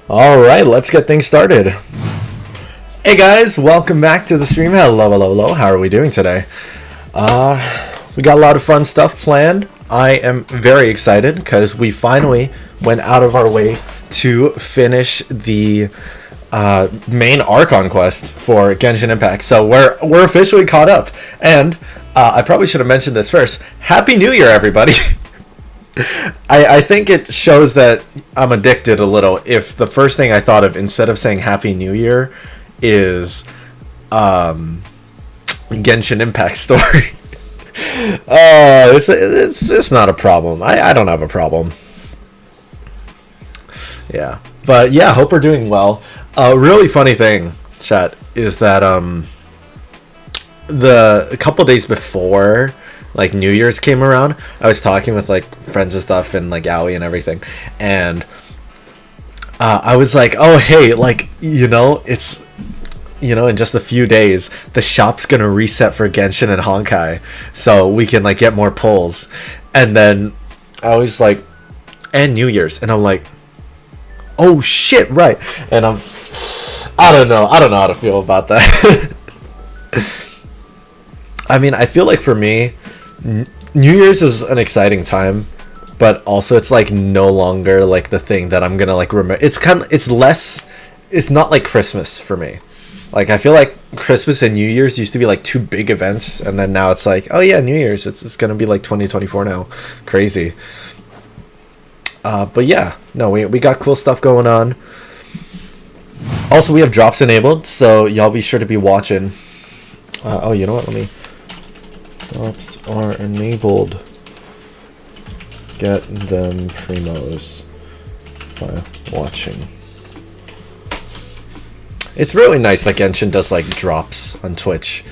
All right, let's get things started. Hey guys, welcome back to the stream. Hello. How are we doing today? We got a lot of fun stuff planned. I am very excited because we finally went out of our way to finish the main Archon quest for Genshin Impact. So we're officially caught up. And I probably should have mentioned this first. Happy New Year, everybody! I think it shows that I'm addicted a little if the first thing I thought of instead of saying Happy New Year is Genshin Impact story. It's not a problem. I don't have a problem. Yeah. But yeah, hope we're doing well. A really funny thing, chat, is that a couple days before like New Year's came around, I was talking with like friends and stuff and like Ali and everything, and I was like, oh hey, like it's in just a few days the shop's gonna reset for Genshin and Honkai, so we can like get more pulls. And then I was like, and New Year's, and I'm like, oh shit, right. And I don't know how to feel about that. I mean, I feel like for me, New Year's is an exciting time, but also it's like no longer like the thing that I'm gonna like remember. It's not like Christmas for me. Like I feel like Christmas and New Year's used to be like two big events, and then now it's like, oh yeah, New Year's, it's gonna be like 2024 now. Crazy. But yeah, no, we got cool stuff going on. Also, we have drops enabled, so y'all be sure to be watching. Oh, you know what? Drops are enabled. Get them primos by watching. It's really nice that Genshin does like drops on Twitch.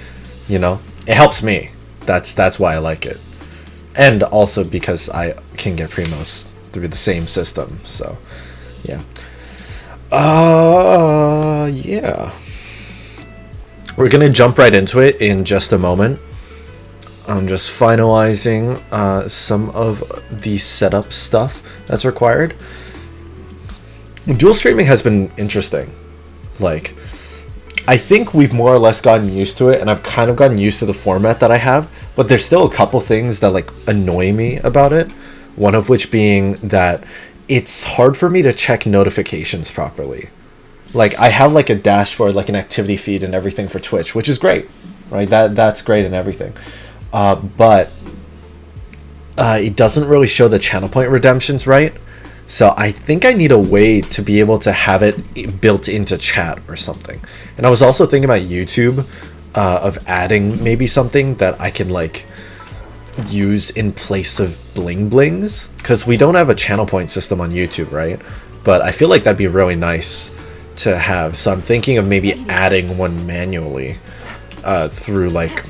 It helps me. That's why I like it, and also because I can get primos through the same system. So, yeah. Yeah. We're gonna jump right into it in just a moment. I'm just finalizing some of the setup stuff that's required. Dual streaming has been interesting. Like, I think we've more or less gotten used to it, and I've kind of gotten used to the format that I have, but there's still a couple things that like annoy me about it. One of which being that it's hard for me to check notifications properly. Like, I have like a dashboard, like an activity feed and everything for Twitch, which is great, right? That's great and everything. But it doesn't really show the channel point redemptions, right? So I think I need a way to be able to have it built into chat or something. And I was also thinking about YouTube, of adding maybe something that I can like use in place of bling blings, because we don't have a channel point system on YouTube, right? But I feel like that'd be really nice to have. So I'm thinking of maybe adding one manually, through like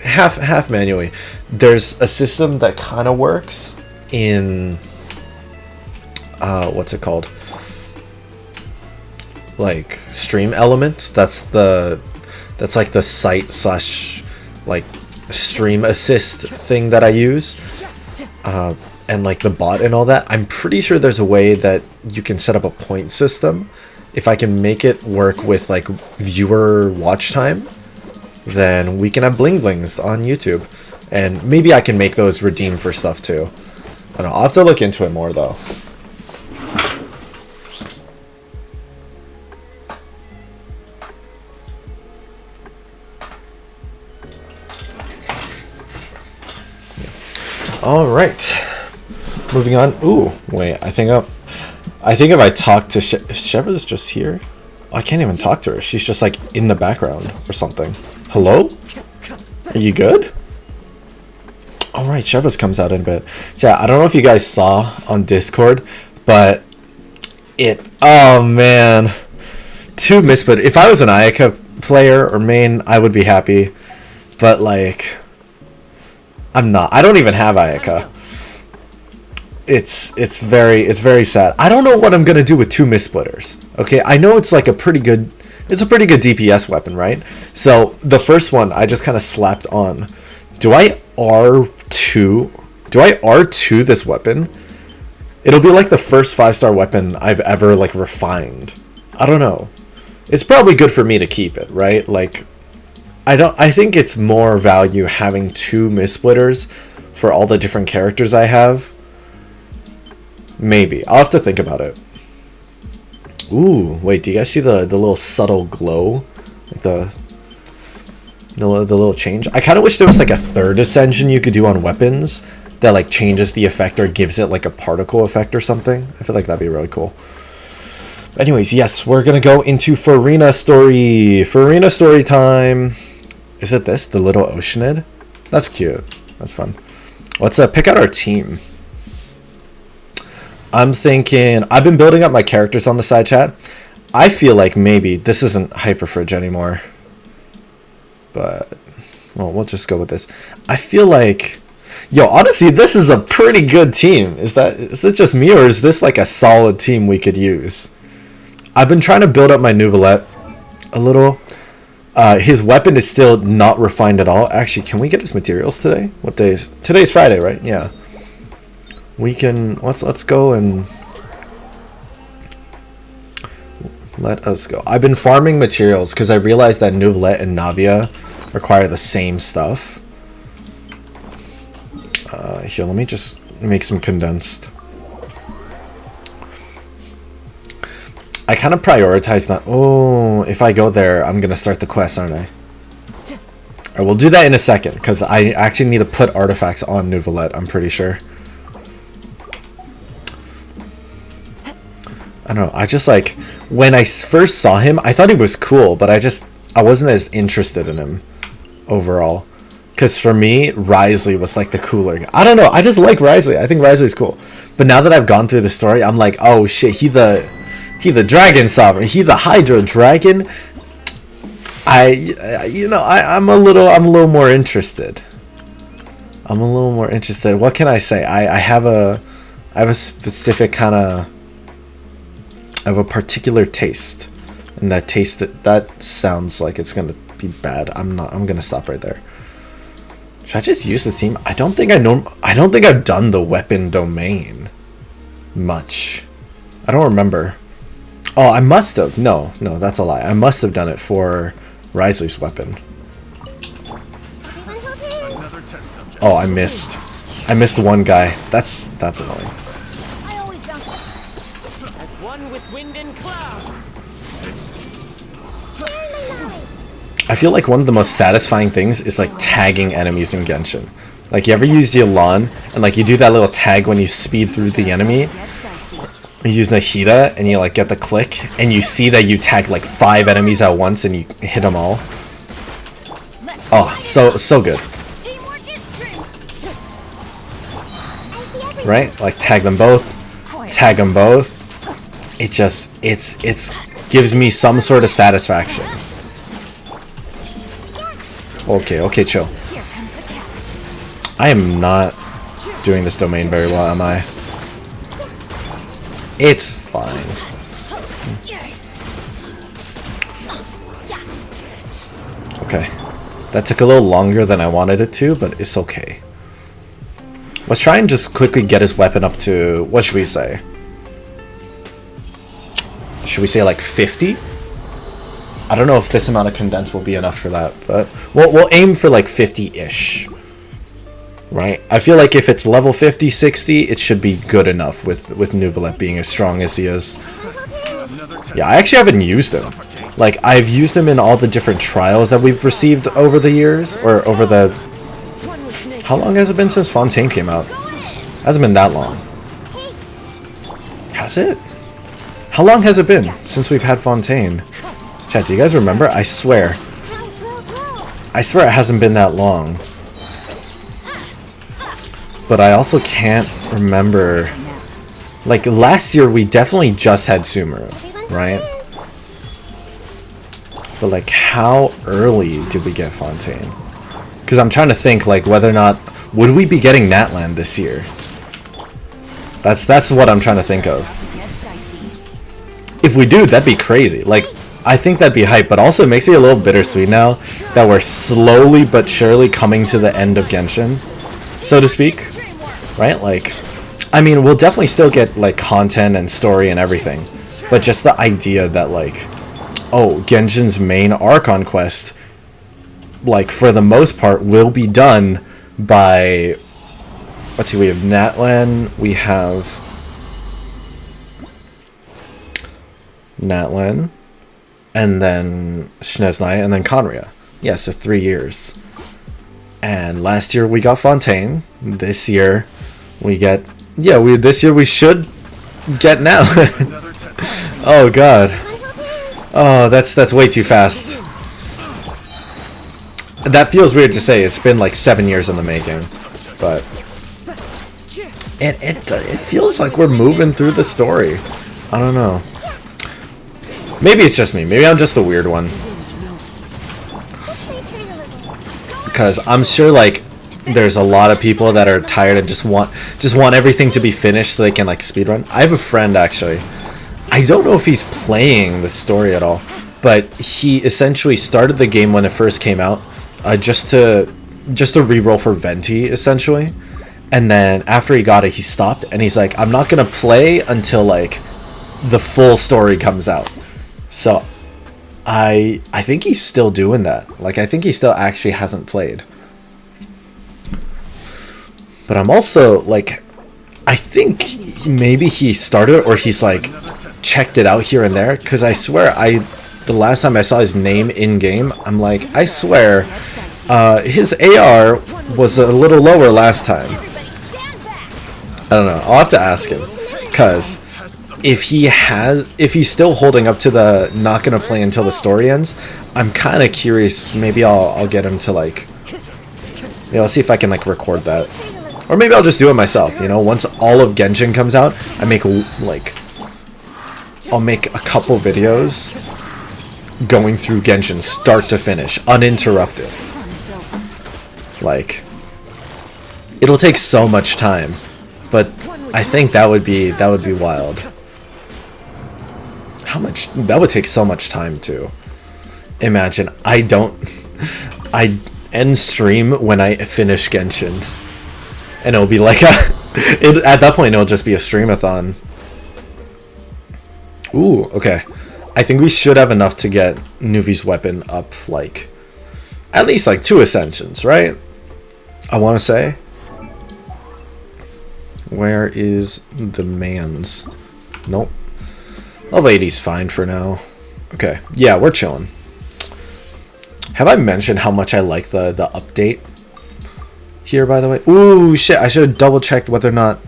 half manually. There's a system that kind of works in what's it called, like Stream Elements. That's like the site slash like stream assist thing that I use, and like the bot and all that. I'm pretty sure there's a way that you can set up a point system. If I can make it work with like viewer watch time, then we can have bling blings on YouTube, and maybe I can make those redeem for stuff too. I don't know, I'll have to look into it more though. All right, moving on. Ooh, wait, I think if I talk to Sheva's just here. I can't even talk to her. She's just like in the background or something. Hello? Are you good? All right, Sheva's comes out in a bit. Yeah, I don't know if you guys saw on Discord, but oh man, two missplit. If I was an Ayaka player or main, I would be happy, but like, I'm not. I don't even have Ayaka. It's very sad. I don't know what I'm gonna do with two Mistsplitters. Okay, I know it's like a pretty good DPS weapon, right? So the first one I just kind of slapped on. Do I R2 this weapon It'll be like the first 5-star weapon I've ever like refined. I don't know. It's probably good for me to keep it, right? Like, I think it's more value having 2 mist-splitters for all the different characters I have. Maybe. I'll have to think about it. Ooh, wait, do you guys see the little subtle glow? Like the little change? I kind of wish there was like a 3rd ascension you could do on weapons that like changes the effect or gives it like a particle effect or something. I feel like that'd be really cool. Anyways, yes, we're gonna go into Furina story. Furina story time. Is it this? The little Oceanid? That's cute. That's fun. Let's pick out our team. I'm thinking... I've been building up my characters on the side chat. I feel like maybe... This isn't Hyperfridge anymore. But... Well, we'll just go with this. I feel like... Yo, honestly, this is a pretty good team. Is it just me, or is this like a solid team we could use? I've been trying to build up my Nouvelette a little. His weapon is still not refined at all. Actually, can we get his materials today? What day is... Today's Friday, right? Yeah. We can... Let's go and... Let us go. I've been farming materials because I realized that Nouvelette and Navia require the same stuff. Here, let me just make some condensed. I kind of prioritize not... Oh, if I go there, I'm going to start the quest, aren't I? I will do that in a second, because I actually need to put artifacts on Nouvelette, I'm pretty sure. I don't know, I just like... When I first saw him, I thought he was cool, but I wasn't as interested in him overall. Because for me, Wriothesley was like the cooler guy. I don't know, I just like Wriothesley. I think Wriothesley's cool. But now that I've gone through the story, I'm like, oh shit, he the dragon sovereign. He the Hydro dragon. I'm a little more interested. What can I say? I have a specific kind of... I have a particular taste. And that taste, that sounds like it's gonna be bad. I'm gonna stop right there. Should I just use the team? I don't think I've done the weapon domain much. I don't remember. Oh, I must have. No, that's a lie. I must have done it for Wriothesley's weapon. Oh, I missed. I missed one guy. That's annoying. I feel like one of the most satisfying things is like tagging enemies in Genshin. Like, you ever use the Elan and like you do that little tag when you speed through the enemy? You use Nahida and you like get the click and you see that you tag like 5 enemies at once and you hit them all. Oh, so good. Right? Like tag them both. It gives me some sort of satisfaction. Okay, chill. I am not doing this domain very well, am I? It's fine. Okay. That took a little longer than I wanted it to, but it's okay. Let's try and just quickly get his weapon up to... What should we say? Should we say like 50? I don't know if this amount of condense will be enough for that, but we'll aim for like 50-ish. Right? I feel like if it's level 50, 60, it should be good enough with Nouvelette being as strong as he is. Yeah, I actually haven't used him. Like, I've used him in all the different trials that we've received over the years, or over the... How long has it been since Fontaine came out? Hasn't been that long. Has it? How long has it been since we've had Fontaine? Chat, do you guys remember? I swear it hasn't been that long. But I also can't remember... Like, last year we definitely just had Sumeru, right? But like, how early did we get Fontaine? Because I'm trying to think, like, whether or not... Would we be getting Natland this year? That's what I'm trying to think of. If we do, that'd be crazy. Like, I think that'd be hype, but also it makes me a little bittersweet now that we're slowly but surely coming to the end of Genshin, so to speak. Right? Like, I mean, we'll definitely still get like content and story and everything, but just the idea that like, oh, Genshin's main Archon quest, like for the most part, will be done by, let's see, we have Natlan, we have Natlan, and then Snezhnaya, and then Conria. Yeah, so 3 years. And last year we got Fontaine. This year we get, yeah, this year we should get Natlan. Oh god. Oh, that's way too fast. That feels weird to say. It's been like 7 years in the making, but it feels like we're moving through the story. I don't know. Maybe it's just me. Maybe I'm just the weird one. Because I'm sure like there's a lot of people that are tired and just want everything to be finished so they can like speedrun. I have a friend actually. I don't know if he's playing the story at all, but he essentially started the game when it first came out, just to reroll for Venti essentially, and then after he got it, he stopped and he's like, I'm not gonna play until like the full story comes out. So I think he's still doing that. Like I think he still actually hasn't played. But I'm also like, I think maybe he started or he's like checked it out here and there, because I swear the last time I saw his name in game, I'm like, I swear his AR was a little lower last time. I don't know. I'll have to ask him, because if he's still holding up to the not gonna play until the story ends, I'm kind of curious. Maybe I'll get him to like, you know, see if I can like record that, or maybe I'll just do it myself. You know, once all of Genshin comes out, I'll make a couple videos going through Genshin start to finish, uninterrupted. Like, it'll take so much time, but I think that would be wild. How much that would take so much time to imagine. I end stream when I finish Genshin, and it'll be like at that point it'll just be a streamathon. Ooh, okay. I think we should have enough to get Nuvi's weapon up, like at least like 2 ascensions, right? I want to say. Where is the man's? Nope. Level 80's fine for now. Okay, yeah, we're chilling. Have I mentioned how much I like the update here, by the way? Ooh, shit, I should have double-checked whether or not...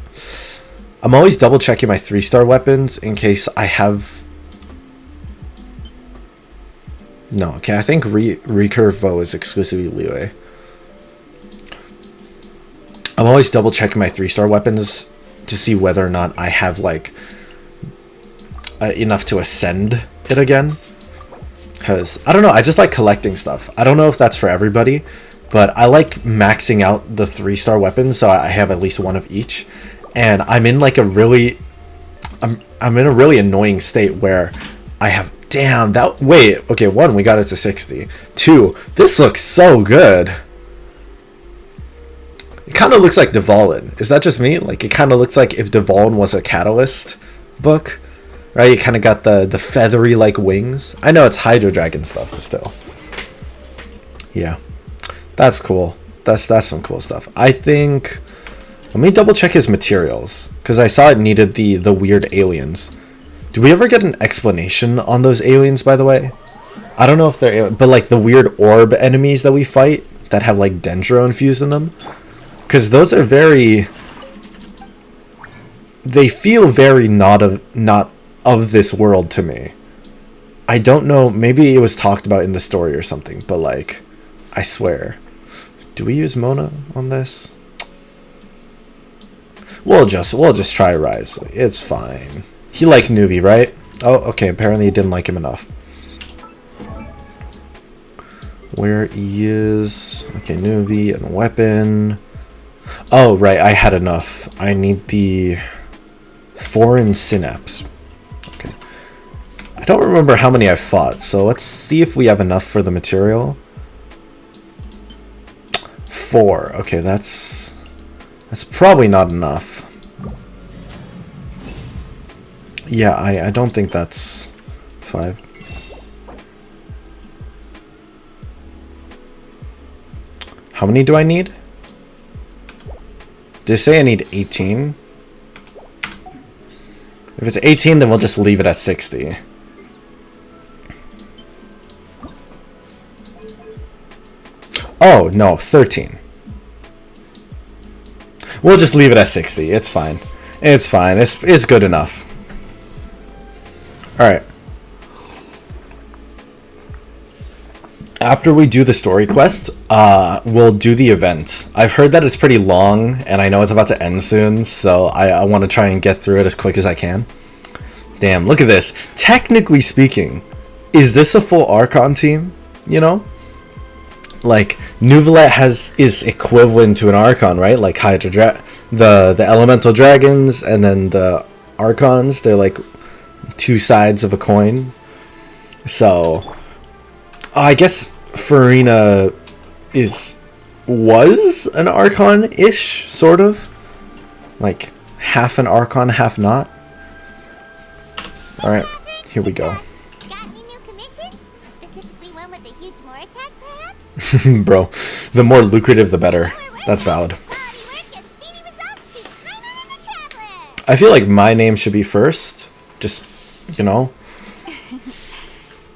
I'm always double-checking my 3-star weapons in case I have... No, okay, I think recurve bow is exclusively leeway. I'm always double-checking my 3-star weapons to see whether or not I have, like... enough to ascend it again, because I don't know, I just like collecting stuff. I don't know if that's for everybody, but I like maxing out the 3-star weapons so I have at least one of each. And I'm in like a really I'm in a really annoying state where I have, damn, that, wait, okay, 1, we got it to 60. 2, this looks so good. It kind of looks like Dvalin. Is that just me? Like, it kind of looks like if Dvalin was a Catalyst book. Right, you kind of got the feathery like wings. I know it's Hydro Dragon stuff, but still. Yeah, that's cool. That's some cool stuff. I think. Let me double check his materials, because I saw it needed the weird aliens. Do we ever get an explanation on those aliens, by the way? I don't know if they're, but like the weird orb enemies that we fight that have like Dendro infused in them, because those are very. They feel very not of this world to me. I don't know, maybe it was talked about in the story or something, but like, I swear. Do we use Mona on this? We'll just try Rise. It's fine. He likes Nuvi, right? Oh, okay, apparently he didn't like him enough. Where he is... Okay, Nuvi and weapon. Oh, right, I had enough. I need the foreign synapse. Okay. I don't remember how many I fought, so let's see if we have enough for the material. 4. Okay, that's probably not enough. Yeah, I don't think that's 5. How many do I need? They say I need 18. If it's 18, then we'll just leave it at 60. Oh, no, 13. We'll just leave it at 60. It's fine. It's fine. It's good enough. Alright. After we do the story quest, we'll do the event. I've heard that it's pretty long, and I know it's about to end soon, so I want to try and get through it as quick as I can. Damn, look at this. Technically speaking, is this a full Archon team? You know? Like, Neuvillette is equivalent to an Archon, right? Like the elemental dragons and then the Archons, they're like two sides of a coin. So I guess Furina was an Archon-ish, sort of. Like half an Archon, half not. Alright, here we go. Got any new commissions? Specifically one with a huge more attack, perhaps? Bro, the more lucrative the better. That's valid. I feel like my name should be first. Just, you know.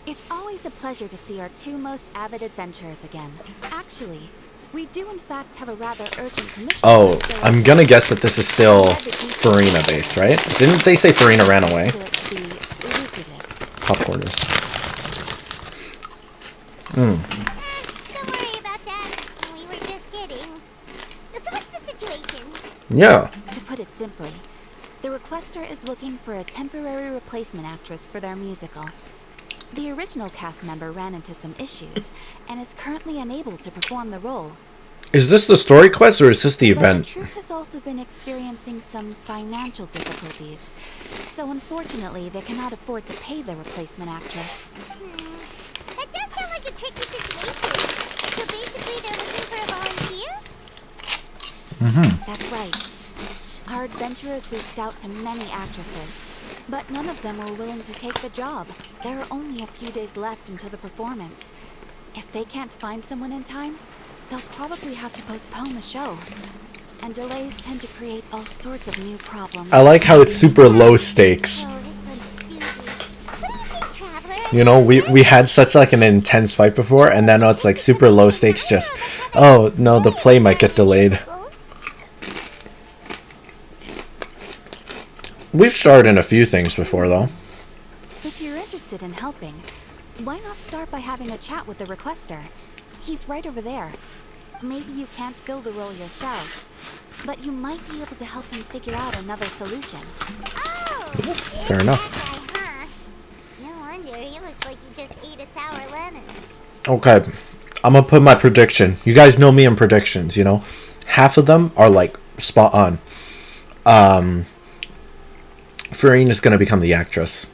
It's always a pleasure to see our two most avid adventurers again. Actually, we do in fact have a rather urgent commission. Oh, I'm gonna guess that this is still Furina based, right? Didn't they say Furina ran away? Popcorners. Don't worry about that. We were just kidding. So what's the situation? Yeah. To put it simply, the requester is looking for a temporary replacement actress for their musical. The original cast member ran into some issues and is currently unable to perform the role. Is this the story quest or is this the event? The troupe has also been experiencing some financial difficulties, so unfortunately they cannot afford to pay the replacement actress. That does sound like a tricky situation. So basically they're looking for a volunteer? That's right. Our adventurers reached out to many actresses, but none of them were willing to take the job. There are only a few days left until the performance. If they can't find someone in time, they'll probably have to postpone the show. And delays tend to create all sorts of new problems. I like how it's super low stakes. Oh, this one's doozy. What do you think, Traveler? You know, we had such like an intense fight before, and then it's like super low stakes. Just, oh no, the play might get delayed. We've starred in a few things before, though. If you're interested in helping, why not start by having a chat with the requester? He's right over there. Maybe you can't fill the role yourselves, but you might be able to help him figure out another solution. Oh! Fair enough. That guy, huh? No wonder. He looks like he just ate a sour lemon. Okay, I'm gonna put my prediction. You guys know me in predictions, you know? Half of them are like spot on. Furina's gonna become the actress,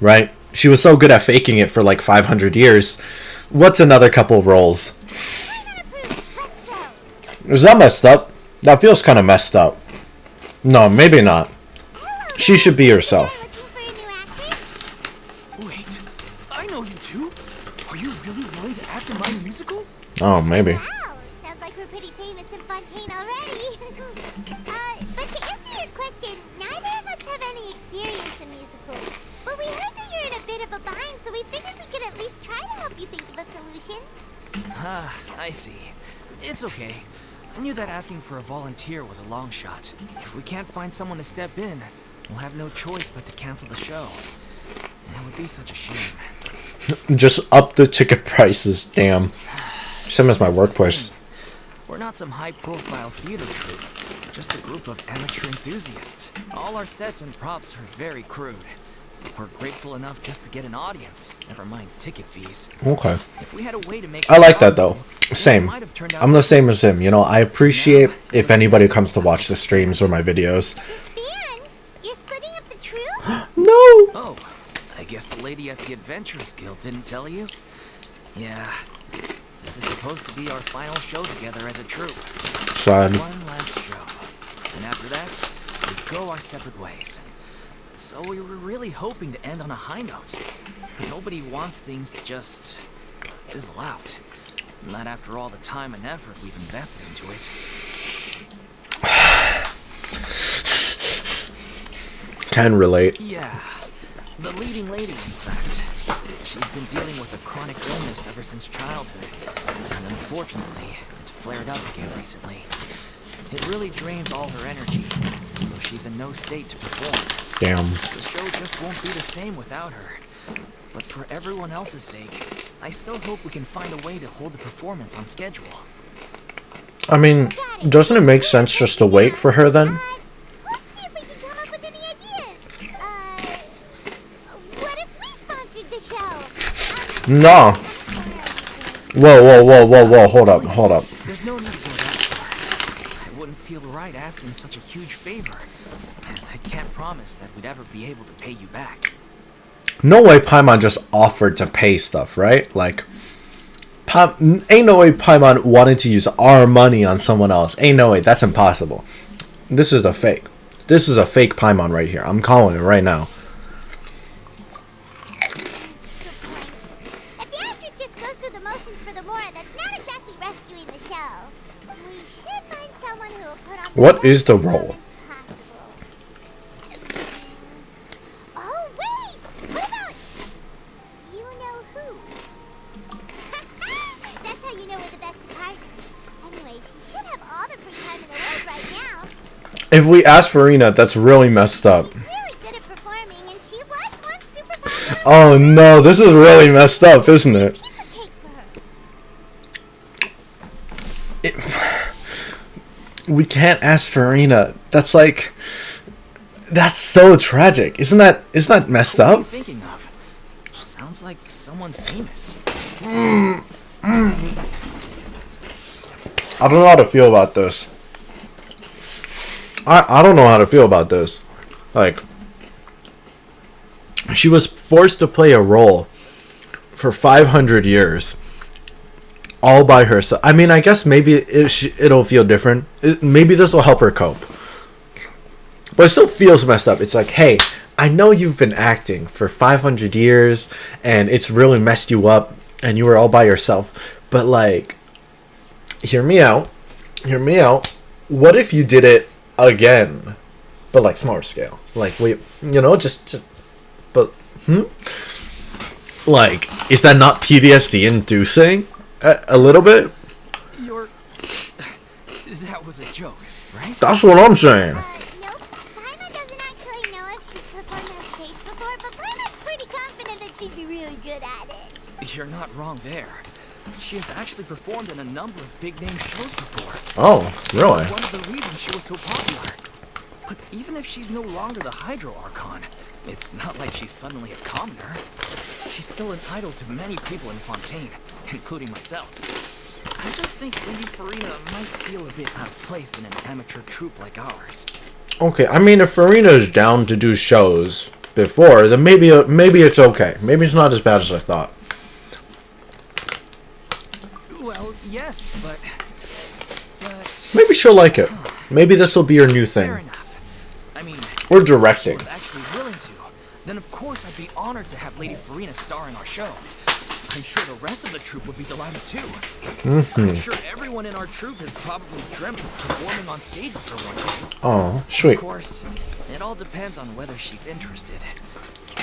right? She was so good at faking it for like 500 years. What's another couple roles? Let's go. Is that messed up? That feels kind of messed up. No, maybe not. She should be herself. Looking for a new actress? Wait, I know you two. Are you really willing to act in my musical? Oh, maybe. Wow, sounds like we're pretty famous in Fontaine already. But to answer your question, neither of us have any experience in musicals. But we heard that you're in a bit of a bind, so we figured we could at least try to help you think of a solution. Ah, I see. It's okay. I knew that asking for a volunteer was a long shot. If we can't find someone to step in, we'll have no choice but to cancel the show. It would be such a shame. Just up the ticket prices, damn. Same as my workplace. We're not some high-profile theater troupe, just a group of amateur enthusiasts. All our sets and props are very crude. We're grateful enough just to get an audience, never mind ticket fees. Okay. If we had a way to make I it like that profitable, though. things Same. might have turned out I'm the same as him. You know, I appreciate if anybody comes to watch the streams or my videos. Span, you're splitting up the troupe? No! Oh, I guess the lady at the Adventurers Guild didn't tell you? Yeah. This is supposed to be our final show together as a troupe. Sad. One last show. And after that, we go our separate ways. So we were really hoping to end on a high note. Nobody wants things to just fizzle out. Not after all the time and effort we've invested into it. Can relate. Yeah, the leading lady, in fact. She's been dealing with a chronic illness ever since childhood. And unfortunately, it flared up again recently. It really drains all her energy, so she's in no state to perform. Damn. The show just won't be the same without her. But for everyone else's sake, I still hope we can find a way to hold the performance on schedule. I mean, doesn't it make sense just to wait for her then? Let's see if we can come up with any ideas. What if we sponsored the show? No. Whoa, hold up. There's no need to go that far. I wouldn't feel right asking such a huge favor. And I can't promise that we'd ever be able to pay you back. No way Paimon just offered to pay stuff, right? Like, ain't no way Paimon wanted to use our money on someone else. Ain't no way. That's impossible. This is a fake. This is a fake Paimon right here. I'm calling it right now. If the actress just goes through the motions for the Mora, that's not exactly rescuing the show. We should find someone who will put on the What best is the role? performance possible. Oh, wait! What about you know who? That's how you know we're the best of partners. Anyway, she should have all the free time in the world right now. If we ask Furina, that's really messed up. She's really good at performing, and she was once super popular. Oh no, this is really messed up, isn't it? Piece of cake for her. We can't ask Furina. That's like, that's so tragic. Isn't that messed What are you up? thinking of? Sounds like someone famous. I don't know how to feel about this. I don't know how to feel about this. Like, she was forced to play a role for 500 years. All by herself. I mean, I guess maybe it'll feel different. Maybe this will help her cope. But it still feels messed up. It's like, hey, I know you've been acting for 500 years and it's really messed you up and you were all by yourself. But like, hear me out. Hear me out. What if you did it again? But like smaller scale. Like, wait, you know, just but like, is that not PTSD inducing? A little bit? That was a joke, right? That's what I'm saying. Nope. Paimon doesn't actually know if she's performed on stage before, but Paimon's pretty confident that she'd be really good at it. You're not wrong there. She has actually performed in a number of big-name shows before. Oh, really? One of the reasons she was so popular. But even if she's no longer the Hydro Archon, it's not like she's suddenly a commoner. She's still an idol to many people in Fontaine, including myself. I just think Lady Furina might feel a bit out of place in an amateur troupe like ours. Okay, I mean, if Furina is down to do shows before, then maybe it's okay. Maybe it's not as bad as I thought. Well, yes, but Maybe she'll like it. Maybe this will be her new fair thing. enough. I mean, Or if she directing. was actually willing to, then of course I'd be honored to have Lady Furina star in our show. I'm sure the rest of the troupe would be delighted too. I'm sure everyone in our troupe has probably dreamt of performing on stage with her one day. Oh, Of sweet. course, it all depends on whether she's interested.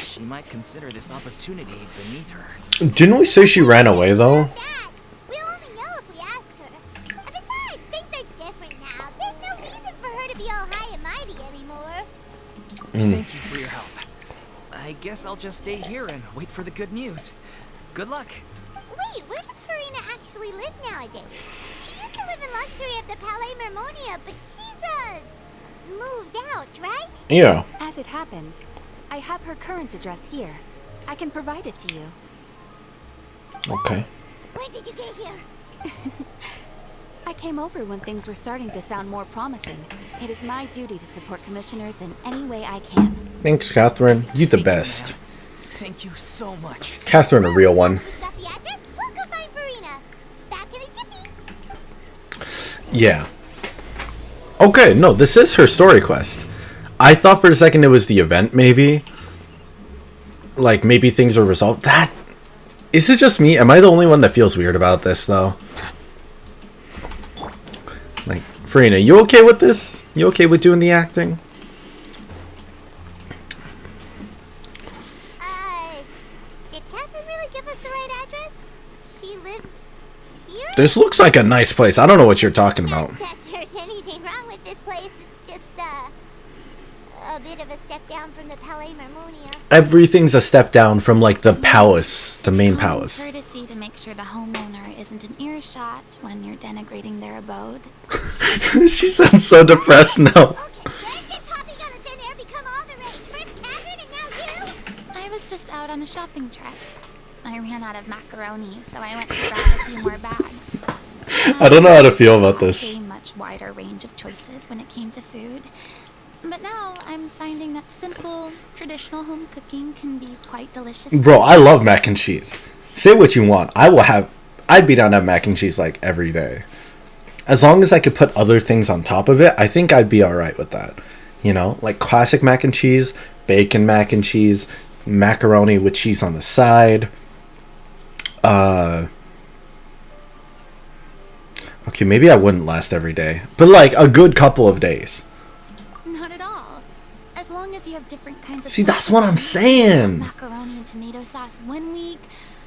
She might consider this opportunity beneath her. Didn't we say she ran away though? Dad, we'll only know if we ask her. And besides, things are different now. There's no reason for her to be all high and mighty anymore. Thank you for your help. I guess I'll just stay here and wait for the good news. Good luck. Wait, where does Furina actually live nowadays? She used to live in luxury at the Palais Mermonia, but she's, moved out, right? Yeah. As it happens, I have her current address here. I can provide it to you. Okay. When did you get here? I came over when things were starting to sound more promising. It is my duty to support commissioners in any way I can. Thanks, Catherine. You the Thank best. ma'am. Thank you so much. Catherine, a real one. Got the address? We'll go find Furina. Back in a jiffy. Yeah. Okay, no, this is her story quest. I thought for a second it was the event, maybe. Like, maybe things are resolved. That... Is it just me? Am I the only one that feels weird about this, though? Like, Furina, you okay with this? You okay with doing the acting? Did Catherine really give us the right address? She lives here? This looks like a nice place. I don't know what you're talking about. Not that there's anything wrong with this place. It's just, a bit of a step down from the Palais Marmonia. Everything's a step down from, like, the palace. The main palace. Courtesy to make sure the homeowner isn't in earshot when you're denigrating their abode. She sounds so depressed now. Okay, when did Poppy got a thin air become all the rage? First Catherine and now you? I was just out on a shopping trip. I ran out of macaroni, so I went to grab a few more bags. I don't know how to feel about this. A much wider range of choices when it came to food. But now I'm finding that simple, traditional home cooking can be quite delicious. Bro, I love mac and cheese. Say what you want. I'd be down to have mac and cheese like every day. As long as I could put other things on top of it, I think I'd be alright with that. You know, like classic mac and cheese, bacon mac and cheese, macaroni with cheese on the side. Okay, maybe I wouldn't last every day. But like a good couple of days. Not at all. As long as you have different kinds of... See, that's what I'm saying. Macaroni and tomato sauce one week,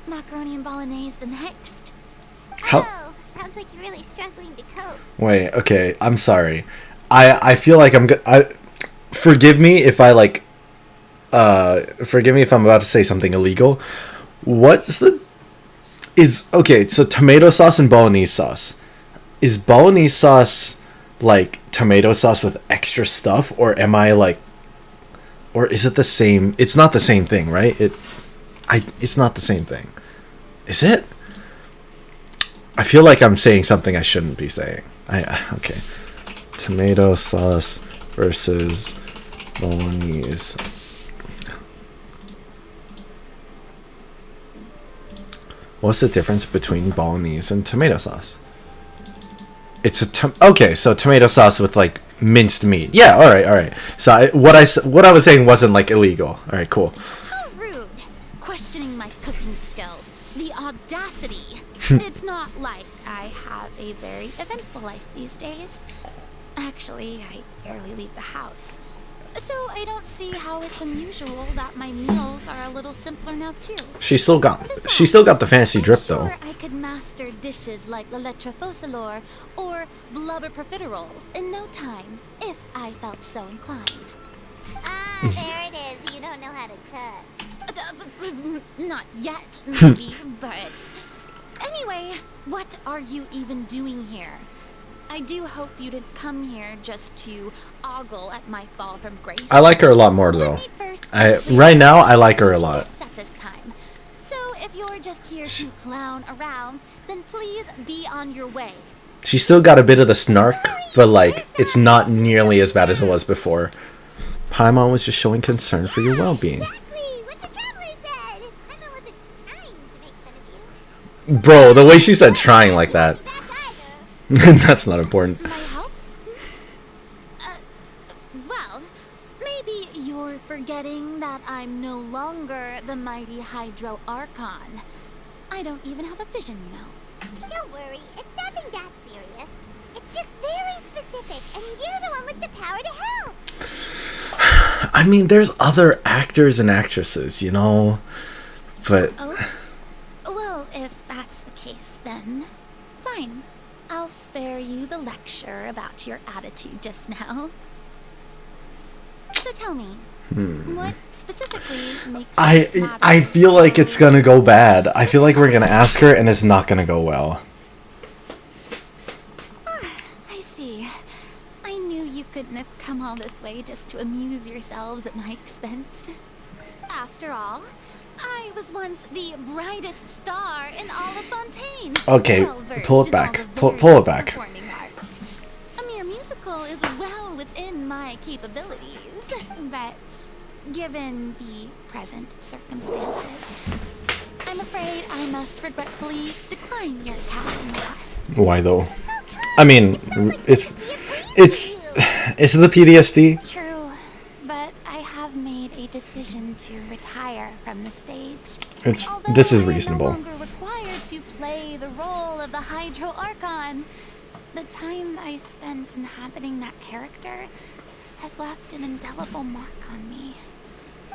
macaroni and bolognese the next. How? Oh, sounds like you're really struggling to cope. Wait, okay, I'm sorry. I feel like forgive me if I like forgive me if I'm about to say something illegal. Okay, so tomato sauce and bolognese sauce. Is bolognese sauce like tomato sauce with extra stuff, or am I like, or is it the same? It's not the same thing, right? It's not the same thing. Is it? I feel like I'm saying something I shouldn't be saying. Okay. Tomato sauce versus bolognese. What's the difference between bolognese and tomato sauce? It's okay, so tomato sauce with like minced meat. Yeah, all right. So what I was saying wasn't like illegal. All right, cool. How rude. Questioning my cooking skills. The audacity. It's not like I have a very eventful life these days. Actually, I barely leave the house. So I don't see how it's unusual that my meals are a little simpler now too. She still got the fancy drip though. I could master dishes like la lettre focilor or blubber profiteroles in no time if I felt so inclined. Ah, there it is. You don't know how to cook. Not yet, maybe, but... Anyway, what are you even doing here? I do hope you didn't come here just to ogle at my fall from grace. I like her a lot more though. Right now I like her a lot. This time. So if you're just here to clown around, then please be on your way. She still got a bit of the snark, but like it's not nearly as bad as it was before. Paimon was just showing concern for your well-being. Exactly what the traveler said. Paimon wasn't trying to make fun of you. Bro, the way she said trying like that. That's not important. My help? Well, maybe you're forgetting that I'm no longer the mighty Hydro Archon. I don't even have a vision, you know. Don't worry, it's nothing that serious. It's just very specific, and you're the one with the power to help. I mean, there's other actors and actresses, you know, but... Oh? Well, if that's the case, then fine. I'll spare you the lecture about your attitude just now. So tell me, what specifically makes I feel like it's gonna go bad. I feel like we're gonna ask her and it's not gonna go well. I see. I knew you couldn't have come all this way just to amuse yourselves at my expense. After all, I was once the brightest star in all of Fontaine. Okay, pull it back. Pull it back. A mere musical is well within my capabilities, but given the present circumstances, I'm afraid I must regretfully decline your casting request. Why though? I mean, it's the PTSD. True. This is Although reasonable. I am no longer required to play the role of the Hydro Archon, the time I spent inhabiting that character has left an indelible mark on me.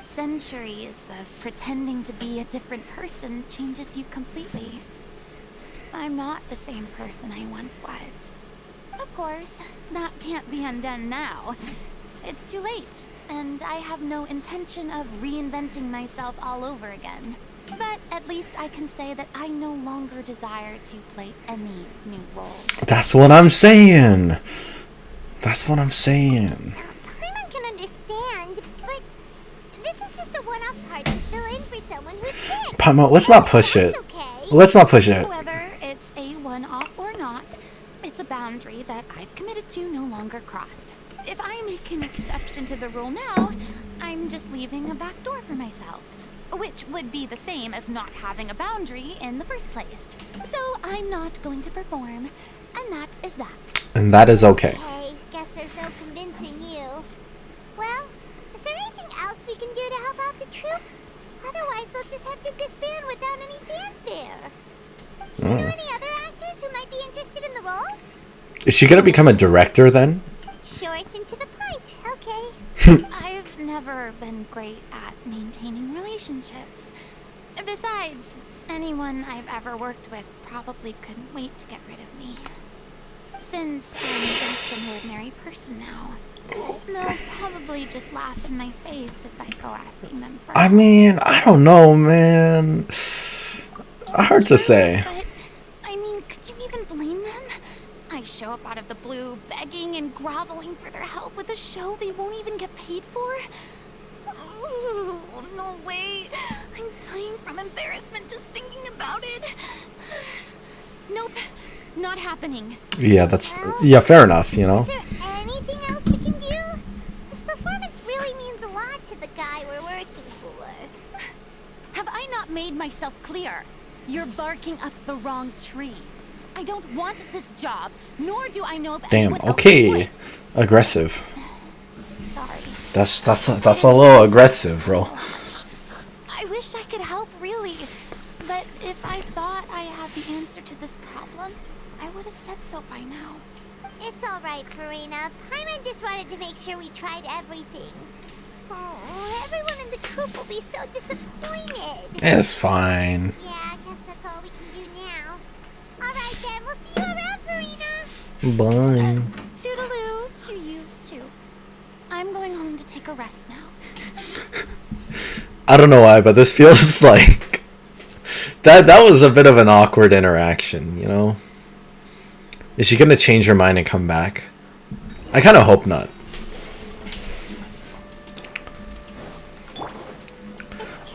Centuries of pretending to be a different person changes you completely. I'm not the same person I once was. Of course, that can't be undone now. It's too late, and I have no intention of reinventing myself all over again. But at least I can say that I no longer desire to play any new roles. That's what I'm saying. That's what I'm saying. Paimon can understand, but this is just a one-off part to fill in for someone who's sick. Paimon, let's not push it. It's okay. Let's not push it. Whether it's a one-off or not, it's a boundary that I've committed to no longer cross. If I make an exception to the rule now, I'm just leaving a back door for myself, which would be the same as not having a boundary in the first place. So I'm not going to perform, and that is that. And that is okay. Hey, guess there's no convincing you. Well, is there anything else we can do to help out the troupe? Otherwise, they'll just have to disband without any fanfare. Do you know any other actors who might be interested in the role? Is she gonna become a director then? Short and to the point, okay. I've never been great at maintaining relationships. Besides, anyone I've ever worked with probably couldn't wait to get rid of me. Since I'm just an ordinary person now, they'll probably just laugh in my face if I go asking them for I mean, I don't know, man. Hard to say. But, I mean, could you even blame them? I show up out of the blue, begging and groveling for their help with a show they won't even get paid for? Ooh, no way. I'm dying from embarrassment just thinking about it. Nope, not happening. Yeah, fair enough, you know. Is there anything else we can do? This performance really means a lot to the guy we're working for. Have I not made myself clear? You're barking up the wrong tree. I don't want this job, nor do I know of Damn, anyone else who okay. would. Aggressive. Sorry. That's a little aggressive, bro. I wish I could help, really. But if I thought I had the answer to this problem, I would have said so by now. It's alright, Furina. Paimon just wanted to make sure we tried everything. Oh, everyone in the troupe will be so disappointed. It's fine. Yeah, I guess that's all we can do now. Alright then, we'll see you around, Furina. Bye. Toodaloo to you, too. I'm going home to take a rest now. I don't know why, but this feels like that was a bit of an awkward interaction, you know? Is she gonna change her mind and come back? I kind of hope not.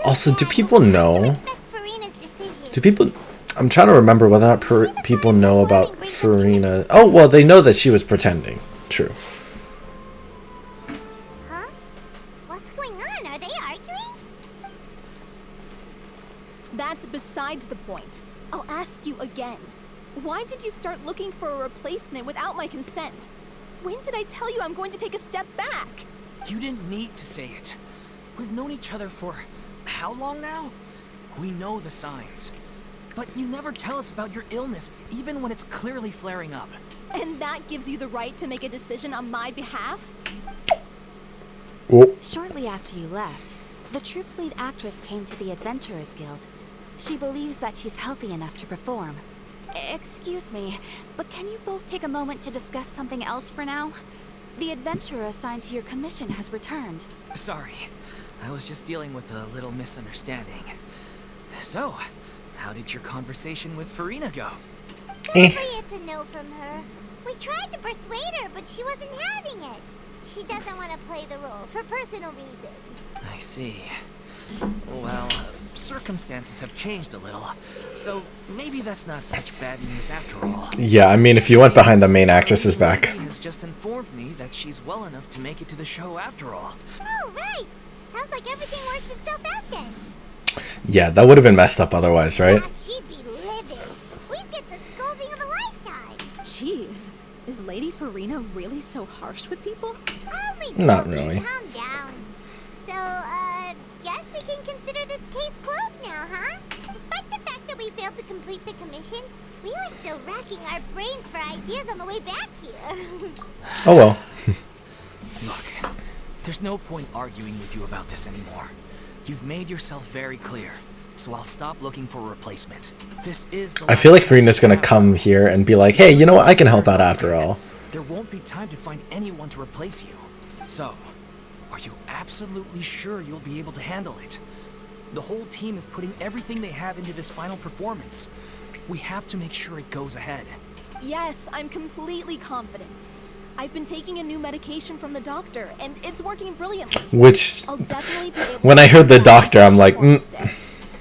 Also, do people know? Respect Furina's decision. Do people... I'm trying to remember whether or not people know about Furina. Oh, well, they know that she was pretending. True. Huh? What's going on? Are they arguing? That's besides the point. I'll ask you again. Why did you start looking for a replacement without my consent? When did I tell you I'm going to take a step back? You didn't need to say it. We've known each other for how long now? We know the signs. But you never tell us about your illness, even when it's clearly flaring up. And that gives you the right to make a decision on my behalf? Oh. Shortly after you left, the troupe's lead actress came to the Adventurers Guild. She believes that she's healthy enough to perform. Excuse me, but can you both take a moment to discuss something else for now? The adventurer assigned to your commission has returned. Sorry, I was just dealing with a little misunderstanding. So, how did your conversation with Furina go? Sadly, it's a no from her. We tried to persuade her, but she wasn't having it. She doesn't want to play the role for personal reasons. I see. Well, circumstances have changed a little, so maybe that's not such bad news after all. Yeah, I mean, if you went behind the main actress's back. She has just informed me that she's well enough to make it to the show after all. Oh, right. Sounds like everything works itself out then. Yeah, that would have been messed up otherwise, right? Yeah, she'd be livid. We'd get the scolding of a lifetime. Jeez, is Lady Furina really so harsh with people? Only Not joking. really. Calm down. So, guess we can consider this case closed now, huh? complete the commission, we were still racking our brains for ideas on the way back here. Oh well. Look, there's no point arguing with you about this anymore. You've made yourself very clear, so I'll stop looking for a replacement. This is the I feel like Furina's gonna come here and be like, hey, you know what? I can help out after all. There won't be time to find anyone to replace you. So, are you absolutely sure you'll be able to handle it? The whole team is putting everything they have into this final performance. We have to make sure it goes ahead. Yes, I'm completely confident. I've been taking a new medication from the doctor, and it's working brilliantly. Which, I'll definitely be able when to I heard the do that doctor, I'm like, performance day.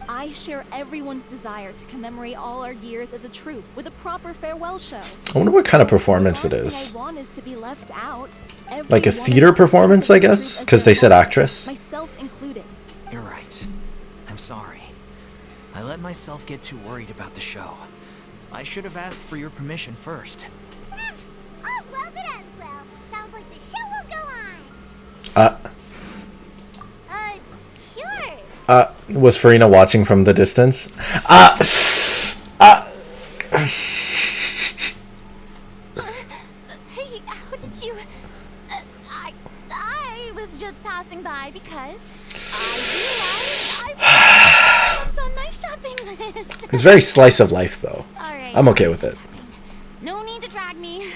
I share everyone's desire to commemorate all our years as a troupe with a proper farewell show. I wonder what kind of performance The it last is. thing I want is to be left out. Like a Every one theater of us performance, thinks I of the guess? troupe as Because their they said home, actress. myself included. You're right. I'm sorry. I let myself get too worried about the show. I should have asked for your permission first. All's well that ends well. Sounds like the show will go on. Sure. Was Furina watching from the distance? Hey, how did you... I was just passing by because I realized I was on my shopping list. It's very slice of life, though. All right. I'm okay with it. No need to drag me.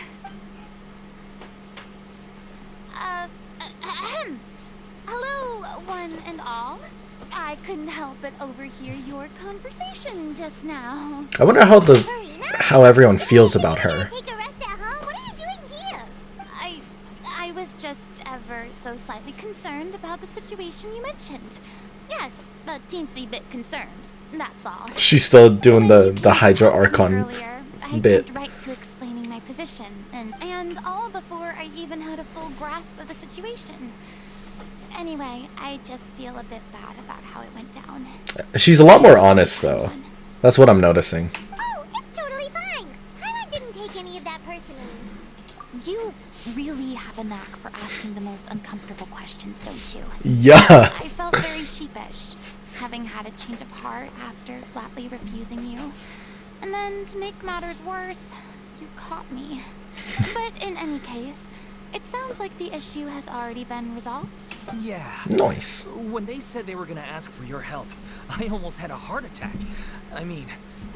Hello, one and all. I couldn't help but overhear your conversation just now. I wonder how everyone feels about her. Take a rest at home? What are you doing here? I was just ever so slightly concerned about the situation you mentioned. Yes, a teensy bit concerned. That's all. She's still doing When you the came to Hydra talk to me Archon earlier, I bit. jumped right to explaining my position, and all before I even had a full grasp of the situation. Anyway, I just feel a bit bad about how it went down. She's a lot more honest, though. That's what I'm noticing. Oh, it's totally fine. Paimon didn't take any of that personally. You really have a knack for asking the most uncomfortable questions, don't you? Yeah. I felt very sheepish, having had a change of heart after flatly refusing you. And then, to make matters worse, you caught me. But in any case, it sounds like the issue has already been resolved. Yeah. Nice. When they said they were gonna ask for your help, I almost had a heart attack. I mean,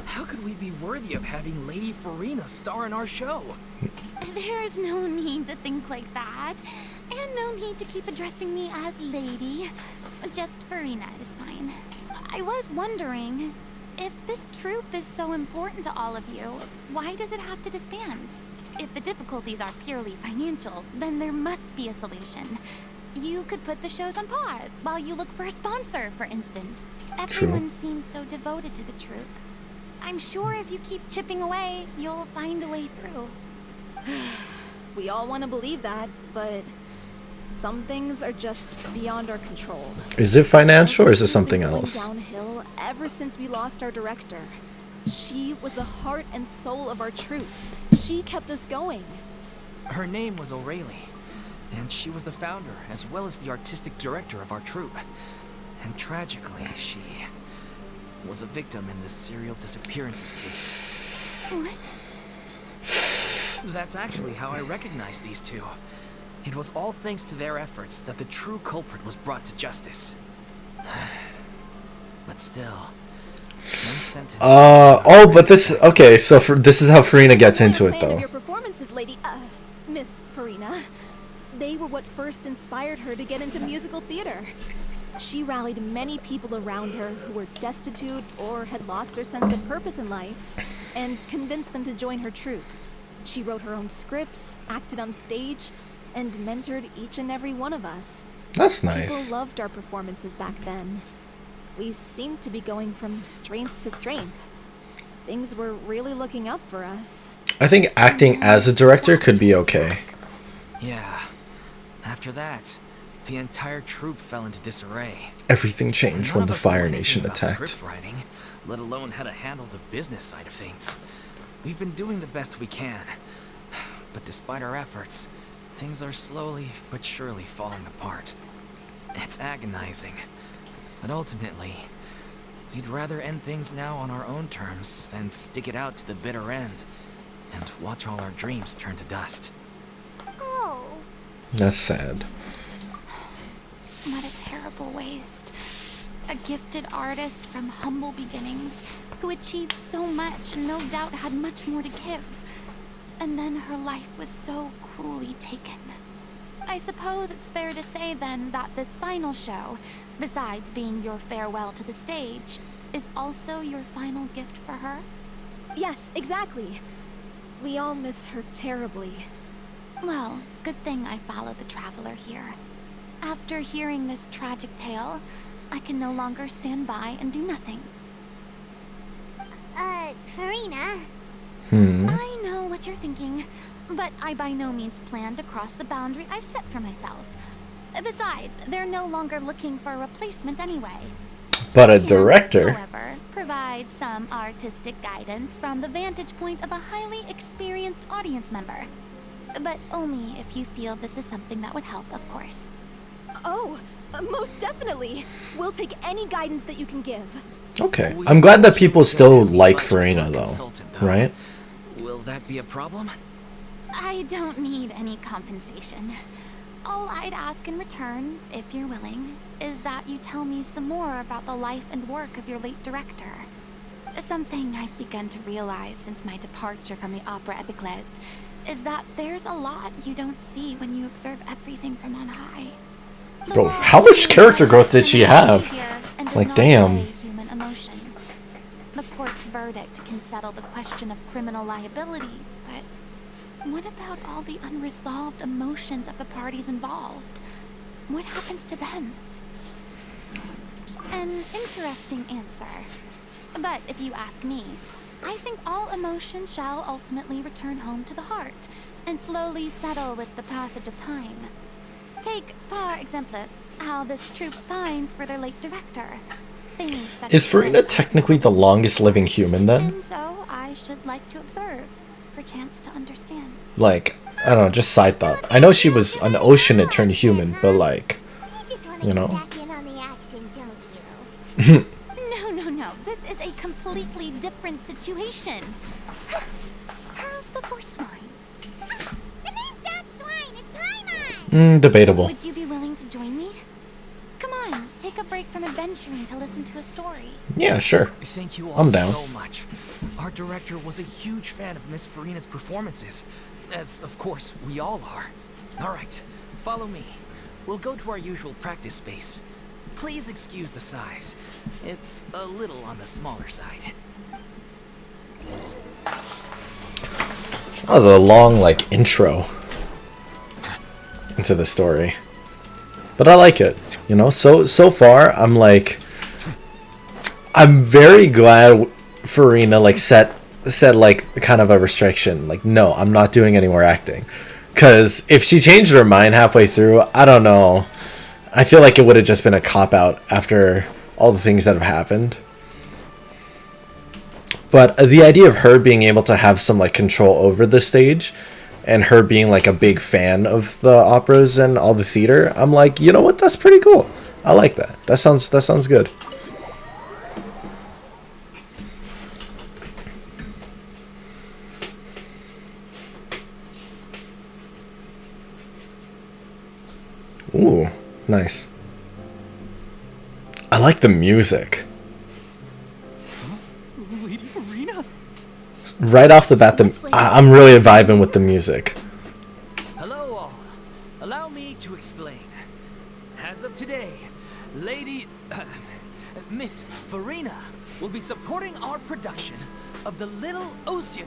how could we be worthy of having Lady Furina star in our show? There's no need to think like that. And no need to keep addressing me as lady. Just Furina is fine. I was wondering, if this troupe is so important to all of you, why does it have to disband? If the difficulties are purely financial, then there must be a solution. You could put the shows on pause while you look for a sponsor, for instance. Everyone seems so devoted to the troupe. I'm sure if you keep chipping away, you'll find a way through. We all want to believe that, but some things are just beyond our control. Is it financial or is it We've something been going else? Downhill ever since we lost our director. She was the heart and soul of our troupe. She kept us going. Her name was O'Reilly, and she was the founder as well as the artistic director of our troupe. And tragically, she was a victim in the serial disappearances case. What? That's actually how I recognized these two. It was all thanks to their efforts that the true culprit was brought to justice. But still, one sentence. But this, okay, so this is how Furina gets into it, I'm a fan of though. your performances, Lady, Miss Furina. They were what first inspired her to get into musical theater. She rallied many people around her who were destitute or had lost their sense of purpose in life, and convinced them to join her troupe. She wrote her own scripts, acted on stage, and mentored each and every one of us. That's nice. People loved our performances back then. We seemed to be going from strength to strength. Things were really looking up for us. I think acting as a director could be okay. Yeah. After that, the entire troupe fell into disarray. Everything changed None when of the us knew Fire anything Nation about attacked. script writing, let alone how to handle the business side of things. We've been doing the best we can, but despite our efforts, things are slowly but surely falling apart. It's agonizing, but ultimately, We'd rather end things now on our own terms than stick it out to the bitter end and watch all our dreams turn to dust. Oh. That's sad. What a terrible waste. A gifted artist from humble beginnings who achieved so much and no doubt had much more to give. And then her life was so cruelly taken. I suppose it's fair to say then that this final show, besides being your farewell to the stage, is also your final gift for her? Yes, exactly. We all miss her terribly. Well, good thing I followed the traveler here. After hearing this tragic tale, I can no longer stand by and do nothing. Furina. I know what you're thinking, but I by no means plan to cross the boundary I've set for myself. Besides, they're no longer looking for a replacement anyway. But a Can, director. however, provide some artistic guidance from the vantage point of a highly experienced audience member. But only if you feel this is something that would help, of course. Oh, most definitely. We'll take any guidance that you can give. Okay. I'm glad that people still like Furina, though. Right? Will that be a problem? I don't need any compensation. All I'd ask in return, if you're willing, is that you tell me some more about the life and work of your late director. Something I've begun to realize since my departure from the Opera Epiclese is that there's a lot you don't see when you observe everything from on high. Bro, how much character growth did she have? Like, damn. Human emotion. The court's verdict can settle the question of criminal liability, but what about all the unresolved emotions of the parties involved? What happens to them? An interesting answer. But if you ask me, I think all emotion shall ultimately return home to the heart and slowly settle with the passage of time. Take, for example, how this troupe pines for their late director. Things such Is as Furina this technically the longest living human then? And so I should like to observe, perchance to understand. Like, I don't know, just side thought. I know she was an Oceanid turned human, but like, You just want to you get know. back in on the action, don't you? No. This is a completely different situation. Pearls before swine. The name's not Swine, it's Paimon! Debatable. Would you be willing to join me? Come on, take a break from adventuring to listen to a story. Yeah, sure. Thank you all I'm down. so much. Our director was a huge fan of Miss Furina's performances, as of course we all are. All right, follow me. We'll go to our usual practice space. Please excuse the size. It's a little on the smaller side. That was a long, like, intro into the story. But I like it, you know? So far, I'm like... I'm very glad Furina, like, set, like, kind of a restriction. Like, no, I'm not doing any more acting. Because if she changed her mind halfway through, I don't know. I feel like it would have just been a cop-out after all the things that have happened. But the idea of her being able to have some like control over the stage and her being like a big fan of the operas and all the theater, I'm like, you know what? That's pretty cool. I like that. That sounds good. Ooh, nice. I like the music. Lady Furina? Right off the bat, I'm really vibing with the music. Hello all. Allow me to explain. As of today, Miss Furina will be supporting our production of The Little Oceanid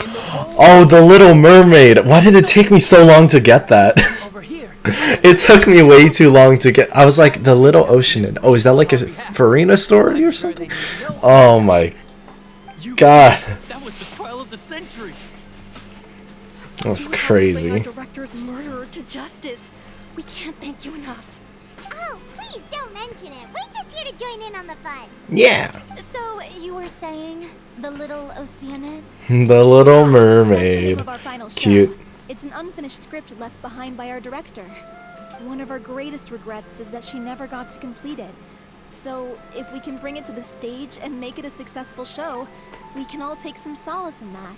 in the role Oh, The Little Mermaid. Why did it take me so long to get that? over here. It took me way too long to get... I was like, The Little Oceanid. Oh, is that like a Furina story or something? Oh my god. That was the trial of the century. That was You helped crazy. bring our director's murderer to justice. We can't thank you enough. Oh, please don't mention it. We're just here to join in on the fun. Yeah. So you were saying the Little Oceanid? The Little That's the name Mermaid. of our final show. Cute. It's an unfinished script left behind by our director. One of our greatest regrets is that she never got to complete it. So if we can bring it to the stage and make it a successful show, we can all take some solace in that.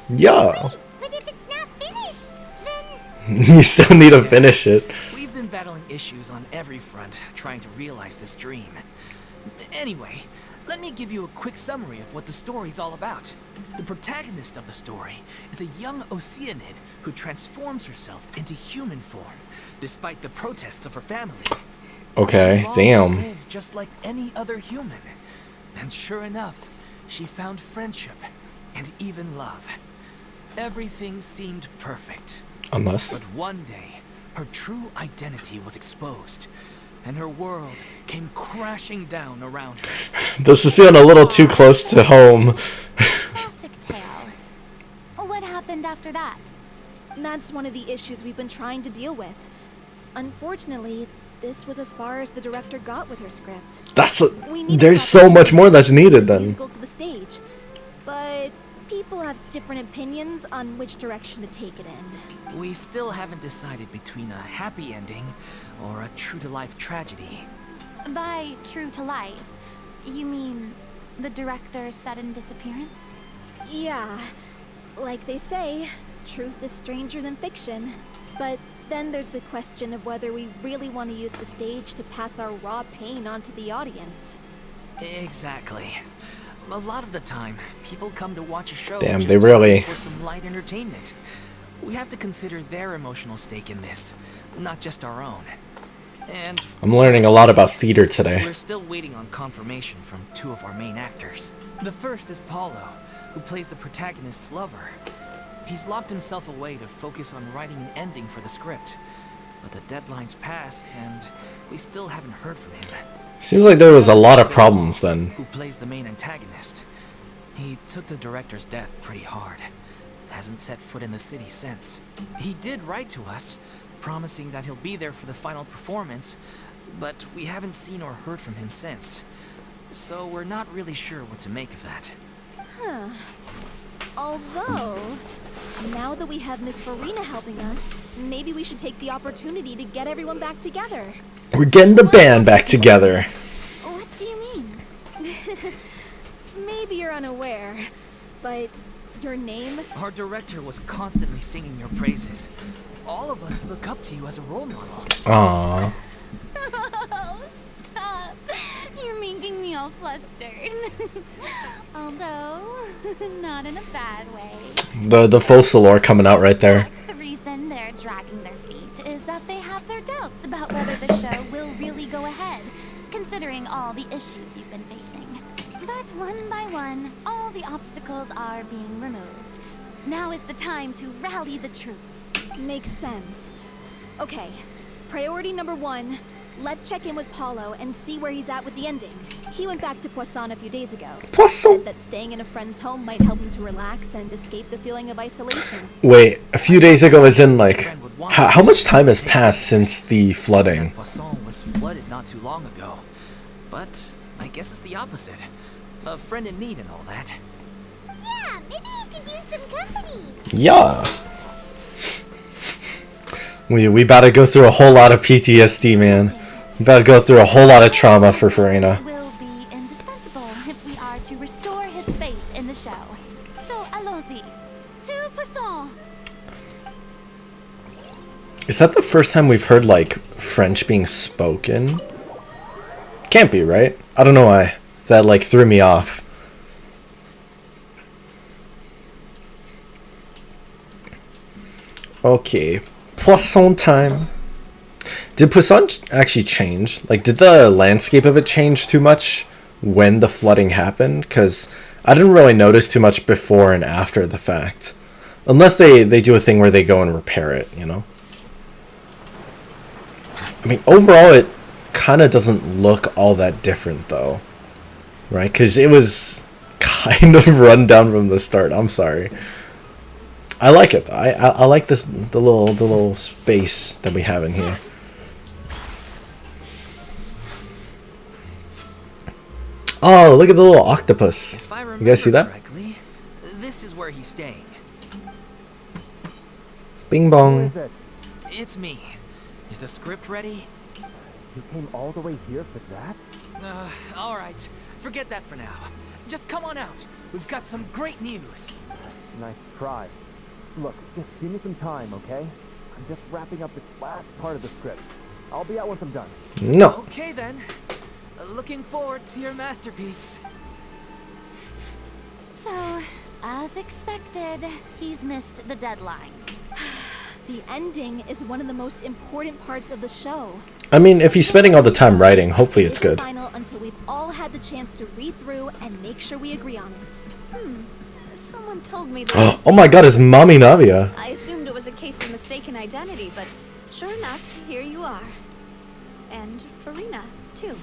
Yeah. But if it's not finished, then... You still need to finish it. We've been battling issues on every front, trying to realize this dream. Anyway, let me give you a quick summary of what the story's all about. The protagonist of the story is a young Oceanid who transforms herself into human form, despite the protests of her family. Okay, She longed damn. to live just like any other human. And sure enough, she found friendship and even love. Everything seemed perfect. Unless. But one day, her true identity was exposed, and her world came crashing down around her. This is feeling a little too close to home. Classic tale. What happened after that? That's one of the issues we've been trying to deal with. Unfortunately, this was as far as the director got with her script. There's so much more that's needed then. Musical to the stage, but people have different opinions on which direction to take it in. We still haven't decided between a happy ending or a true-to-life tragedy. By true to life, you mean the director's sudden disappearance? Yeah, like they say, truth is stranger than fiction. But then there's the question of whether we really want to use the stage to pass our raw pain onto the audience. Exactly. A lot of the time, people come to watch a show Damn, just they really- for some light entertainment. We have to consider their emotional stake in this, not just our own. And I'm learning a lot about theater today. we're still waiting on confirmation from two of our main actors. The first is Paulo, who plays the protagonist's lover. He's locked himself away to focus on writing an ending for the script. But the deadline's passed, and we still haven't heard from him. Seems like there was a lot of problems then. Who plays the main antagonist. He took the director's death pretty hard. Hasn't set foot in the city since. He did write to us, promising that he'll be there for the final performance, but we haven't seen or heard from him since. So we're not really sure what to make of that. Huh. Although, now that we have Miss Furina helping us, maybe we should take the opportunity to get everyone back together. We're getting the band back together. What do you mean? Maybe you're unaware, but your name? Our director was constantly singing your praises. All of us look up to you as a role model. Aww. Oh, stop. You're making me all flustered. Although, not in a bad way. The Focalor coming out right there. Suspect the reason they're dragging their feet is that they have their doubts about whether the show will really go ahead, considering all the issues you've been facing. But one by one, all the obstacles are being removed. Now is the time to rally the troops. Makes sense. Okay, priority number 1. Let's check in with Paulo and see where he's at with the ending. He went back to Poisson a few days ago. Poisson. Said that staying in a friend's home might help him to relax and escape the feeling of isolation. Wait, a few days ago as in like... How much time has passed since the flooding? Poisson was flooded not too long ago. But I guess it's the opposite. A friend in need and all that. Yeah, maybe you could use some company. Yeah. We about to go through a whole lot of PTSD, man. We about to go through a whole lot of trauma for Furina. Will be indispensable if we are to restore his faith in the show. So, allons-y. To Poisson. Is that the first time we've heard, like, French being spoken? Can't be, right? I don't know why. That, like, threw me off. Okay. Poisson time. Did Poisson actually change? Like, did the landscape of it change too much when the flooding happened? Because I didn't really notice too much before and after the fact. Unless they do a thing where they go and repair it, you know? I mean, overall, it kind of doesn't look all that different, though. Right? Because it was kind of run down from the start. I'm sorry. I like it, though. I like this the little space that we have in here. Oh, look at the little octopus. If I You guys see that? correctly, this is where he's staying. Bing bong. It's me. Is the script ready? You came all the way here for that? Alright. Forget that for now. Just come on out. We've got some great news. Nice try. Look, just give me some time, okay? I'm just wrapping up this last part of the script. I'll be out once I'm done. No. Okay then. Looking forward to your masterpiece. So, as expected, he's missed the deadline. The ending is one of the most important parts of the show. I mean, if he's spending all the time writing, hopefully it's good. Final until we've all had the chance to read through and make sure we agree on it. Someone told me that. Oh my god, it's Mommy Navia. I assumed it was a case of mistaken identity, but sure enough, here you are. And Furina, too.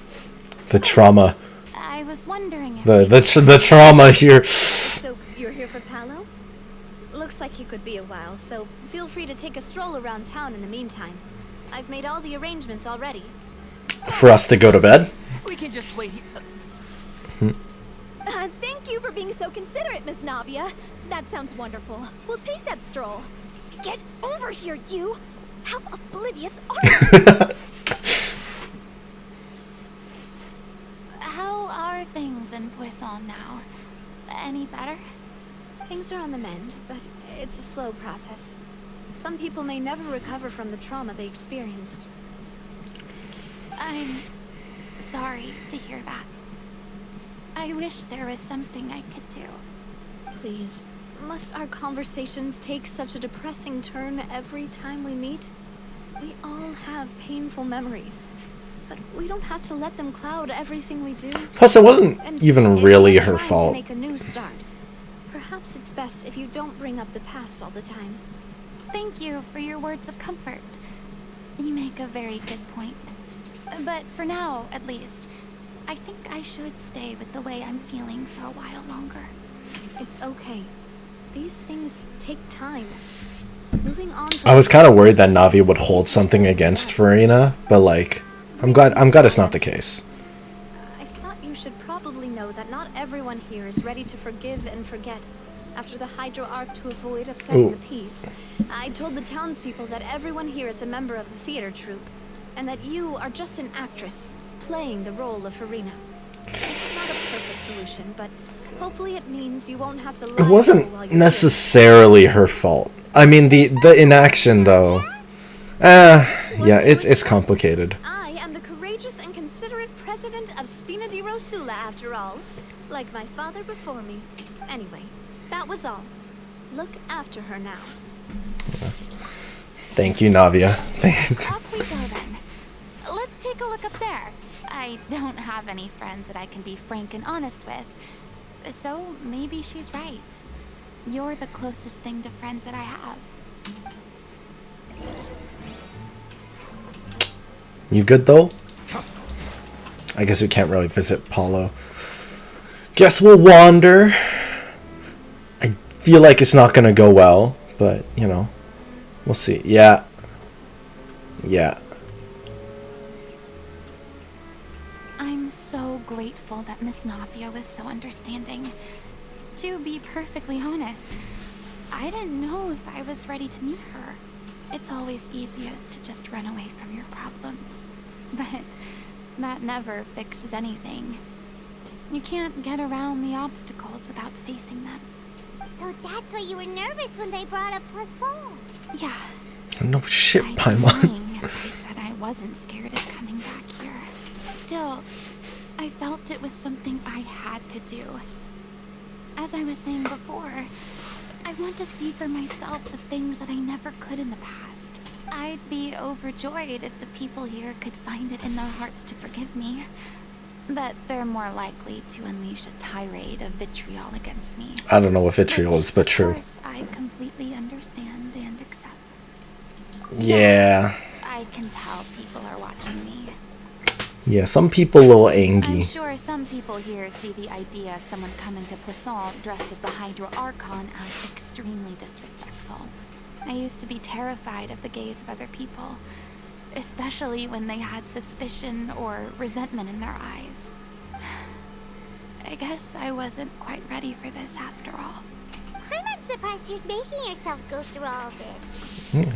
The trauma. I was wondering if... The trauma here. So, you're here for Palo? Looks like he could be a while, so feel free to take a stroll around town in the meantime. I've made all the arrangements already. For us to go to bed? We can just wait here. Thank you for being so considerate, Miss Navia. That sounds wonderful. We'll take that stroll. Get over here, you! How oblivious are you? How are things in Poisson now? Any better? Things are on the mend, but it's a slow process. Some people may never recover from the trauma they experienced. I'm sorry to hear that. I wish there was something I could do. Please, must our conversations take such a depressing turn every time we meet? We all have painful memories, but we don't have to let them cloud everything we do. Plus, it wasn't And even if really you're her trying fault. To make a new start, perhaps it's best if you don't bring up the past all the time. Thank you for your words of comfort. You make a very good point. But for now, at least, I think I should stay with the way I'm feeling for a while longer. It's okay. These things take time. Moving on. I was kind of worried that Navi would hold something against Furina, but like, I'm glad it's not the case. I thought you should probably know that not everyone here is ready to forgive and forget. After the Hydro Arc to avoid upsetting the peace, I told the townspeople that everyone here is a member of the theater troupe, and that you are just an actress playing the role of Furina. It's not a perfect solution, but hopefully it means you won't have to lie It wasn't while you're necessarily her fault. I mean, the inaction though. Yeah, it's complicated. I am the courageous and considerate president of Spina di Rosula, after all. Like my father before me. Anyway, that was all. Look after her now. Thank you, Navia. Off we go then. Let's take a look up there. I don't have any friends that I can be frank and honest with. So maybe she's right. You're the closest thing to friends that I have. You good though? I guess we can't really visit Paulo. Guess we'll wander. I feel like it's not gonna go well, but you know, we'll see. Yeah. I'm so grateful that Miss Navia was so understanding. To be perfectly honest, I didn't know if I was ready to meet her. It's always easiest to just run away from your problems. But that never fixes anything. You can't get around the obstacles without facing them. So that's why you were nervous when they brought up Poisson. Yeah. No shit, I'd be Paimon. lying if I said I wasn't scared of coming back here. Still, I felt it was something I had to do. As I was saying before, I want to see for myself the things that I never could in the past. I'd be overjoyed if the people here could find it in their hearts to forgive me. But they're more likely to unleash a tirade of vitriol against me. I don't know what vitriol is, but true. Of course, I completely understand and accept. Yeah. I can tell people are watching me. Yeah, some people a little I'm angry. sure some people here see the idea of someone coming to Poisson dressed as the Hydro Archon as extremely disrespectful. I used to be terrified of the gaze of other people, especially when they had suspicion or resentment in their eyes. I guess I wasn't quite ready for this after all. I'm not surprised you're making yourself go through all this.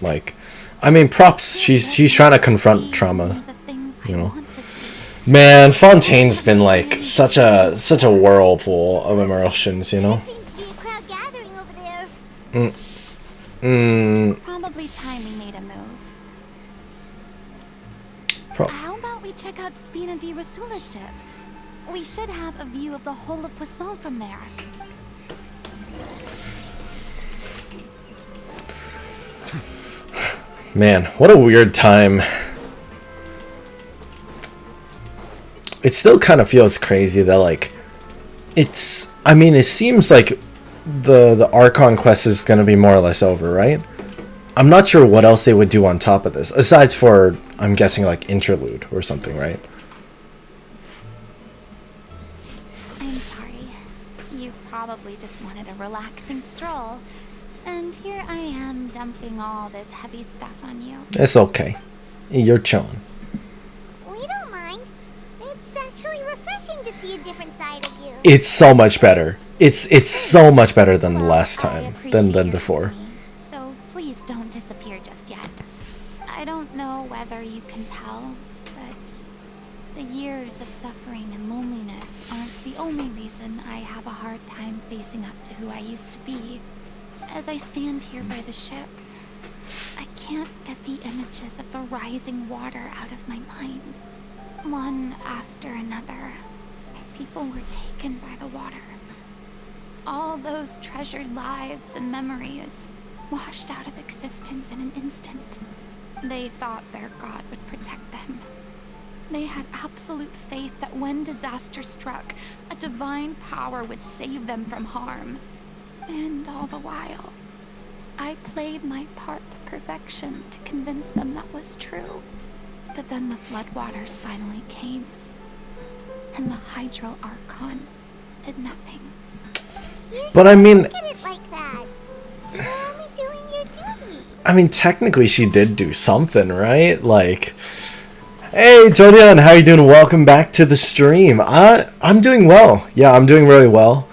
Like, I mean, props. She's trying to confront trauma. The things You I know. want to see. Man, Fontaine's been like such a whirlpool of emotions, you know. Seems to be a crowd gathering over there. Probably time we made a move. How about we check out Spina di Rasula's ship? We should have a view of the whole of Poisson from there. Man, what a weird time. It still kind of feels crazy that like it's, I mean, it seems like the Archon quest is going to be more or less over, right? I'm not sure what else they would do on top of this, aside for, I'm guessing, like interlude or something, right? I'm sorry. You probably just wanted a relaxing stroll. And here I am dumping all this heavy stuff on you. It's okay. You're chilling. We don't mind. It's actually refreshing to see a different side of you. It's so much better. It's so much better than the last time, than before. So please don't disappear just yet. I don't know whether you can tell, but the years of suffering and loneliness aren't the only reason I have a hard time facing up to who I used to be. As I stand here by the ship, I can't get the images of the rising water out of my mind. One after another, people were taken by the water. All those treasured lives and memories washed out of existence in an instant. They thought their god would protect them. They had absolute faith that when disaster struck, a divine power would save them from harm. And all the while, I played my part to perfection to convince them that was true. But then the floodwaters finally came, and the Hydro Archon did nothing. But I mean, Look at it like that. You're only doing your duty. I mean, technically she did do something, right? Like, hey, Jodian, how you doing? Welcome back to the stream. I'm doing well. Yeah, I'm doing really well.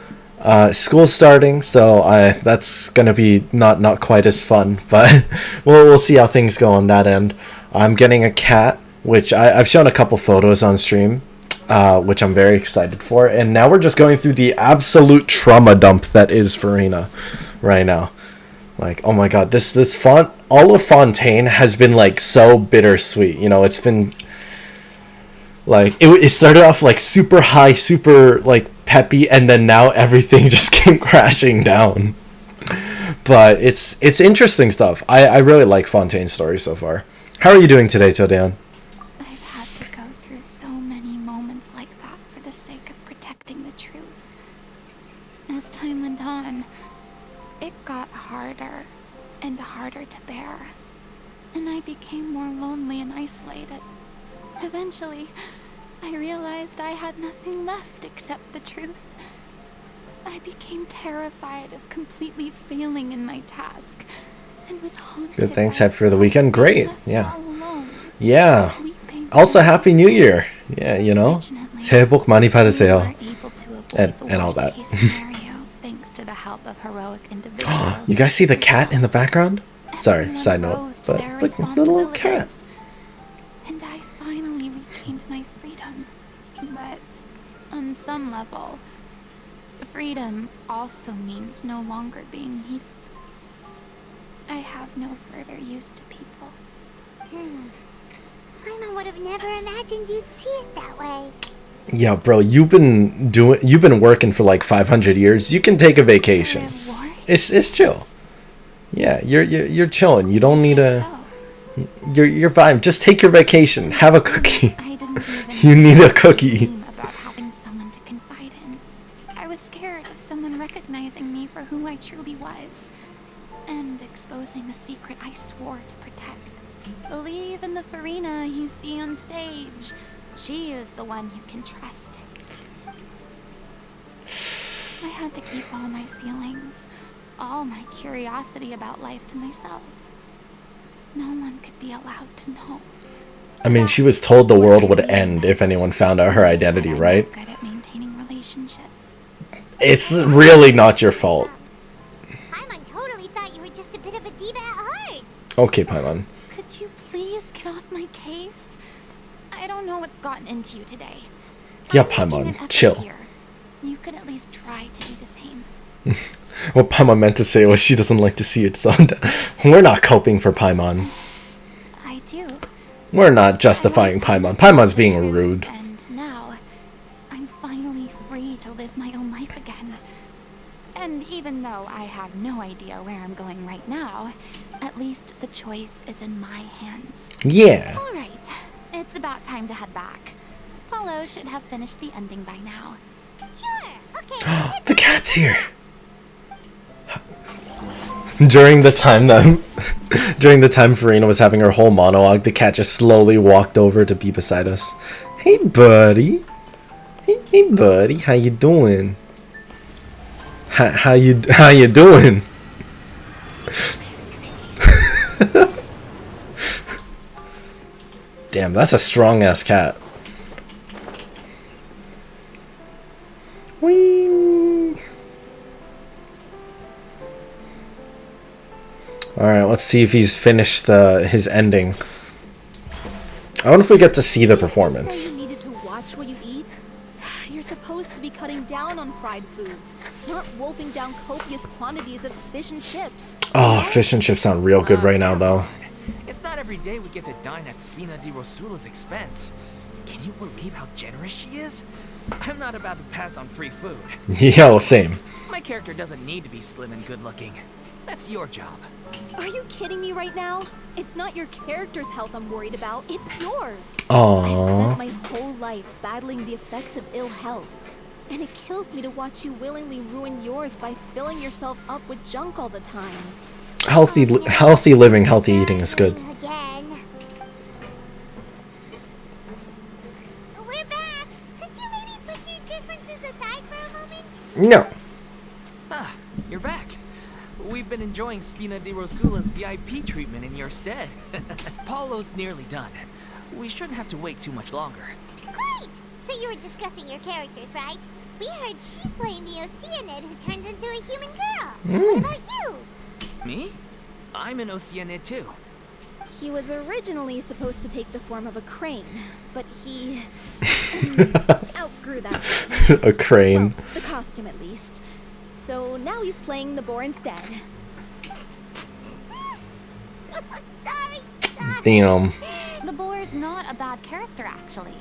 School's starting, so that's gonna be not quite as fun, but we'll see how things go on that end. I'm getting a cat, which I've shown a couple photos on stream, which I'm very excited for, and now we're just going through the absolute trauma dump that is Furina right now. Like, oh my god, all of Fontaine has been like so bittersweet. You know, it's been like it started off like super high, super like peppy, and then now everything just came crashing down. But it's interesting stuff. I really like Fontaine's story so far. How are you doing today, Jodian? I've had to go through so many moments like that for the sake of protecting the truth. As time went on, it got harder and harder to bear, and I became more lonely and isolated. Eventually, I realized I had nothing left except the truth. I became terrified of completely failing in my task, and was haunted. Good, thanks. by Happy for the weekend. Great. Yeah. all alone, Yeah. weeping Also, Happy New Year. Yeah, you know. Fortunately, 새해 복 많이 we 받으세요. were able to avoid the And all that. worst-case scenario, thanks to the help of heroic individuals. You guys see the cat in the background? Sorry, Everyone side note. rose to But their look, the little cat. responsibilities. And I finally regained my freedom. But on some level, freedom also means no longer being needed. I have no further use to people. Paimon would have never imagined you'd see it that way. Yeah, bro, you've been working for like 500 years. You can take a vacation. Reward? It's chill. Yeah, you're chilling. You don't need a. So, You're fine. Just take your vacation. Have a cookie. I didn't even You need a cookie. dream about having someone to confide in. I was scared of someone recognizing me for who I truly was, and exposing a secret I swore to protect. Believe in the Furina you see on stage. She is the one you can trust. I had to keep all my feelings, all my curiosity about life to myself. No one could be allowed to know. I mean, she was told the world would end if anyone found out her identity, I'm right? not good at maintaining relationships. It's really not your fault. Paimon totally thought you were just a bit of a diva at heart. Okay, Paimon. Could you please get off my case? I don't know what's gotten into you today. Yeah, I'm making an Paimon, effort chill. here. You could at least try to do the same. What Paimon meant to say was she doesn't like to see it sunned. We're not coping for Paimon. I do. We're not justifying Paimon. Paimon's being rude. And now, I'm finally free to live my own life again. And even though I have no idea where I'm going right now, at least the choice is in my hands. Yeah. Alright, it's about time to head back. Paulo should have finished the ending by now. Sure. Okay. The cat's here. During the time Furina was having her whole monologue, the cat just slowly walked over to be beside us. Hey, buddy. Hey, buddy. How you doing? How you doing? Damn, that's a strong ass cat. Whee! Alright, let's see if he's finished his ending. I wonder if we get to see the performance. You needed to watch what you eat? You're supposed to be cutting down on fried foods, not wolfing down copious quantities of fish and chips. Oh, fish and chips sound real good right now, though. It's not every day we get to dine at Spina di Rosula's expense. Can you believe how generous she is? I'm not about to pass on free food. Yo, same. My character doesn't need to be slim and good looking. That's your job. Are you kidding me right now? It's not your character's health I'm worried about, it's yours. Aww. I've spent my whole life battling the effects of ill health, and it kills me to watch you willingly ruin yours by filling yourself up with junk all the time. Healthy living, healthy eating is good. Again. We're back. Could you maybe put your differences aside for a moment? No. Ah, you're back. We've been enjoying Spina di Rosula's VIP treatment in your stead. Paulo's nearly done. We shouldn't have to wait too much longer. Great. So you were discussing your characters, right? We heard she's playing the Oceanid who turns into a human girl. What about you? Me? I'm an Oceanid too. He was originally supposed to take the form of a crane, but he outgrew that. A crane. Well, the costume at least. So now he's playing the boar instead. Sorry. Damn. The boar's not a bad character, actually.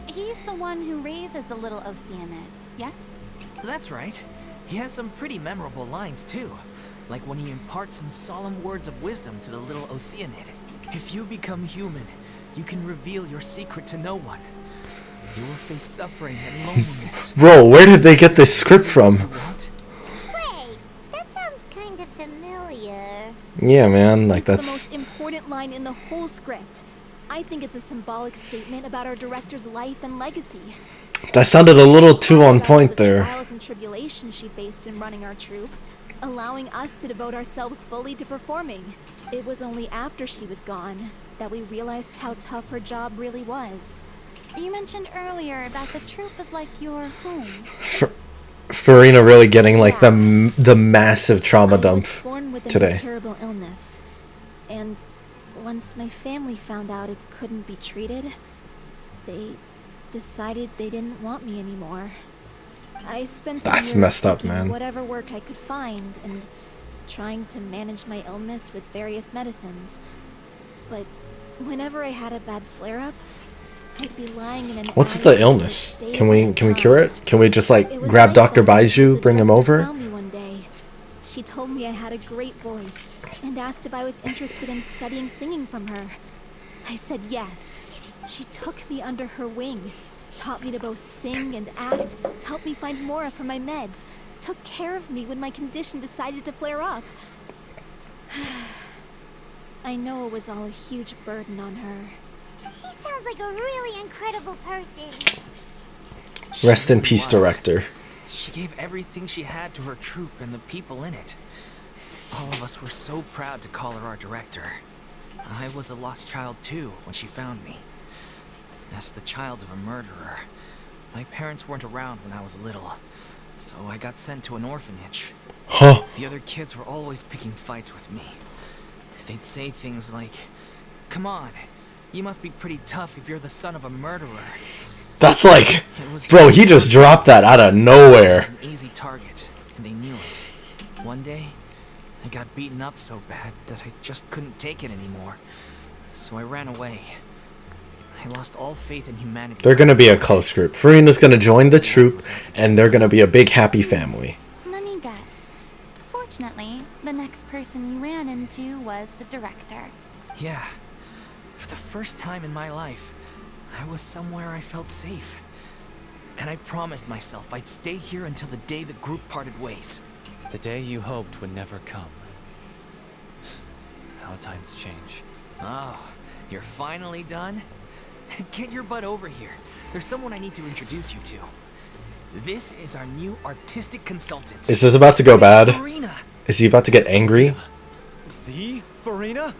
He's the one who raises the little Oceanid, yes? That's right. He has some pretty memorable lines too. Like when he imparts some solemn words of wisdom to the little Oceanid. If you become human, you can reveal your secret to no one. You will face suffering and loneliness. Bro, where did they get this script from? What? Wait, that sounds kind of familiar. Yeah, man, like It's the that's... most important line in the whole script. I think it's a symbolic statement about our director's life and legacy. That sounded a little too on About point the there. trials and tribulations she faced in running our troupe, allowing us to devote ourselves fully to performing. It was only after she was gone that we realized how tough her job really was. You mentioned earlier that the troupe is like your home. Furina really getting like the massive trauma dump I was born with an today. incurable illness, and once my family found out it couldn't be treated, they decided they didn't want me anymore. I spent some That's years messed up, seeking man. whatever work I could find and trying to manage my illness with various medicines. But whenever I had a bad flare-up, I'd be lying in an What's attic the illness? for days Can we at a cure time. it? Can we just like It was grab like Dr. that until Baiju, the bring him doctor over? found me one day. She told me I had a great voice and asked if I was interested in studying singing from her. I said yes. She took me under her wing, taught me to both sing and act, helped me find Mora for my meds, took care of me when my condition decided to flare up. I know it was all a huge burden on her. She sounds like a really incredible person. Rest in She peace, was. director. She gave everything she had to her troupe and the people in it. All of us were so proud to call her our director. I was a lost child too when she found me. As the child of a murderer, my parents weren't around when I was little, so I got sent to an orphanage. Huh. The other kids were always picking fights with me. They'd say things like, "Come on, You must be pretty tough if you're the son of a murderer. That's like, It was bro, he just dropped that out of I was nowhere. an easy target, and they knew it. One day, I got beaten up so bad that I just couldn't take it anymore. So I ran away. I lost all faith in humanity. They're gonna be a close group. Furina's gonna join the troop, and they're gonna be a big happy family. Let me guess. Fortunately, the next person you ran into was the director. Yeah. For the first time in my life, I was somewhere I felt safe. And I promised myself I'd stay here until the day the group parted ways. The day you hoped would never come. How times change. Oh, you're finally done? Get your butt over here. There's someone I need to introduce you to. This is our new artistic consultant. Is this about to go bad? Furina. Is he about to get angry? The Furina?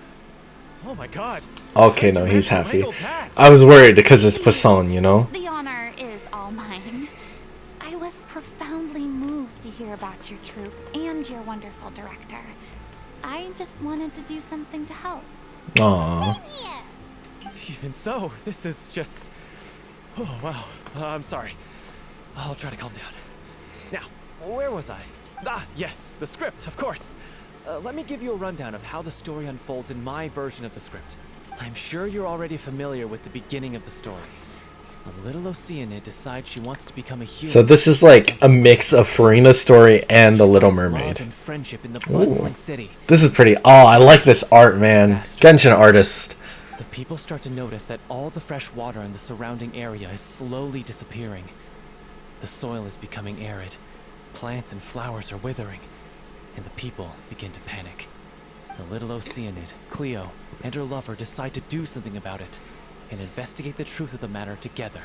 Oh my god. Okay, no, he's happy. I was worried because it's Poisson, you know? The honor is all mine. I was profoundly moved to hear about your troupe and your wonderful director. I just wanted to do something to help. Aww. Yeah. Even so, this is just... Oh, wow. I'm sorry. I'll try to calm down. Now, where was I? Ah, yes, the script, of course. Let me give you a rundown of how the story unfolds in my version of the script. I'm sure you're already familiar with the beginning of the story. A little Oceanid decides she wants to become a human. So this is like a mix of Furina's story and The Little Mermaid. Love and friendship in the bustling city. This is pretty... Oh, I like this art, man. Genshin artist. The people start to notice that all the fresh water in the surrounding area is slowly disappearing. The soil is becoming arid. Plants and flowers are withering. And the people begin to panic. The little Oceanid, Cleo, and her lover decide to do something about it and investigate the truth of the matter together.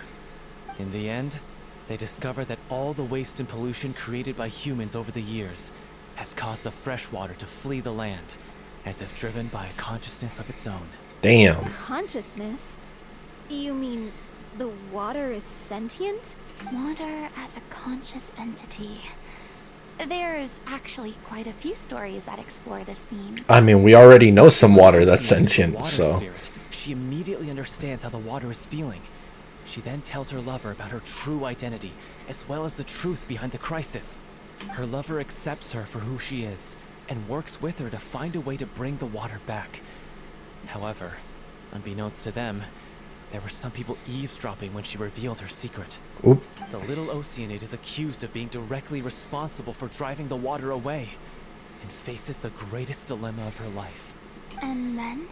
In the end, they discover that all the waste and pollution created by humans over the years has caused the fresh water to flee the land, as if driven by a consciousness of its own. Damn. Consciousness? You mean the water is sentient? Water as a conscious entity. There's actually quite a few stories that explore this theme. I mean, we already know some water that's sentient, Water so... spirit. She immediately understands how the water is feeling. She then tells her lover about her true identity, as well as the truth behind the crisis. Her lover accepts her for who she is, and works with her to find a way to bring the water back. However, unbeknownst to them, there were some people eavesdropping when she revealed her secret. Oop. The little Oceanid is accused of being directly responsible for driving the water away, and faces the greatest dilemma of her life. And then?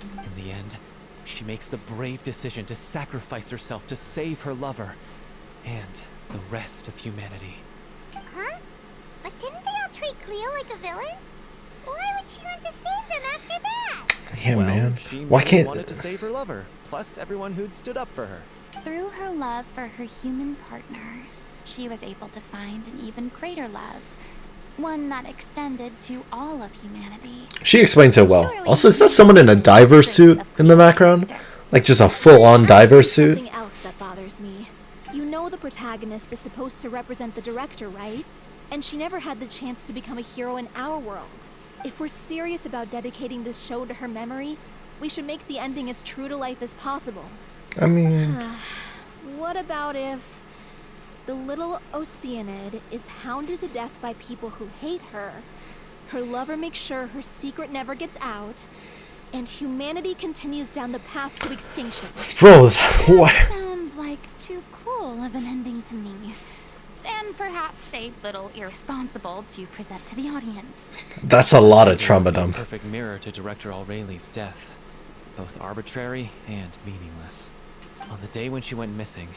In the end, she makes the brave decision to sacrifice herself to save her lover, and the rest of humanity. Huh? But didn't they all treat Cleo like a villain? Why would she want to save them after that? Yeah, Well, man. she Why merely can't... wanted to save her lover, plus everyone who'd stood up for her. Through her love for her human partner, she was able to find an even greater love. One that extended to all of humanity. She explains it well. Surely Also, is that someone in a diver suit in the background? Like just a full-on diver There's suit? something else that bothers me. You know the protagonist is supposed to represent the director, right? And she never had the chance to become a hero in our world. If we're serious about dedicating this show to her memory, we should make the ending as true to life as possible. I mean... What about if the little Oceanid is hounded to death by people who hate her, her lover makes sure her secret never gets out, and humanity continues down the path to extinction? Bro, what? Sounds like too cool of an ending to me. And perhaps a little irresponsible to present to the audience. That's a lot of trauma A dump. perfect mirror to Director Aureli's death, both arbitrary and meaningless. On the day when she went missing,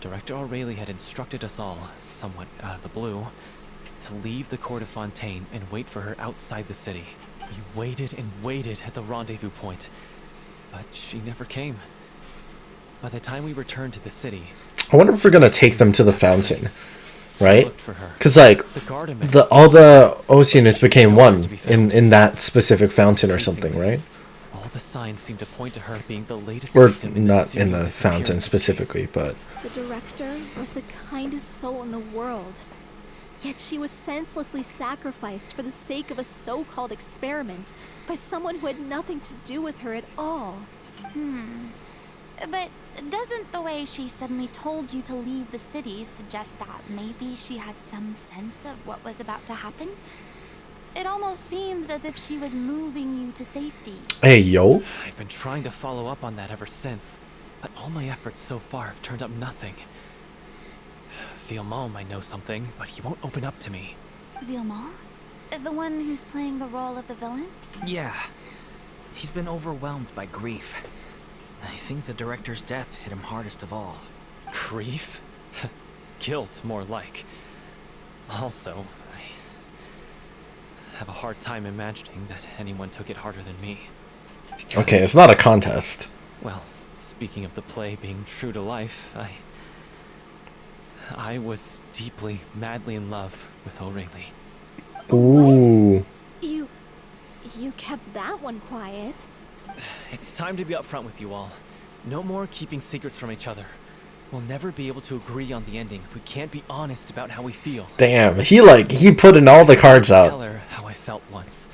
Director Aurelie had instructed us all, somewhat out of the blue, to leave the court of Fontaine and wait for her outside the city. We waited and waited at the rendezvous point, but she never came. By the time we returned to the city, I wonder if we're gonna take them to the fountain, right? looked for her. Because like The guard immense, all the Oceanids became one in that specific fountain or something, right? all the signs seemed to point to her being the latest Or victim in not series in of the fountain disappearances. specifically, but The director was the kindest soul in the world. Yet she was senselessly sacrificed for the sake of a so-called experiment by someone who had nothing to do with her at all. But doesn't the way she suddenly told you to leave the city suggest that maybe she had some sense of what was about to happen? It almost seems as if she was moving you to safety. Hey, yo. I've been trying to follow up on that ever since, but all my efforts so far have turned up nothing. Villemont might know something, but he won't open up to me. Villemont? The one who's playing the role of the villain? Yeah. He's been overwhelmed by grief. I think the director's death hit him hardest of all. Grief? Guilt, more like. Also, I have a hard time imagining that anyone took it harder than me. Because, Okay, it's not a contest. well, speaking of the play being true to life, I was deeply, madly in love with Aurelie. Ooh. You kept that one quiet. It's time to be upfront with you all. No more keeping secrets from each other. We'll never be able to agree on the ending if we can't be honest about how we feel. Damn, he put in all the cards Tell out. her how I felt once,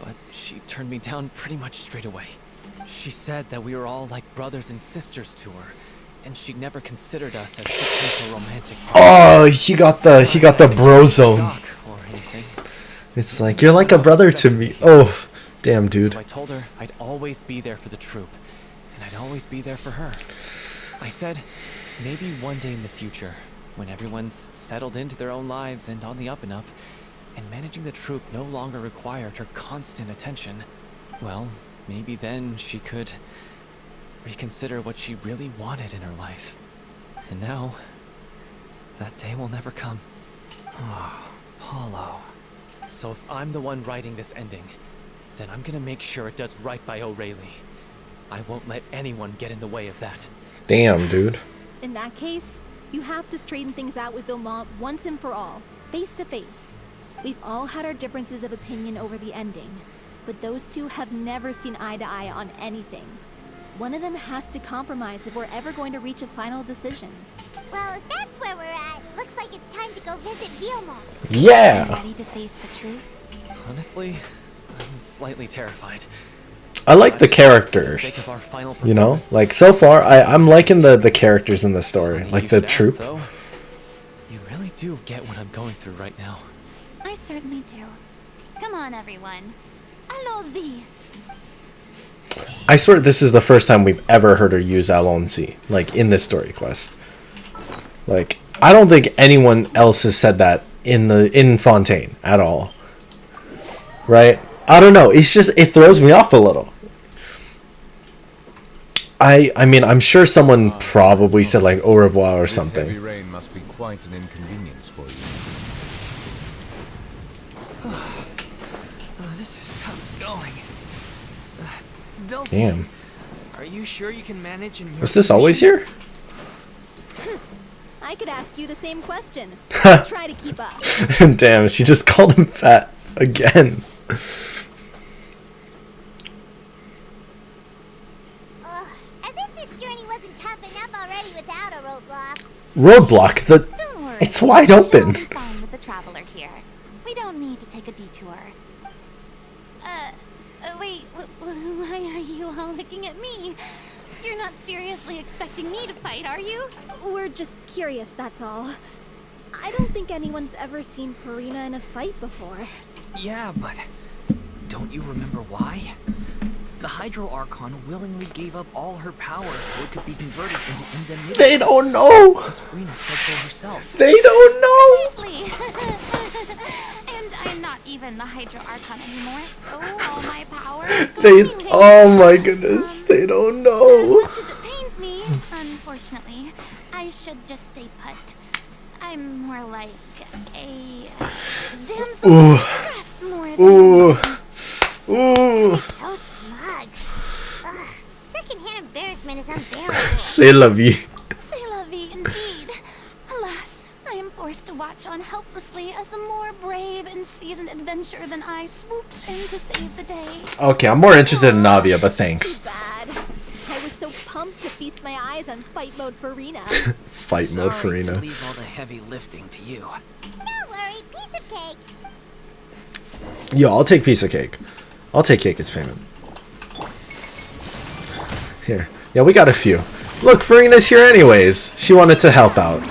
but she turned me down pretty much straight away. She said that we were all like brothers and sisters to her, and she never considered us as potential romantic partners. Oh, he got the bro zone. Shock or anything. It's like, you're like a brother to me. Oh, damn, dude. So I told her I'd always be there for the troop, and I'd always be there for her. I said, maybe one day in the future, when everyone's settled into their own lives and on the up and up, and managing the troop no longer required her constant attention, well, maybe then she could reconsider what she really wanted in her life. And now, that day will never come. Oh, Hollow. So if I'm the one writing this ending, then I'm gonna make sure it does right by Aurelie. I won't let anyone get in the way of that. Damn, dude. In that case, you have to straighten things out with Villemont once and for all, face to face. We've all had our differences of opinion over the ending, but those two have never seen eye to eye on anything. One of them has to compromise if we're ever going to reach a final decision. Well, if that's where we're at, looks like it's time to go visit Villemont. Yeah. Ready to face the truth? Honestly, I'm slightly terrified. I like the For the sake characters. of our final You know? performance. Like, so far, I'm liking the characters in the story. Funny Like, you the should ask, troop. though. You really do get what I'm going through right now. I certainly do. Come on, everyone. Allons-y. I swear this is the first time we've ever heard her use Allons-y, like, in this story quest. Like, I don't think anyone else has said that in Fontaine at all. Right? I don't know. It's just, it throws me off a little. I mean, I'm sure someone probably said, like, au revoir or This heavy something. rain must be quite an inconvenience for you. This is tough going. Delphine, Damn. are you sure you can manage in your Was this always position? here? I could ask you the same question. Try to keep up. Damn, she just called him fat again. Ugh, as if this journey wasn't tough enough already without a roadblock. Roadblock. Don't worry. It's wide We shall open. be fine with the traveler here. We don't need to take a detour. Wait, why are you all looking at me? You're not seriously expecting me to fight, are you? We're just curious, that's all. I don't think anyone's ever seen Furina in a fight before. Yeah, but don't you remember why? The Hydro Archon willingly gave up all her power so it could be converted into indemnity. They don't know. As Furina said so herself. They don't know. Seriously. And I'm not even the Hydro Archon anymore, so all my power is gone They. anyway. Oh my goodness. They don't As know. much as it pains me, unfortunately, I should just stay put. I'm more like a damsel in distress more than Ooh. Ooh. So smug. Ugh, secondhand embarrassment is unbearable. C'est la vie. C'est la vie indeed. Alas, I am forced to watch on helplessly as a more brave and seasoned adventurer than I swoops in to save the day. Okay, I'm more interested in Navia, but thanks. Too bad. I was so pumped to feast my eyes on fight mode Furina. Fight mode, Sorry to Furina. leave all the heavy lifting to you. Don't worry, piece of cake. Yo, I'll take piece of cake. I'll take cake as payment. Here. Yeah, we got a few. Look, Furina's here anyways. She wanted to help out.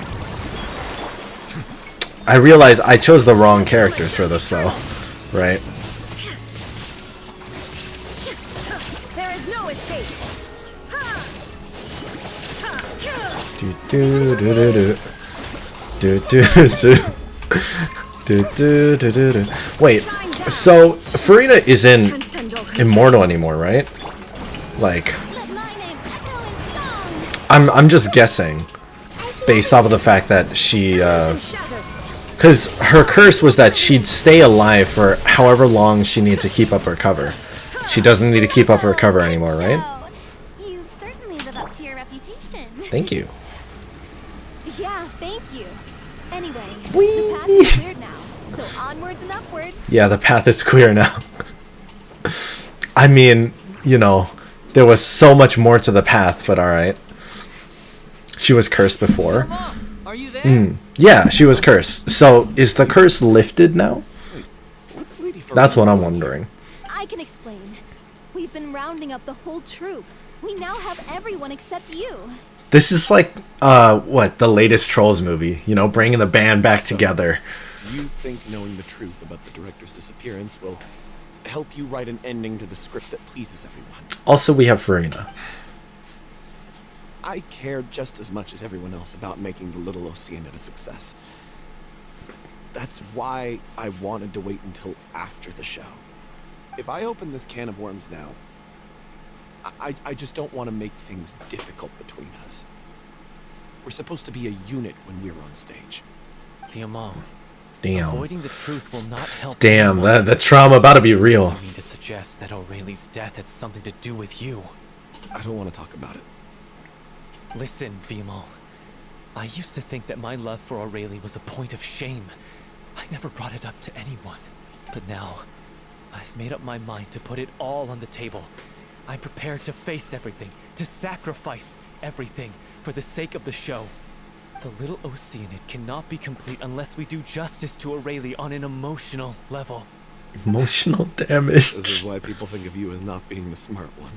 I realize I chose the wrong characters for this though, right? There is no escape. Do do do do do. Do do do. Do do do do do. Wait, so Furina isn't immortal anymore, right? Like, I'm just guessing based off of the fact that she because her curse was that she'd stay alive for however long she needed to keep up her cover. She doesn't need to keep up her cover anymore, right? You certainly live up to your reputation. Thank you. Yeah, thank you. Anyway, Whee! the path is cleared now, so onwards and upwards. Yeah, the path is clear now. I mean, you know, there was so much more to the path, but alright. She was cursed before. Mom, are you there? Yeah, she was cursed. So, is the curse lifted now? What's Lady Furina That's what I'm doing? wondering. I can explain. We've been rounding up the whole troop. We now have everyone except you. This is like, what, the latest Trolls movie. You know, bringing the band back together. You think knowing the truth about the director's disappearance will help you write an ending to the script that pleases everyone. Also, we have Furina. I care just as much as everyone else about making the Little Oceanid a success. That's why I wanted to wait until after the show. If I open this can of worms now, I just don't want to make things difficult between us. We're supposed to be a unit when we're on stage. Mom, Damn. avoiding the truth will not help. Damn, anyone. the trauma about to be real. You mean to suggest that Aurelie's death had something to do with you? I don't want to talk about it. Listen, Vimo. I used to think that my love for Aurelie was a point of shame. I never brought it up to anyone. But now, I've made up my mind to put it all on the table. I'm prepared to face everything, to sacrifice everything for the sake of the show. The Little Oceanid cannot be complete unless we do justice to Aurelie on an emotional level. Emotional damage. This is why people think of you as not being the smart one.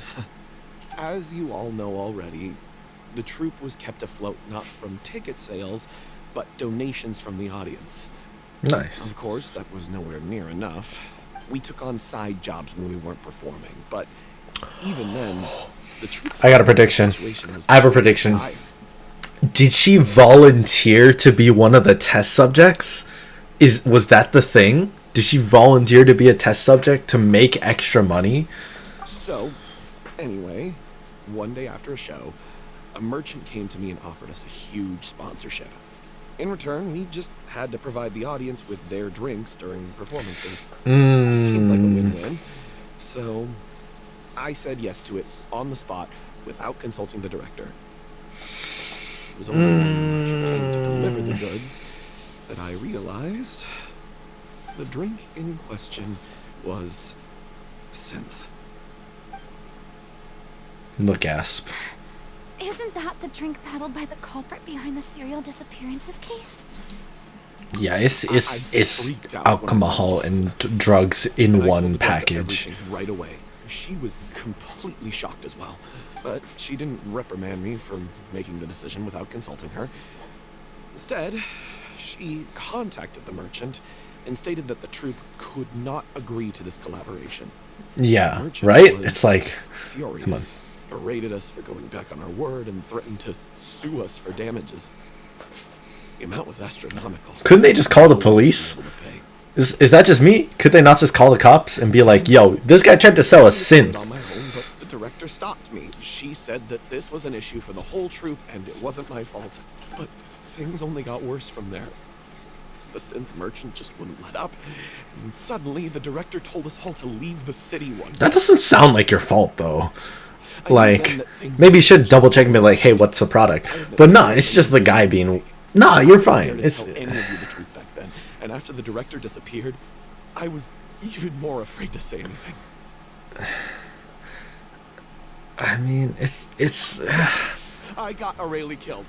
As you all know already, the troupe was kept afloat not from ticket sales, but donations from the audience. Nice. Of course, that was nowhere near enough. We took on side jobs when we weren't performing, but even then, the troupe's I got a prediction. situation was I have a prediction. dire. Did she volunteer to be one of the test subjects? Was that the thing? Did she volunteer to be a test subject to make extra money? So, anyway, one day after a show, a merchant came to me and offered us a huge sponsorship. In return, we just had to provide the audience with their drinks during performances. It seemed like a win-win. So, I said yes to it on the spot without consulting the director. It was only when the merchant came to deliver the goods that I realized the drink in question was synth. The gasp. Isn't that the drink paddled by the culprit behind the serial disappearances case? Yeah, I it's freaked out when I saw alcohol the and system. drugs And in I told one the girl package. everything right away. She was completely shocked as well, but she didn't reprimand me for making the decision without consulting her. Instead, she contacted the merchant and stated that the troupe could not agree to this collaboration. The Yeah, merchant right? was It's like, furious, come on. berated us for going back on our word, and threatened to sue us for damages. The amount was astronomical. couldn't they just call the police? Able to pay. Is that just me? Could they not just call the cops and be like, yo, this guy tried to sell a I did it on synth? my own, but the director stopped me. She said that this was an issue for the whole troupe and it wasn't my fault. But things only got worse from there. The synth merchant just wouldn't let up. And suddenly, the director told us all to leave the city one day. That doesn't sound like your fault, though. I knew then Like, that things maybe you would should change. double check and be like, hey, what's the product? But nah, it's just the guy being... Nah, you're I fine. didn't It's... tell any of you the truth back then. And after the director disappeared, I was even more afraid to say anything. I mean, it's... I got Aurelie killed.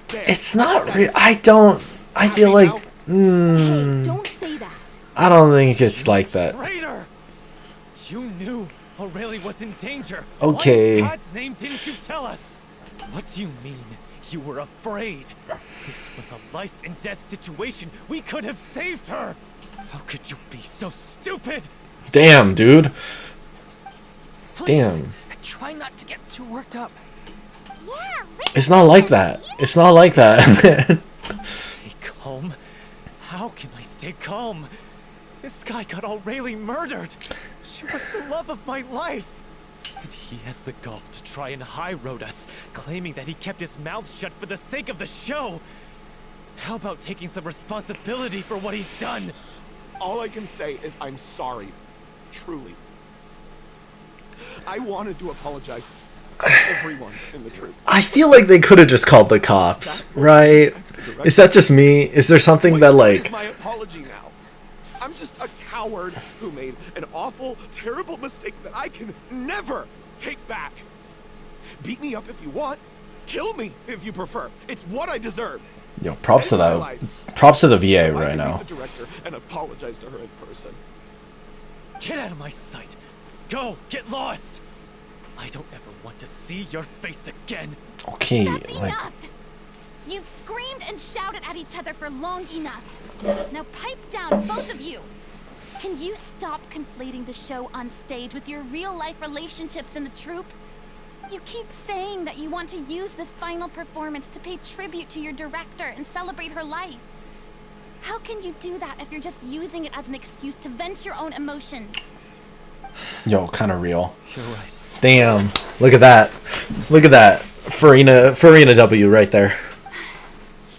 There. It's not Said real. it. I don't... I feel like... Hey, don't say that. I don't think it's like that. Traitor! You knew O'Reilly was in danger. Okay. Why in God's name didn't you tell us? What do you mean? You were afraid. This was a life and death situation. We could have saved her. How could you be so stupid? Damn, dude. Please, Damn. try not to get too worked up. Yeah, It's not like that. It's not like that, man. Stay calm? How can I stay calm? This guy got O'Reilly murdered. She was the love of my life. And he has the gall to try and high road us, claiming that he kept his mouth shut for the sake of the show. How about taking some responsibility for what he's done? All I can say is I'm sorry. Truly. I wanted to apologize to everyone in the troop. I feel like they could have just called the cops, right? Is that just me? Is there something that, What is like... my apology now? I'm just a coward who made an awful, terrible mistake that I can never take back. Beat me up if you want. Kill me if you prefer. It's what I deserve. Yo, props to End my that. life. Props to the VA So I right can now. meet the director and apologize to her in person. Get out of my sight. Go, get lost. I don't ever want to see your face again. Okay, That's like... enough! You've screamed and shouted at each other for long enough. Now pipe down, both of you! Can you stop conflating the show on stage with your real-life relationships in the troupe? You keep saying that you want to use this final performance to pay tribute to your director and celebrate her life. How can you do that if you're just using it as an excuse to vent your own emotions? Yo, kind of real. You're right. Damn. Look at that. Look at that. Furina W right there.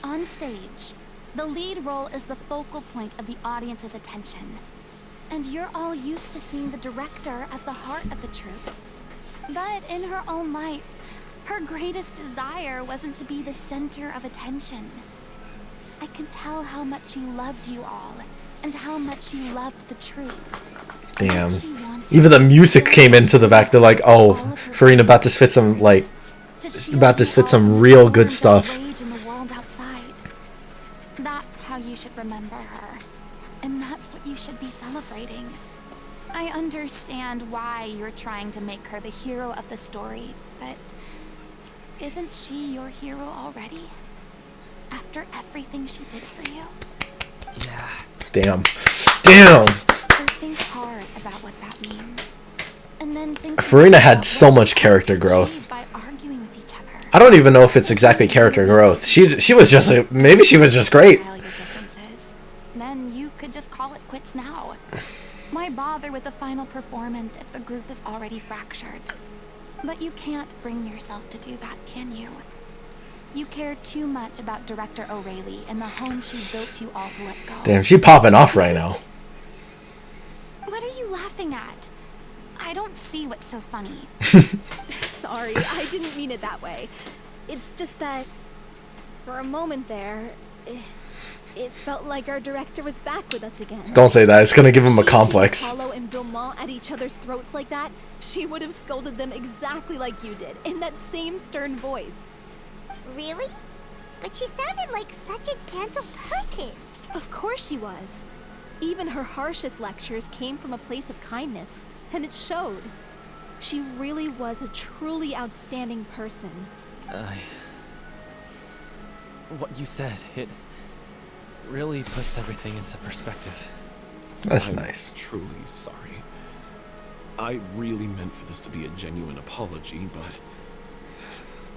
On stage, the lead role is the focal point of the audience's attention. And you're all used to seeing the director as the heart of the troupe. But in her own life, her greatest desire wasn't to be the center of attention. I can tell how much she loved you all, and how much she loved the troupe. Damn. Even the music came into the fact. They're like, oh, Furina about to spit some, like, about to spit some real good stuff. In the world outside. That's how you should remember her. And that's what you should be celebrating. I understand why you're trying to make her the hero of the story, but isn't she your hero already? After everything she did for you? Yeah. Damn. Damn. So think hard about what that means. And then think Furina had about so what much you character have growth. achieved by arguing with each other. I don't even know if it's exactly character growth. She was just a, maybe she was just great. File your differences. Then you could just call it quits now. Why bother with the final performance if the group is already fractured? But you can't bring yourself to do that, can you? You care too much about Director O'Reilly and the home she built you all to let go. Damn, she popping off right now. What are you laughing at? I don't see what's so funny. Sorry, I didn't mean it that way. It's just that, for a moment there, it felt like our director was back with us again. Don't say that. It's gonna give him a If she had seen complex. Apollo and Vilmont at each other's throats like that, she would have scolded them exactly like you did, in that same stern voice. Really? But she sounded like such a gentle person. Of course she was. Even her harshest lectures came from a place of kindness, and it showed. She really was a truly outstanding person. What you said, it really puts everything into perspective. That's I'm nice. Truly sorry. I really meant for this to be a genuine apology, but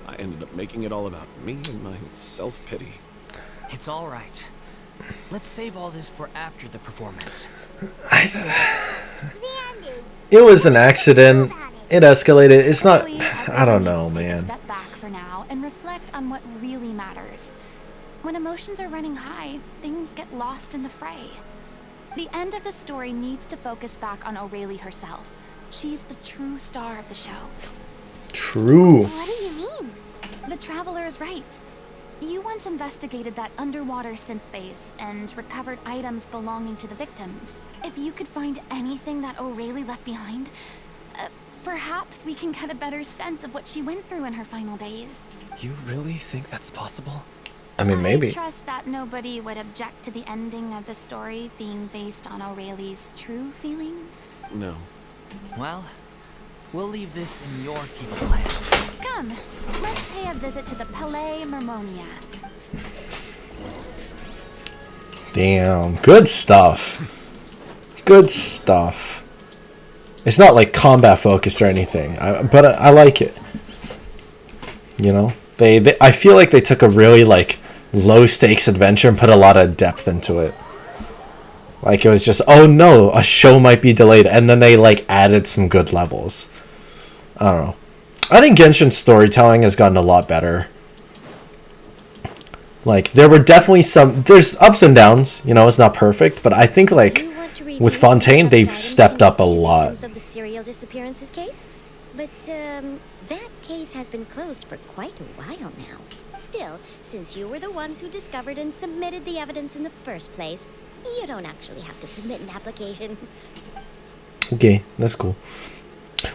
I ended up making it all about me and my self-pity. It's all right. Let's save all this for after the performance. Xandu, It was an accident. It escalated. It's not. Really, I don't know, everyone needs to take a man. step back for now and reflect on what really matters. When emotions are running high, things get lost in the fray. The end of the story needs to focus back on O'Reilly herself. She's the true star of the show. True. what do you mean? The Traveler is right. You once investigated that underwater synth base and recovered items belonging to the victims. If you could find anything that O'Reilly left behind, perhaps we can get a better sense of what she went through in her final days. You really think that's possible? I mean, maybe. I trust that nobody would object to the ending of the story being based on O'Reilly's true feelings. No. Well, We'll leave this in your capable hands. Come, let's pay a visit to the Palais Mermonia. Damn, good stuff. Good stuff. It's not like combat focused or anything, but I like it. You know, they I feel like they took a really like low stakes adventure and put a lot of depth into it. Like it was just, oh no, a show might be delayed, and then they like added some good levels. I don't know. I think Genshin's storytelling has gotten a lot better. Like there were definitely there's ups and downs, you know, it's not perfect, but I think like with Fontaine they've stepped up a lot. Of the serial disappearances case, but that case has been closed for quite a while now. Still, since you were the ones who discovered and submitted the evidence in the first place, you don't actually have to submit an application. Okay, that's cool.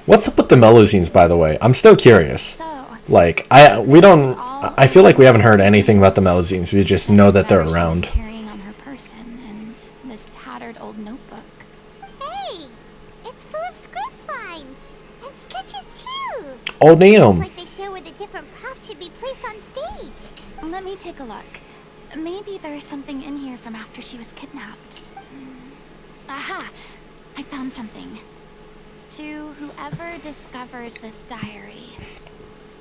What's up with the Melusines, by the way? I'm still curious. So, Like I feel like we haven't heard anything about the Melusines. We just know that they're around. Carrying on her person and this tattered old notebook. Hey, it's full of script lines and sketches too. Oh It's damn. like they show where the different props should be placed on stage. Let me take a look. Maybe there's something in here from after she was kidnapped. Aha! I found something. To whoever discovers this diary.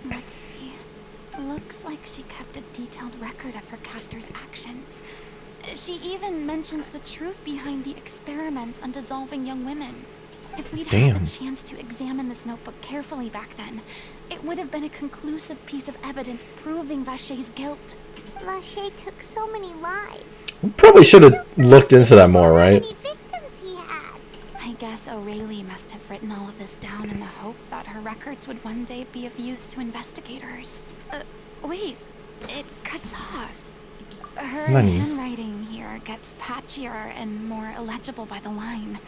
Let's see. Looks like she kept a detailed record of her captor's actions. She even mentions the truth behind the experiments on dissolving young women. If we'd had Damn. a chance to examine this notebook carefully back then, it would have been a conclusive piece of evidence proving Vacher's guilt. Lachey took so many lives. We probably should have looked into that more, right? How many victims he had. I guess O'Reilly must have written all of this down in the hope that her records would one day be of use to investigators. Wait, it cuts off. Her Nani? handwriting here gets patchier and more illegible by the line.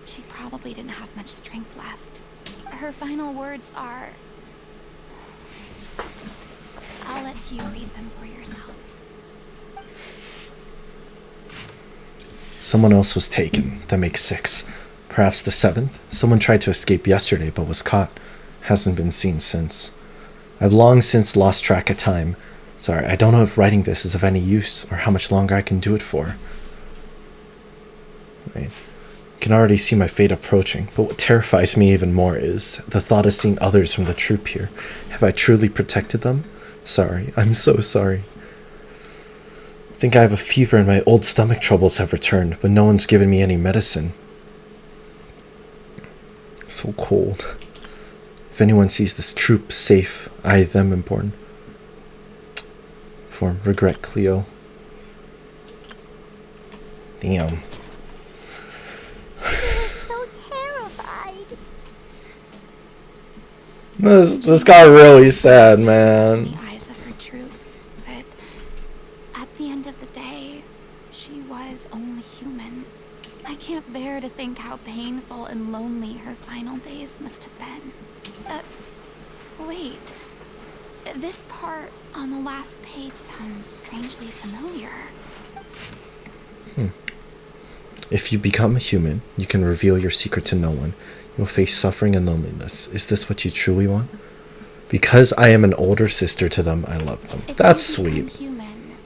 She probably didn't have much strength left. Her final words are... I'll let you read them for yourselves. Someone else was taken. That makes 6. Perhaps the 7th? Someone tried to escape yesterday but was caught. Hasn't been seen since. I've long since lost track of time. Sorry, I don't know if writing this is of any use or how much longer I can do it for. Wait. I can already see my fate approaching, but what terrifies me even more is the thought of seeing others from the troop here. Have I truly protected them? Sorry, I'm so sorry. I think I have a fever and my old stomach troubles have returned, but no one's given me any medicine. So cold. If anyone sees this troop safe, I them important. For regret, Cleo. Damn. So terrified. This got really sad, man. In the eyes of her troop, but at the end of the day, she was only human. I can't bear to think how painful and lonely her final days must have been. Wait. This part on the last page sounds strangely familiar. If you become a human, you can reveal your secret to no one. You'll face suffering and loneliness. Is this what you truly want? Because I am an older sister to them, I love them. If That's you sweet. become human,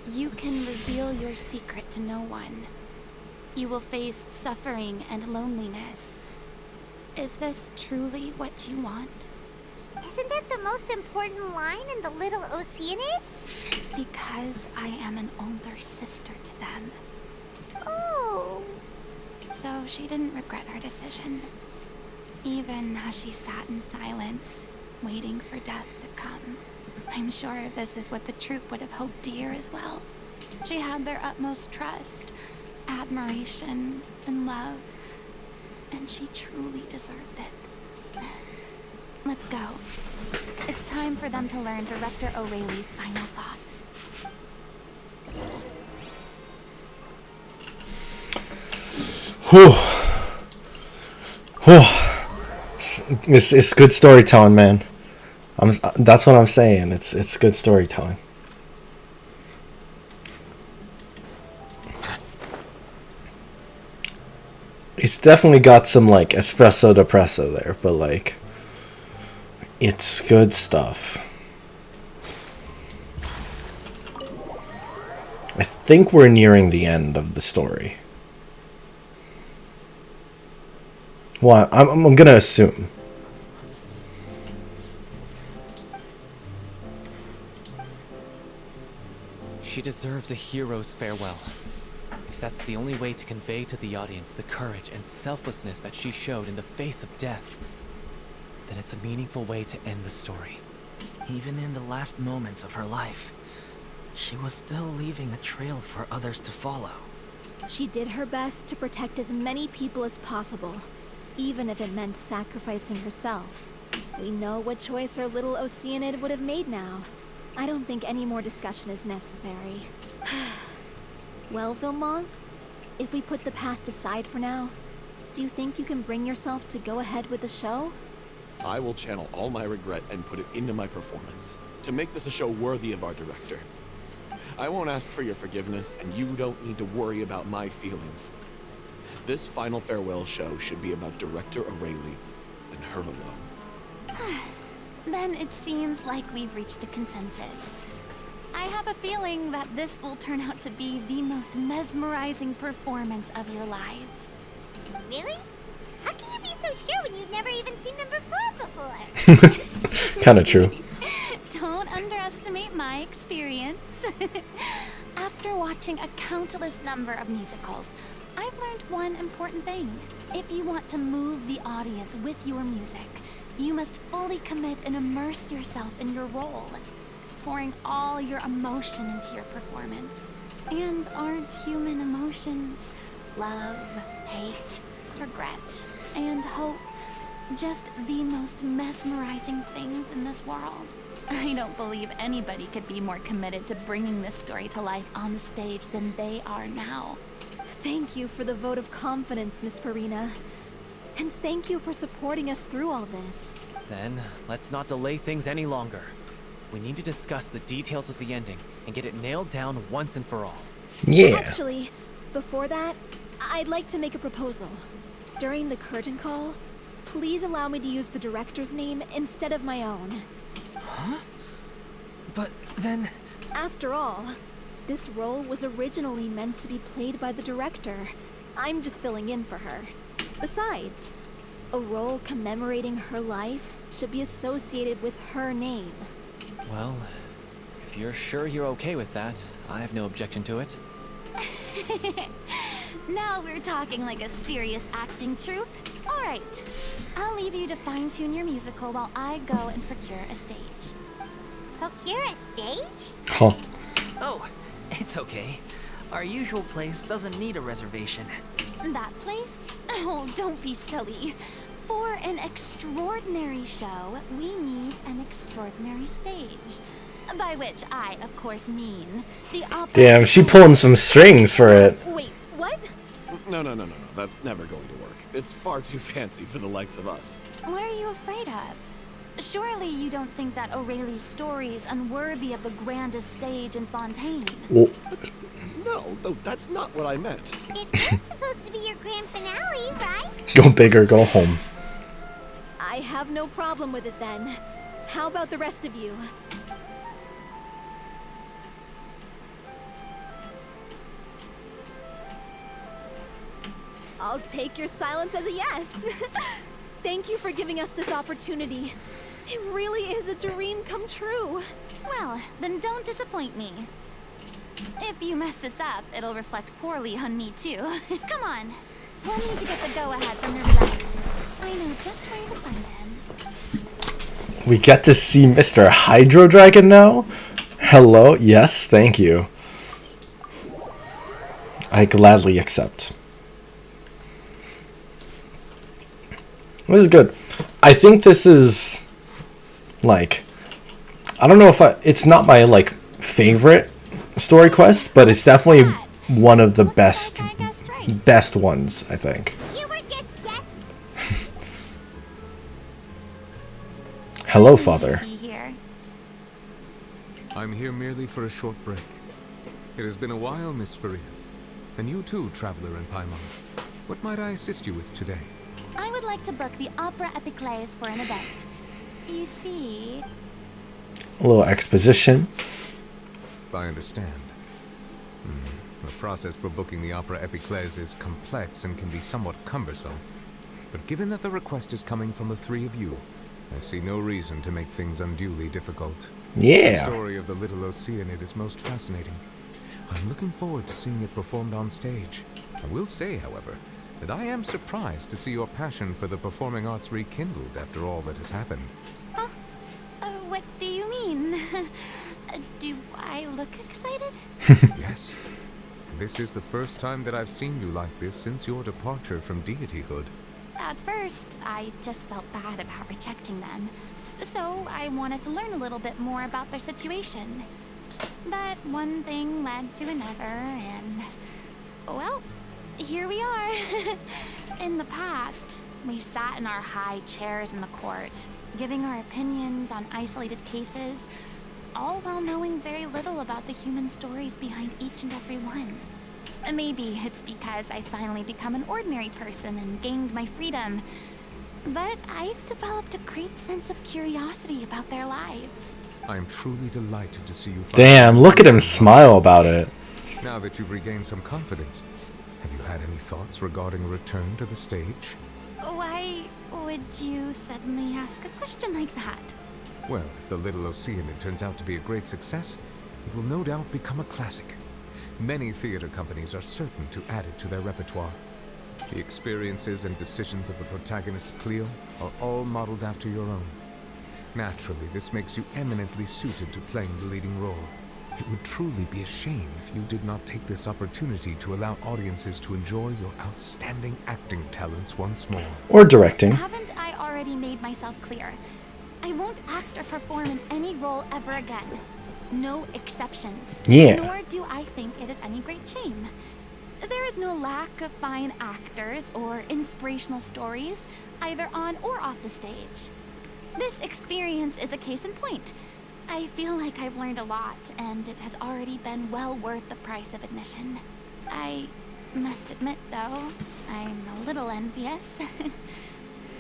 you can reveal your secret to no one. You will face suffering and loneliness. Is this truly what you want? Isn't that the most important line in the Little Oceanid? Because I am an older sister to them. Oh. So she didn't regret her decision. Even as she sat in silence, waiting for death to come. I'm sure this is what the troop would have hoped to hear as well. She had their utmost trust, admiration, and love. And she truly deserved it. Let's go. It's time for them to learn Director O'Reilly's final thoughts. Whew. Whew. It's good storytelling, man. That's what I'm saying. It's good storytelling. It's definitely got some like espresso depresso there, but like it's good stuff. I think we're nearing the end of the story. Well, I'm gonna assume. She deserves a hero's farewell. If that's the only way to convey to the audience the courage and selflessness that she showed in the face of death, then it's a meaningful way to end the story. Even in the last moments of her life, she was still leaving a trail for others to follow. She did her best to protect as many people as possible, even if it meant sacrificing herself. We know what choice our little Oceanid would have made now. I don't think any more discussion is necessary. Well, Vilmont, if we put the past aside for now, do you think you can bring yourself to go ahead with the show? I will channel all my regret and put it into my performance to make this a show worthy of our director. I won't ask for your forgiveness, and you don't need to worry about my feelings. This final farewell show should be about Director Aurelie and her alone. Then it seems like we've reached a consensus. I have a feeling that this will turn out to be the most mesmerizing performance of your lives. Really? How can you be so sure when you've never even seen them perform before? Kind of true. Don't underestimate my experience. After watching a countless number of musicals, I've learned one important thing. If you want to move the audience with your music, you must fully commit and immerse yourself in your role, pouring all your emotion into your performance. And aren't human emotions love, hate, regret, and hope just the most mesmerizing things in this world? I don't believe anybody could be more committed to bringing this story to life on the stage than they are now. Thank you for the vote of confidence, Miss Furina. And thank you for supporting us through all this. Then, let's not delay things any longer. We need to discuss the details of the ending and get it nailed down once and for all. Yeah. Actually, before that, I'd like to make a proposal. During the curtain call, please allow me to use the director's name instead of my own. Huh? But then... After all, this role was originally meant to be played by the director. I'm just filling in for her. Besides, a role commemorating her life should be associated with her name. Well, if you're sure you're okay with that, I have no objection to it. Now we're talking like a serious acting troupe. All right, I'll leave you to fine-tune your musical while I go and procure a stage. Procure a stage? Huh. Oh, it's okay. Our usual place doesn't need a reservation. That place? Oh, don't be silly. For an extraordinary show, we need an extraordinary stage. By which I, of course, mean the opera. Damn, she pulling some strings for it. Wait, what? No. That's never going to work. It's far too fancy for the likes of us. What are you afraid of? Surely you don't think that Aurelie's story is unworthy of the grandest stage in Fontaine. Well, No, though that's not what I meant. It is supposed to be your grand finale, right? go big or go home. I have no problem with it then. How about the rest of you? I'll take your silence as a yes. Thank you for giving us this opportunity. It really is a dream come true. Well, then don't disappoint me. If you mess this up, it'll reflect poorly on me too. Come on. We'll need to get the go-ahead from Nervillette. I know just where to find him. We get to see Mr. Hydro Dragon now? Hello? Yes, thank you. I gladly accept. This is good. I think this is like, I don't know if it's not my like favorite story quest, but it's definitely one of the best ones, I think. You were just guessing. Hello, Father. Be here. I'm here merely for a short break. It has been a while, Miss Furina. And you too, traveler in Paimon. What might I assist you with today? I would like to book the Opera Epiclese for an event. You see... A little exposition. I understand. The process for booking the Opera Epiclese is complex and can be somewhat cumbersome. But given that the request is coming from the three of you, I see no reason to make things unduly difficult. Yeah. The story of the Little Oceanid is most fascinating. I'm looking forward to seeing it performed on stage. I will say, however, that I am surprised to see your passion for the performing arts rekindled after all that has happened. Huh? What do you mean? Do I look excited? Yes. This is the first time that I've seen you like this since your departure from deityhood. At first, I just felt bad about rejecting them. So I wanted to learn a little bit more about their situation. But one thing led to another, and... well, here we are. In the past, we sat in our high chairs in the court, giving our opinions on isolated cases, all while knowing very little about the human stories behind each and every one. Maybe it's because I finally become an ordinary person and gained my freedom, but I've developed a great sense of curiosity about their lives. I am truly delighted to see you. Damn, look at him smile about it. Now that you've regained some confidence, have you had any thoughts regarding a return to the stage? Why would you suddenly ask a question like that? Well, if the Little Oceanid turns out to be a great success, it will no doubt become a classic. Many theater companies are certain to add it to their repertoire. The experiences and decisions of the protagonist Cleo are all modeled after your own. Naturally, this makes you eminently suited to playing the leading role. It would truly be a shame if you did not take this opportunity to allow audiences to enjoy your outstanding acting talents once more. Or directing. Haven't I already made myself clear? I won't act or perform in any role ever again. No exceptions. Yeah. Nor do I think it is any great shame. There is no lack of fine actors or inspirational stories, either on or off the stage. This experience is a case in point. I feel like I've learned a lot, and it has already been well worth the price of admission. I must admit, though, I'm a little envious.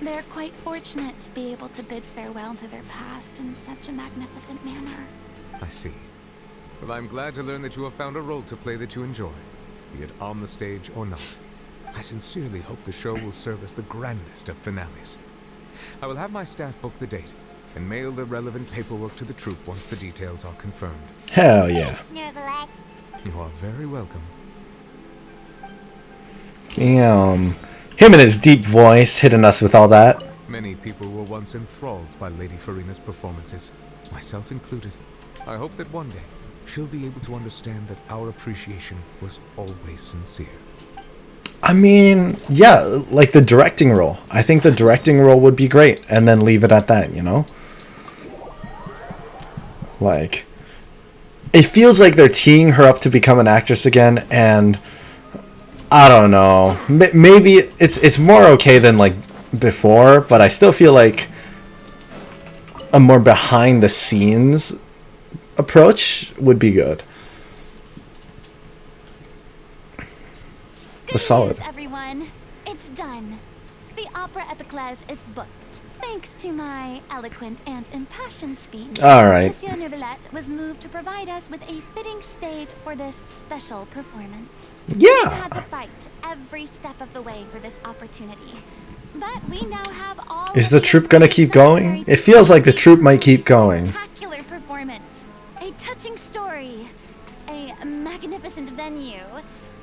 They're quite fortunate to be able to bid farewell to their past in such a magnificent manner. I see. Well, I'm glad to learn that you have found a role to play that you enjoy, be it on the stage or not. I sincerely hope the show will serve as the grandest of finales. I will have my staff book the date and mail the relevant paperwork to the troupe once the details are confirmed. Hell yeah. Snurgleck. You are very welcome. Damn. Him and his deep voice hitting us with all that. Many people were once enthralled by Lady Furina's performances, myself included. I hope that one day she'll be able to understand that our appreciation was always sincere. I mean, yeah, like the directing role. I think the directing role would be great, and then leave it at that, you know? Like, it feels like they're teeing her up to become an actress again, and I don't know. Maybe it's more okay than like before, but I still feel like a more behind the scenes approach would be good. Good solid. news, everyone. It's done. The Opera Epiclese is booked. Thanks to my eloquent and impassioned speech, All right. Monsieur Neuvillette was moved to provide us with a fitting stage for this special performance. Yeah. We've had to fight every step of the way for this opportunity. But we now have all Is of the troupe gonna keep going? necessary It feels like the to troupe might keep produce a going. Spectacular performance, a touching story, a magnificent venue,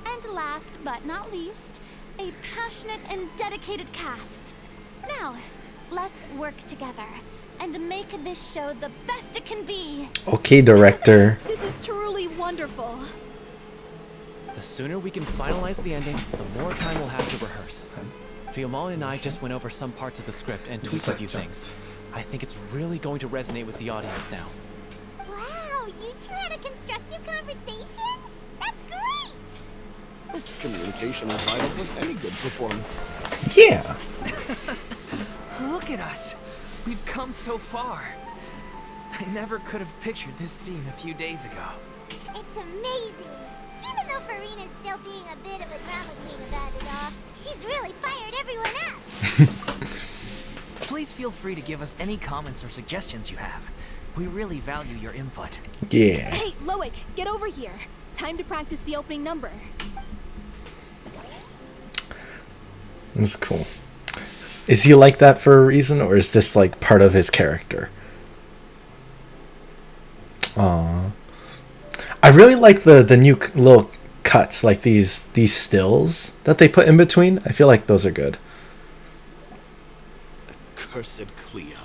and last but not least, a passionate and dedicated cast. Now, let's work together and make this show the best it can be. Okay, director. This is truly wonderful. The sooner we can finalize the ending, the more time we'll have to rehearse. Fiamma and I just went over some parts of the script and tweaked a few things. I think it's really going to resonate with the audience now. Wow, you two had a constructive conversation? That's great! Communication is vital to any good performance. Yeah. Look at us. We've come so far. I never could have pictured this scene a few days ago. It's amazing. Even though Furina's still being a bit of a drama queen about it all, she's really fired everyone up. Please feel free to give us any comments or suggestions you have. We really value your input. Yeah. Hey, Loic, get over here. Time to practice the opening number. That's cool. Is he like that for a reason, or is this like part of his character? Aww. I really like the new little cuts, like these stills that they put in between. I feel like those are good. Cursed Cleo.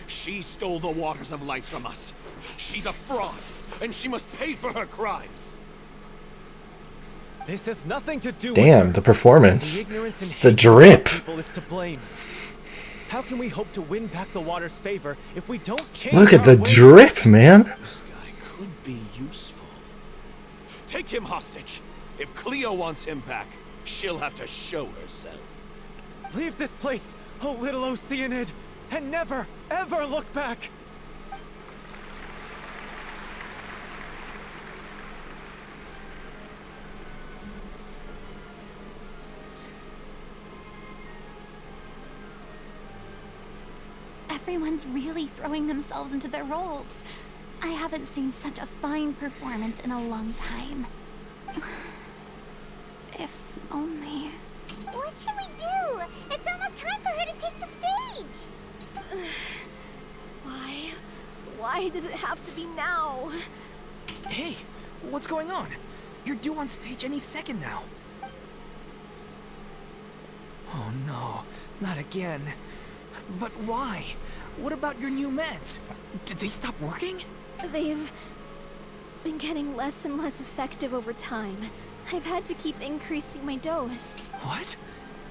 She stole the waters of life from us. She's a fraud, and she must pay for her crimes. This has nothing to do Damn, with the her. performance. The ignorance and The hate drip. of people is to blame. How can we hope to win back the water's favor if we don't change Look at our the ways? drip, man. This guy could be useful. Take him hostage. If Cleo wants him back, she'll have to show herself. Leave this place, oh little Oceanid, and never, ever look back. Everyone's really throwing themselves into their roles. I haven't seen such a fine performance in a long time. If only. What should we do? It's almost time for her to take the stage. Why? Why does it have to be now? Hey, what's going on? You're due on stage any second now. Oh no, not again. But why? What about your new meds? Did they stop working? They've been getting less and less effective over time. I've had to keep increasing my dose. What?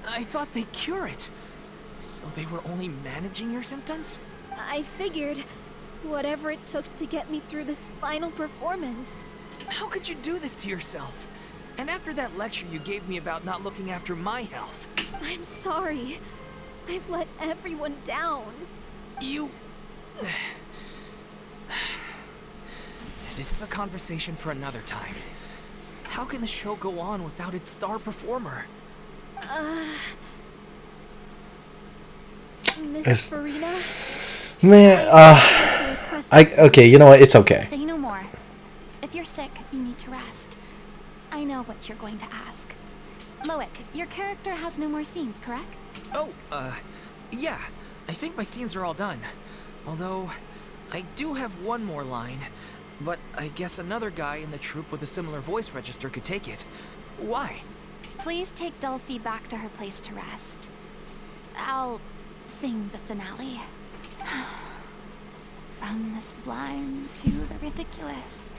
I thought they cure it. So they were only managing your symptoms? I figured whatever it took to get me through this final performance. How could you do this to yourself? And after that lecture you gave me about not looking after my health. I'm sorry. I've let everyone down. You... This is a conversation for another time. How can the show go on without its star performer? Miss Furina? Man, okay, you know what? It's okay. Say no more. If you're sick, you need to rest. I know what you're going to ask. Loic, your character has no more scenes, correct? Oh, yeah. I think my scenes are all done. Although, I do have one more line. But I guess another guy in the troupe with a similar voice register could take it. Why? Please take Delphi back to her place to rest. I'll sing the finale. From the sublime to the ridiculous.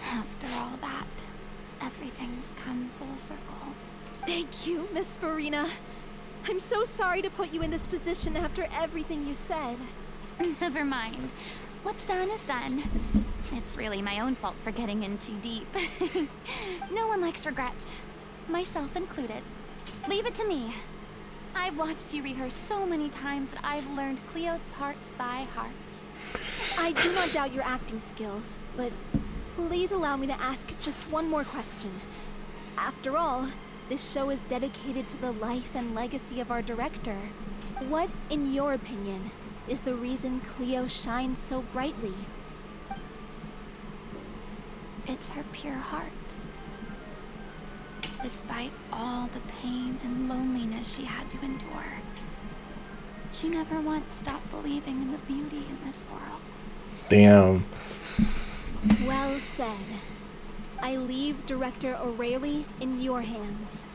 After all that, everything's come full circle. Thank you, Miss Furina. I'm so sorry to put you in this position after everything you said. Never mind. What's done is done. It's really my own fault for getting in too deep. No one likes regrets, myself included. Leave it to me. I've watched you rehearse so many times that I've learned Cleo's part by heart. I do not doubt your acting skills, but please allow me to ask just one more question. After all, this show is dedicated to the life and legacy of our director. What, in your opinion, is the reason Cleo shines so brightly? It's her pure heart. Despite all the pain and loneliness she had to endure, she never once stopped believing in the beauty in this world. Damn. Well said. I leave Director O'Reilly in your hands.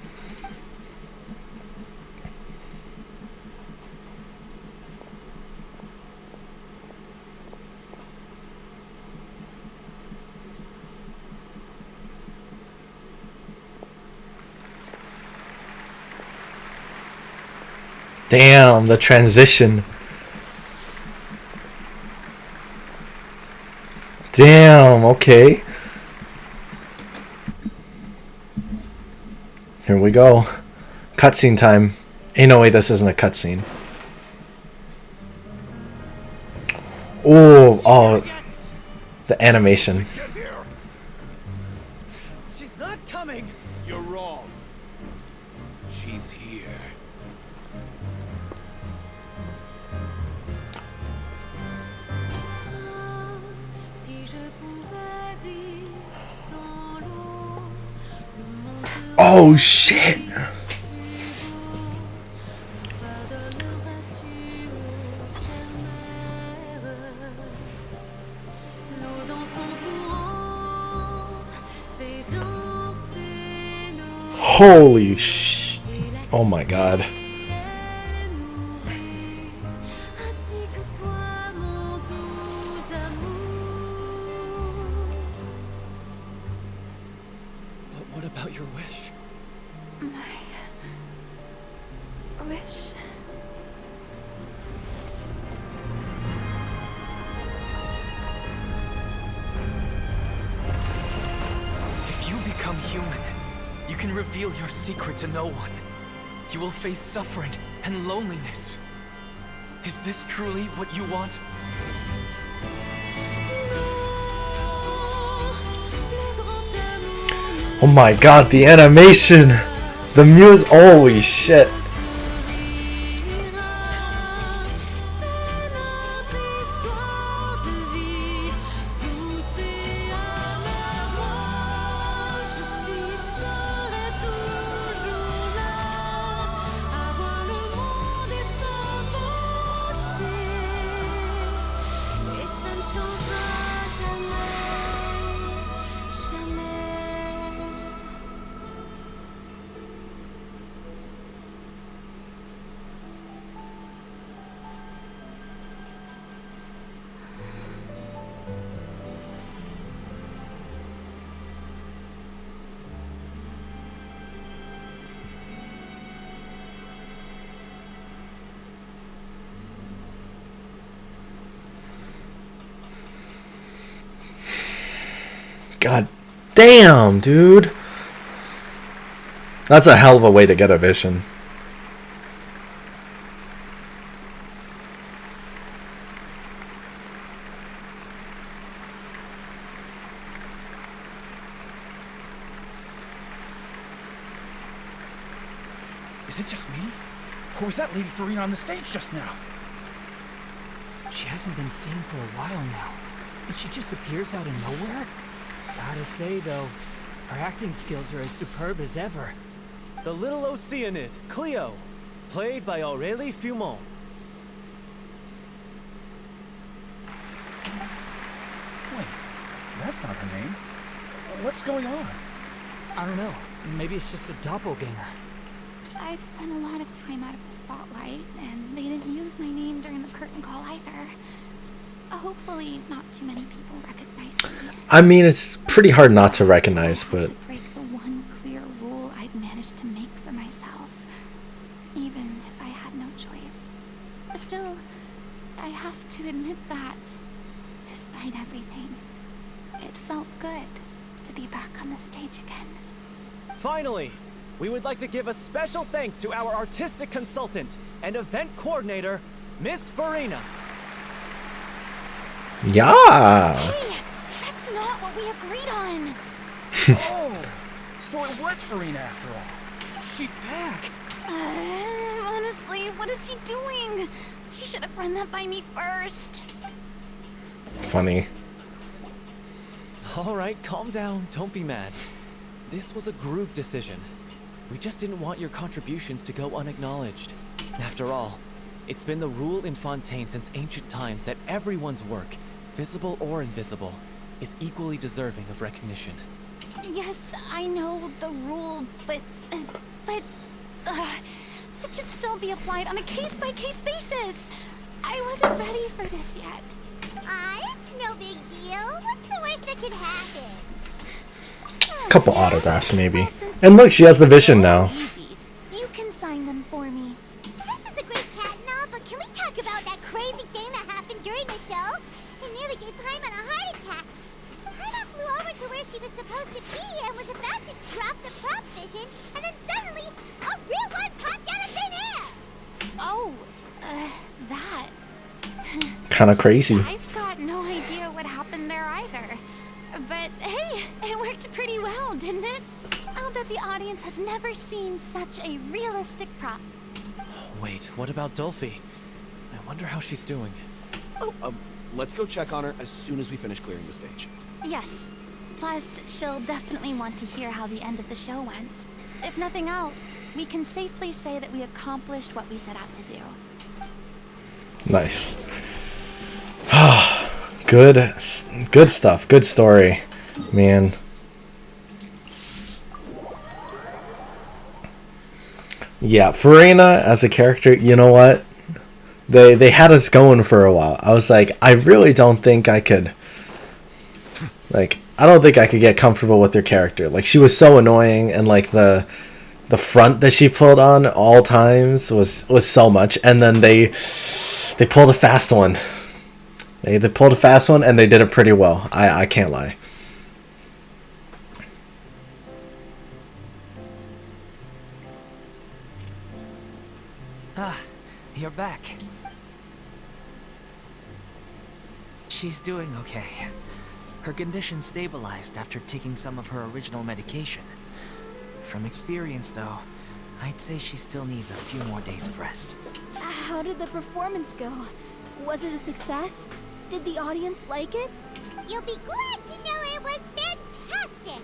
Damn, the transition. Damn, okay. Here we go. Cutscene time. Ain't no way this isn't a cutscene. Oh, the animation. She's coming! You're wrong. She's here. Oh shit! Holy sh! Oh my god. But what about your wish? My wish. If you become human, you can reveal your secret to no one. You will face suffering and loneliness. Is this truly what you want? Oh my god, the animation! The music, holy shit! God damn, dude. That's a hell of a way to get a vision. Is it just me? Or was that Lady Furina on the stage just now? She hasn't been seen for a while now, and she just appears out of nowhere? Gotta say, though, her acting skills are as superb as ever. The little Oceanid, Cleo, played by Aurélie Fumont. Wait, that's not her name. What's going on? I don't know. Maybe it's just a doppelganger. I've spent a lot of time out of the spotlight, and they didn't use my name during the curtain call either. Hopefully, not too many people recognize me. I mean, it's pretty hard not to recognize, but To break the one clear rule I'd managed to make for myself, even if I had no choice. Still, I have to admit that, despite everything, it felt good to be back on the stage again. Finally, we would like to give a special thanks to our artistic consultant and event coordinator, Miss Furina. yeah. Hey, that's not what we agreed on. Oh, so it was Furina after all. She's back! Honestly, what is he doing? He should have run that by me first. Funny. All right, calm down, don't be mad. This was a group decision. We just didn't want your contributions to go unacknowledged. After all, it's been the rule in Fontaine since ancient times that everyone's work, visible or invisible, is equally deserving of recognition. Yes, I know the rule, but it should still be applied on a case-by-case basis. I wasn't ready for this yet. It's no big deal. What's the worst that could happen? Couple autographs, maybe. And look, she has the vision now. Easy. You can sign them for me. This is a great chat and all, but can we talk about that crazy thing that happened during the show? It nearly gave Paimon a heart attack. Paimon flew over to where she was supposed to be and was about to drop the prop vision, and then suddenly, a real one popped out of thin air! Oh, that. Kind of crazy. I've got no idea what happened there either. But hey, it worked pretty well, didn't it? Oh, that the audience has never seen such a realistic prop. Wait, what about Dolphy? I wonder how she's doing. Oh, let's go check on her as soon as we finish clearing the stage. Yes. Plus, she'll definitely want to hear how the end of the show went. If nothing else, we can safely say that we accomplished what we set out to do. Nice. Good stuff. Good story, man. Yeah, Furina as a character, you know what? They had us going for a while. I was like, I really don't think I could. Like, I don't think I could get comfortable with her character. Like, she was so annoying, and like the front that she pulled on all times was so much. And then they pulled a fast one. They pulled a fast one, and they did it pretty well. I can't lie. Ah, you're back. She's doing okay. Her condition stabilized after taking some of her original medication. From experience, though, I'd say she still needs a few more days of rest. How did the performance go? Was it a success? Did the audience like it? You'll be glad to know it was fantastic.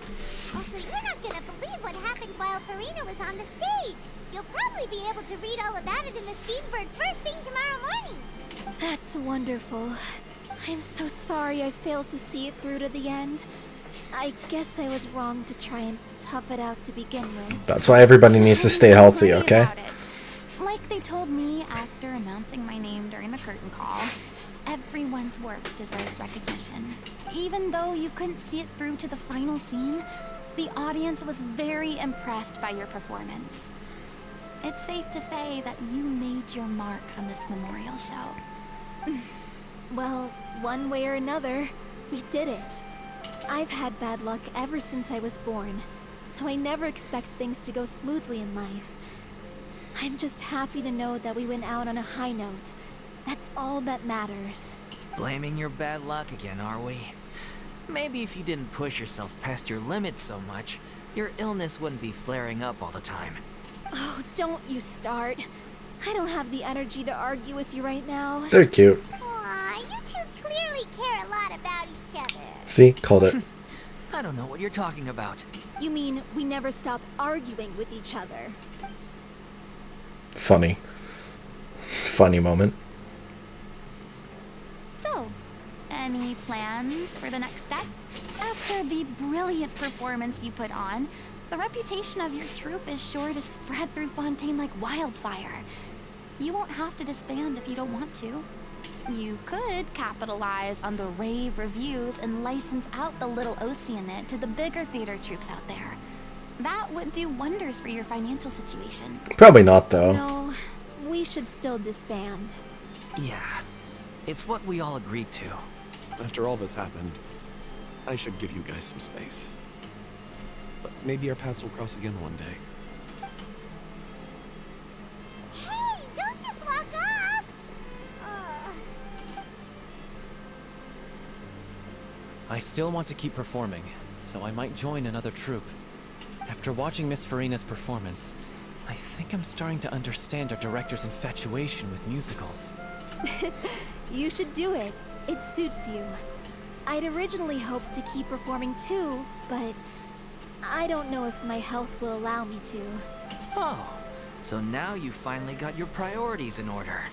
Also, you're not gonna believe what happened while Furina was on the stage. You'll probably be able to read all about it in the Steambird first thing tomorrow morning. That's wonderful. I'm so sorry I failed to see it through to the end. I guess I was wrong to try and tough it out to begin with. That's why everybody needs to stay healthy, Don't worry okay? about it. Like they told me after announcing my name during the curtain call, everyone's work deserves recognition. Even though you couldn't see it through to the final scene, the audience was very impressed by your performance. It's safe to say that you made your mark on this memorial show. Well, one way or another, we did it. I've had bad luck ever since I was born, so I never expect things to go smoothly in life. I'm just happy to know that we went out on a high note. That's all that matters. Blaming your bad luck again, are we? Maybe if you didn't push yourself past your limits so much, your illness wouldn't be flaring up all the time. Oh, don't you start. I don't have the energy to argue with you right now. They're cute. Aw, you two clearly care a lot about each other. See? Called it. I don't know what you're talking about. You mean we never stop arguing with each other? Funny. Funny moment. So, any plans for the next step? After the brilliant performance you put on, the reputation of your troupe is sure to spread through Fontaine like wildfire. You won't have to disband if you don't want to. You could capitalize on the rave reviews and license out the little Oceanit to the bigger theater troupes out there. That would do wonders for your financial situation. Probably not, though. No, we should still disband. Yeah, it's what we all agreed to. After all this happened, I should give you guys some space. But maybe our paths will cross again one day. Hey, don't just walk off! I still want to keep performing, so I might join another troupe. After watching Miss Furina's performance, I think I'm starting to understand our director's infatuation with musicals. You should do it. It suits you. I'd originally hoped to keep performing too, but I don't know if my health will allow me to. Oh, so now you finally got your priorities in order.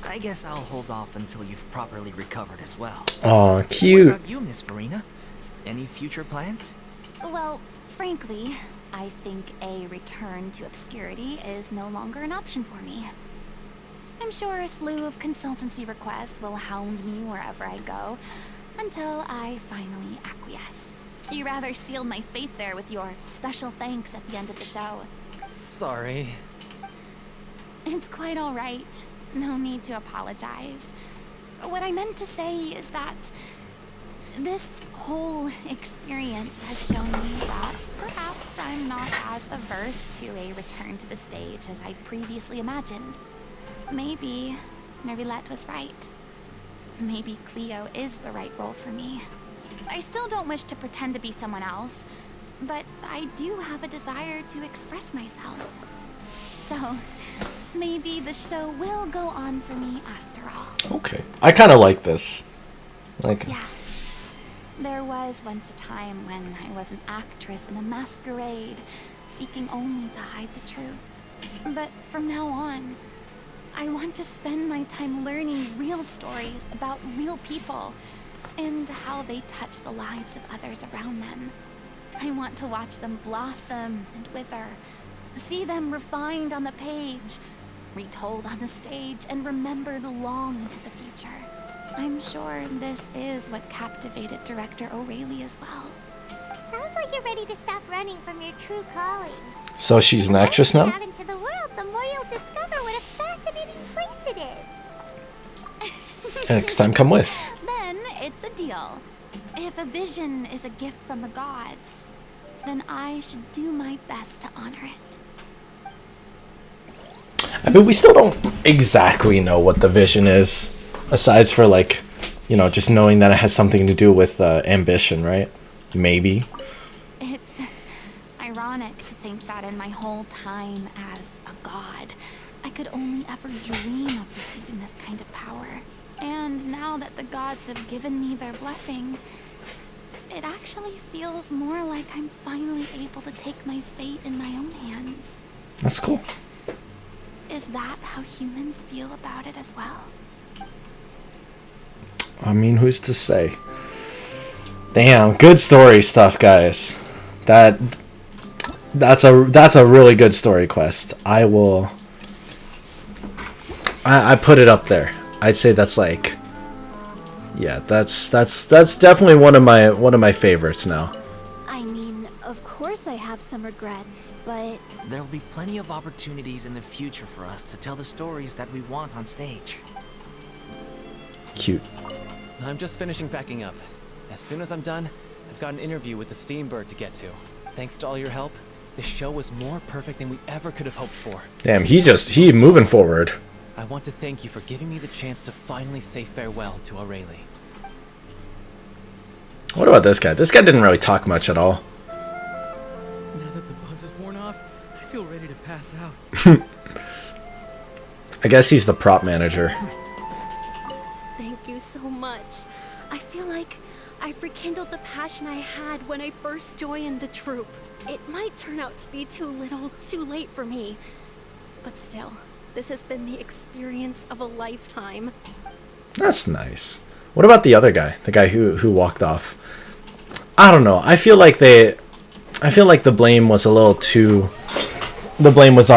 I guess I'll hold off until you've properly recovered as well. Aw, cute. What about you, Miss Furina? Any future plans? Well, frankly, I think a return to obscurity is no longer an option for me. I'm sure a slew of consultancy requests will hound me wherever I go, until I finally acquiesce. You rather sealed my fate there with your special thanks at the end of the show. Sorry. It's quite all right. No need to apologize. What I meant to say is that this whole experience has shown me that perhaps I'm not as averse to a return to the stage as I previously imagined. Maybe Nervillette was right. Maybe Cleo is the right role for me. I still don't wish to pretend to be someone else, but I do have a desire to express myself. So, maybe the show will go on for me after all. Okay. I kind of like this. Like, Yeah. There was once a time when I was an actress in a masquerade, seeking only to hide the truth. But from now on, I want to spend my time learning real stories about real people and how they touch the lives of others around them. I want to watch them blossom and wither, see them refined on the page, retold on the stage, and remembered long into the future. I'm sure this is what captivated director O'Reilly as well. Sounds like you're ready to stop running from your true calling. so she's an actress The more now? you get out into the world, the more you'll discover what a fascinating place it is. Next time, come with. Then it's a deal. If a vision is a gift from the gods, then I should do my best to honor it. I mean, we still don't exactly know what the vision is, aside for, like, you know, just knowing that it has something to do with ambition, right? Maybe. It's ironic to think that in my whole time as a god, I could only ever dream of receiving this kind of power. And now that the gods have given me their blessing, it actually feels more like I'm finally able to take my fate in my own hands. That's cool. Is that how humans feel about it as well? I mean, who's to say? Damn, good story stuff, guys. That's a really good story quest. I put it up there. I'd say that's like, yeah, that's definitely one of my favorites now. I mean, of course I have some regrets, but There'll be plenty of opportunities in the future for us to tell the stories that we want on stage. Cute. I'm just finishing packing up. As soon as I'm done, I've got an interview with the Steambird to get to. Thanks to all your help, the show was more perfect than we ever could have hoped for. Damn, he moving forward. I want to thank you for giving me the chance to finally say farewell to O'Reilly. What about this guy? This guy didn't really talk much at all. Now that the buzz is worn off, I feel ready to pass out. I guess he's the prop manager. thank you so much. I feel like I've rekindled the passion I had when I first joined the troupe. It might turn out to be too little, too late for me. But still, this has been the experience of a lifetime. That's nice. What about the other guy? The guy who walked off? I don't know. I feel like the blame was on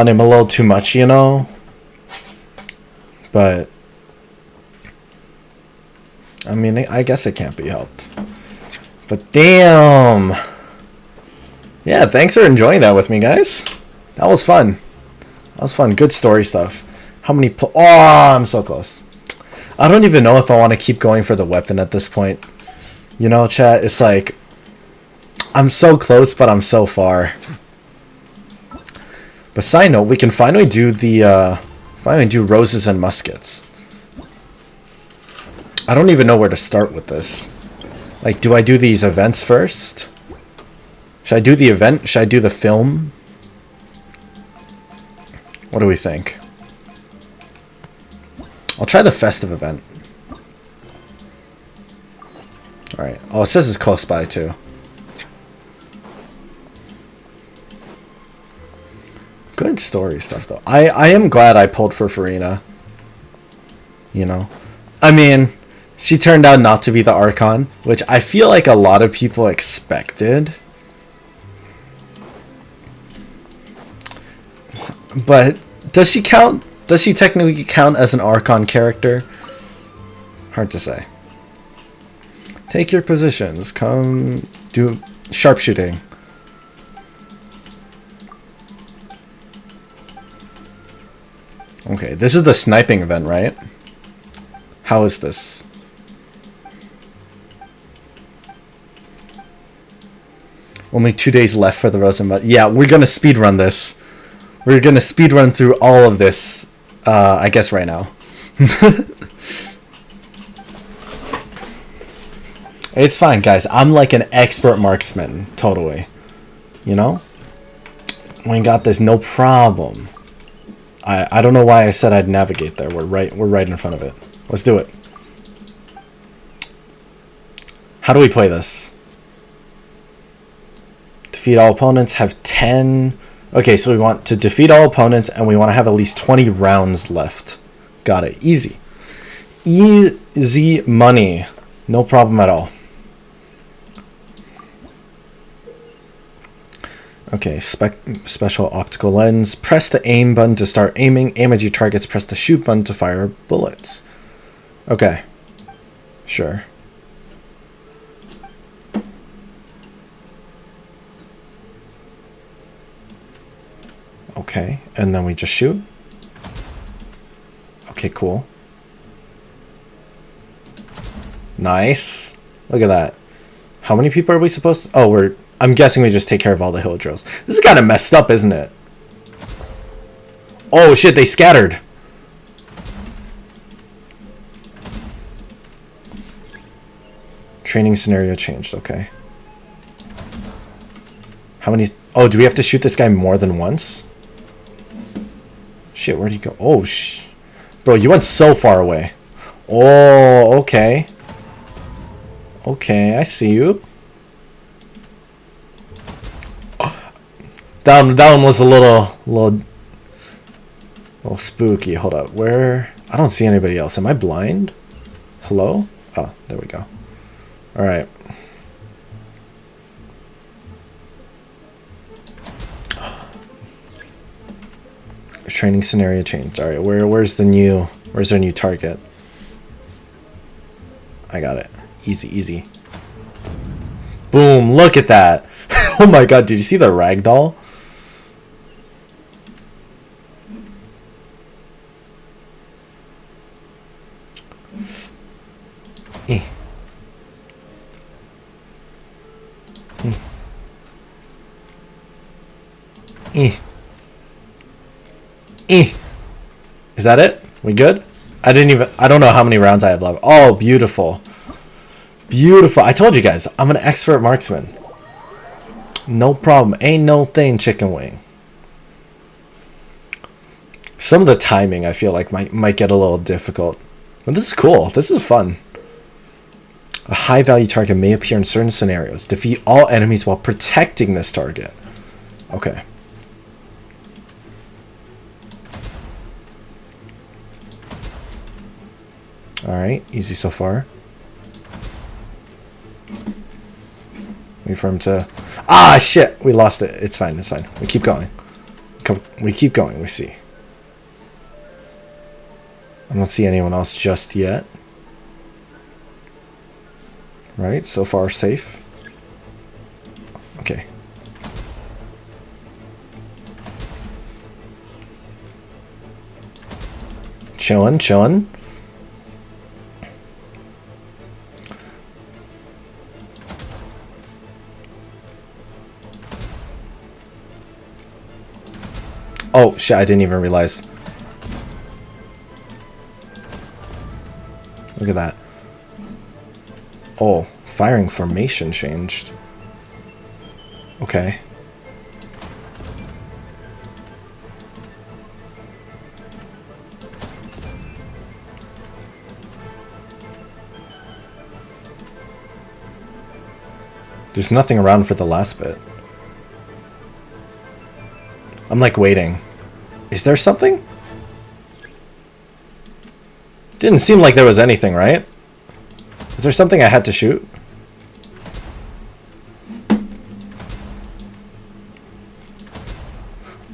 him a little too much, you know? But I mean, I guess it can't be helped. But damn. Yeah, thanks for enjoying that with me, guys. That was fun. That was fun. Good story stuff. How many oh, I'm so close. I don't even know if I want to keep going for the weapon at this point. You know, chat, it's like I'm so close, but I'm so far. But side note, we can finally do roses and muskets. I don't even know where to start with this. Like, do I do these events first? Should I do the event? Should I do the film? What do we think? I'll try the festive event. Alright. Oh, it says it's close by, too. Good story stuff, though. I am glad I pulled for Furina. You know? I mean, she turned out not to be the Archon, which I feel like a lot of people expected. But does she count? Does she technically count as an Archon character? Hard to say. Take your positions. Come do sharpshooting. Okay, this is the sniping event, right? How is this? Only 2 days left for the Rosenbud. Yeah, we're gonna speedrun this. We're gonna speedrun through all of this, I guess right now. It's fine, guys. I'm like an expert marksman, totally. You know? We got this, no problem. I don't know why I said I'd navigate there. We're right in front of it. Let's do it. How do we play this? Defeat all opponents, have 10. Okay, so we want to defeat all opponents and we want to have at least 20 rounds left. Got it. Easy. Easy money. No problem at all. Okay, special optical lens. Press the aim button to start aiming. Aim at your targets. Press the shoot button to fire bullets. Okay. Sure. Okay, and then we just shoot. Okay, cool. Nice. Look at that. How many people are we supposed to... Oh, I'm guessing we just take care of all the hill drills. This is kind of messed up, isn't it? Oh, shit, they scattered. Training scenario changed, okay. How many... Oh, do we have to shoot this guy more than once? Shit, where'd he go? Oh, Bro, you went so far away. Oh, okay. Okay, I see you. That one was a little spooky. Hold up. Where? I don't see anybody else. Am I blind? Hello? Oh, there we go. All right. Training scenario changed. All right. Where's our new target? I got it. Easy, easy. Boom! Look at that. Oh my god! Did you see the ragdoll? Is that it? We good? I don't know how many rounds I have left. Oh, beautiful. Beautiful. I told you guys, I'm an expert marksman. No problem. Ain't no thing, chicken wing. Some of the timing I feel like might get a little difficult. But this is cool. This is fun. A high value target may appear in certain scenarios. Defeat all enemies while protecting this target. Okay. Alright, easy so far. Wait for him to... Ah, shit! We lost it. It's fine, it's fine. We keep going. We keep going, we see. I don't see anyone else just yet. Right, so far safe. Okay. Chillin', chillin'. Oh, shit, I didn't even realize. Look at that. Oh, firing formation changed. Okay. There's nothing around for the last bit. I'm like waiting. Is there something? Didn't seem like there was anything, right? Is there something I had to shoot?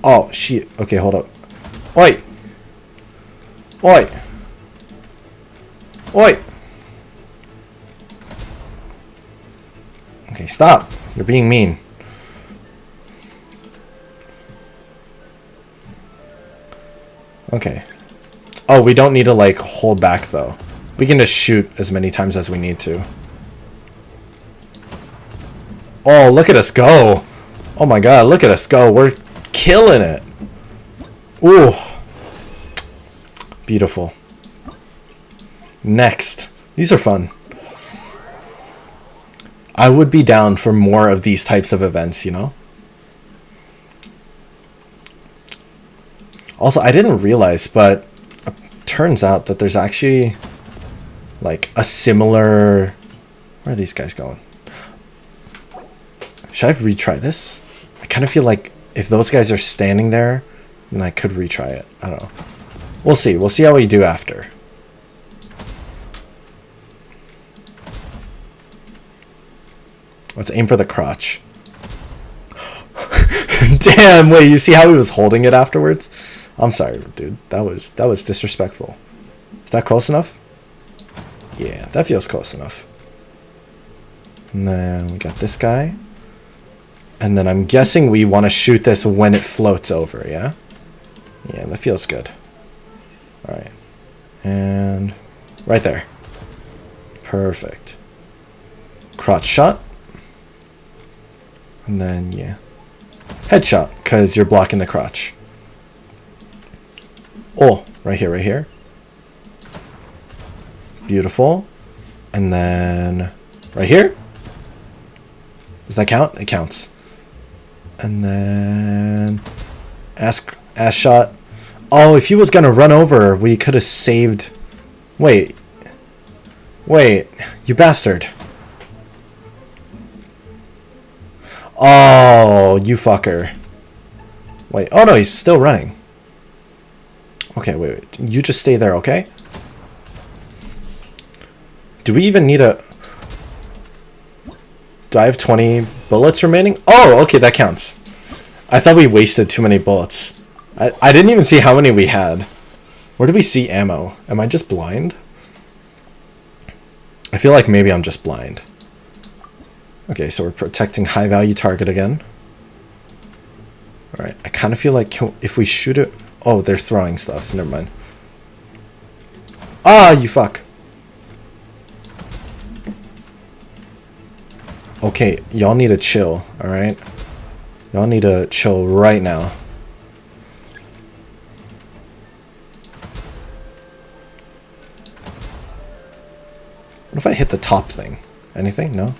Oh, shit. Okay, hold up. Oi! Oi! Oi! Okay, stop. You're being mean. Okay. Oh, we don't need to, like, hold back, though. We can just shoot as many times as we need to. Oh, look at us go. Oh my god, look at us go. We're killing it. Ooh. Beautiful. Next. These are fun. I would be down for more of these types of events, you know? Also, I didn't realize, but it turns out that there's actually like a similar... Where are these guys going? Should I retry this? I kind of feel like if those guys are standing there, then I could retry it. I don't know. We'll see. We'll see how we do after. Let's aim for the crotch. Damn, wait, you see how he was holding it afterwards? I'm sorry, dude. That was disrespectful. Is that close enough? Yeah, that feels close enough. And then we got this guy. And then I'm guessing we want to shoot this when it floats over, yeah? Yeah, that feels good. Alright. And right there. Perfect. Crotch shot. And then, yeah. Headshot, because you're blocking the crotch. Oh, right here, right here. Beautiful. And then right here. Does that count? It counts. And then ass shot. Oh, if he was gonna run over, we could have saved. Wait, you bastard. Oh, you fucker. Wait, oh no, he's still running. Okay, wait, you just stay there, okay? Do we even need a... Do I have 20 bullets remaining? Oh, okay, that counts. I thought we wasted too many bullets. I didn't even see how many we had. Where do we see ammo? Am I just blind? I feel like maybe I'm just blind. Okay, so we're protecting high value target again. Alright, I kind of feel like if we shoot it... Oh, they're throwing stuff. Never mind. Ah, you fuck. Okay, y'all need to chill, alright? Y'all need to chill right now. What if I hit the top thing? Anything? No?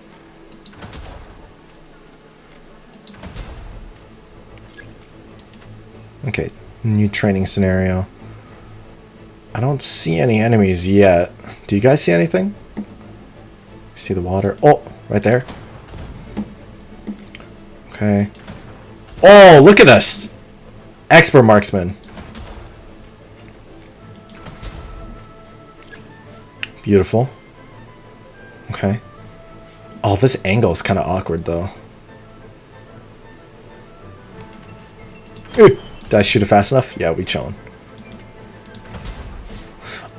Okay, new training scenario. I don't see any enemies yet. Do you guys see anything? See the water? Oh, right there. Okay. Oh, look at us! Expert marksman. Beautiful. Okay. Oh, this angle is kind of awkward, though. Did I shoot it fast enough? Yeah, we chillin'.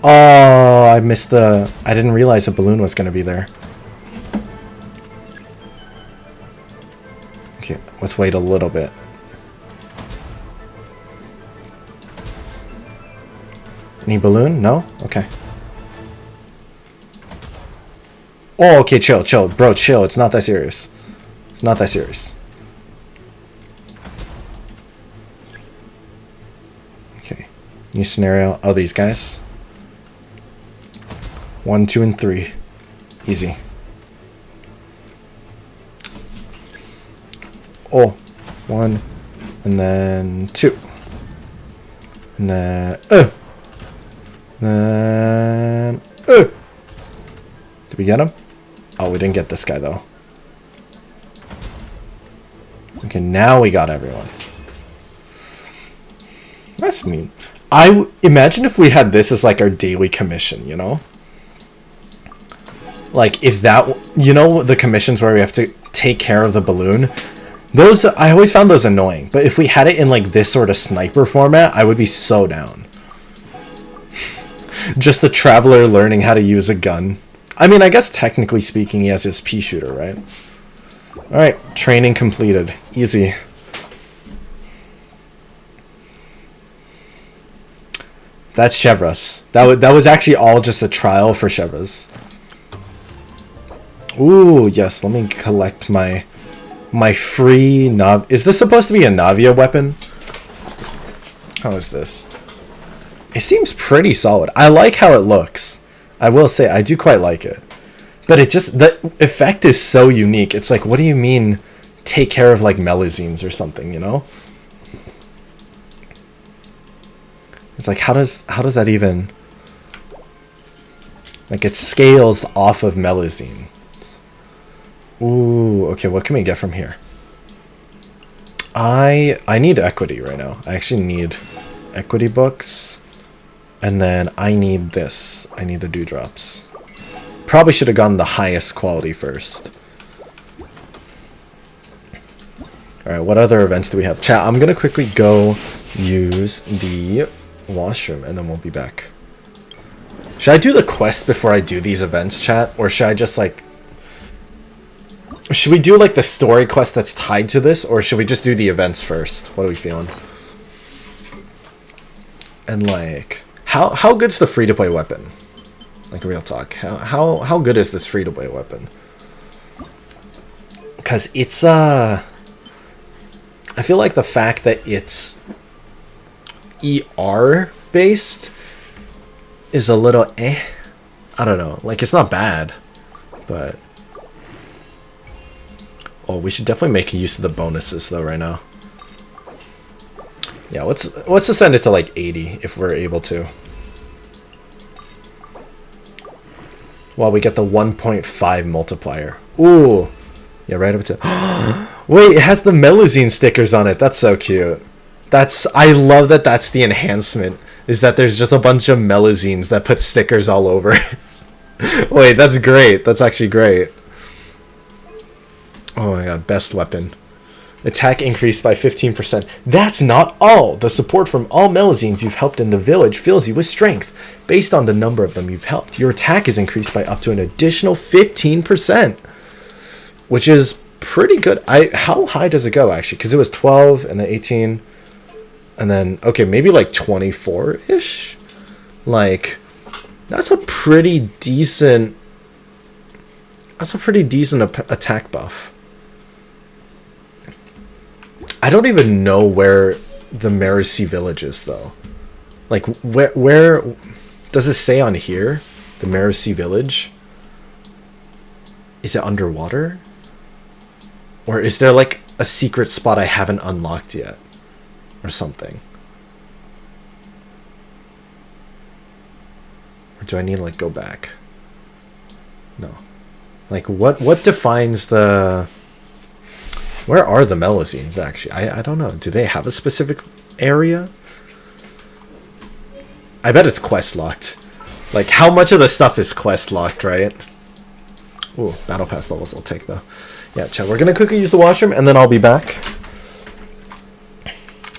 Oh, I missed the... I didn't realize a balloon was going to be there. Okay, let's wait a little bit. Any balloon? No? Okay. Oh, okay, chill, chill. Bro, chill. It's not that serious. It's not that serious. Okay. New scenario. Oh, these guys. 1, 2, and 3. Easy. Oh, 1, and then 2. And then, Did we get him? Oh, we didn't get this guy, though. Okay, now we got everyone. That's neat. Imagine if we had this as, like, our daily commission, you know? Like, if that... You know the commissions where we have to take care of the balloon? Those... I always found those annoying. But if we had it in, like, this sort of sniper format, I would be so down. Just the traveler learning how to use a gun. I mean, I guess technically speaking, he has his pea shooter, right? Alright, training completed. Easy. That's Chevras. That was actually all just a trial for Chevras. Ooh, yes, let me collect my free Nav... Is this supposed to be a Navia weapon? How is this? It seems pretty solid. I like how it looks. I will say, I do quite like it. But it just, the effect is so unique. It's like, what do you mean take care of like melazines or something, you know? It's like, how does that even, like, it scales off of melazines. Ooh, okay, what can we get from here? I need equity right now. I actually need equity books. And then I need this. I need the dewdrops. Probably should have gone the highest quality first. Alright, what other events do we have? Chat, I'm gonna quickly go use the washroom and then we'll be back. Should I do the quest before I do these events, chat? Or should I just like... Should we do like the story quest that's tied to this? Or should we just do the events first? What are we feeling? And like... How good's the free-to-play weapon? Like, real talk. How good is this free-to-play weapon? Because it's, I feel like the fact that it's ER-based is a little eh. I don't know. Like, it's not bad. But... Oh, we should definitely make use of the bonuses, though, right now. Yeah, let's ascend it to, like, 80, if we're able to. Well, we get the 1.5 multiplier. Ooh. Yeah, right up to... Wait, it has the melazine stickers on it. That's so cute. I love that that's the enhancement. Is that there's just a bunch of melazines that put stickers all over. Wait, that's great. That's actually great. Oh my god, best weapon. Attack increased by 15%. That's not all! The support from all melazines you've helped in the village fills you with strength. Based on the number of them you've helped, your attack is increased by up to an additional 15%. Which is pretty good. How high does it go, actually? Because it was 12, and then 18, and then, okay, maybe like 24-ish? Like, that's a pretty decent... That's a pretty decent attack buff. I don't even know where the Marisi village is, though. Like, where does it say on here? The Marisi village? Is it underwater? Or is there, like, a secret spot I haven't unlocked yet? Or something? Or do I need to, like, go back? No. Like, what defines the... Where are the melazines, actually? I don't know. Do they have a specific area? I bet it's quest locked. Like, how much of the stuff is quest locked, right? Ooh, battle pass levels I'll take, though. Yeah, chat, we're gonna quickly use the washroom, and then I'll be back.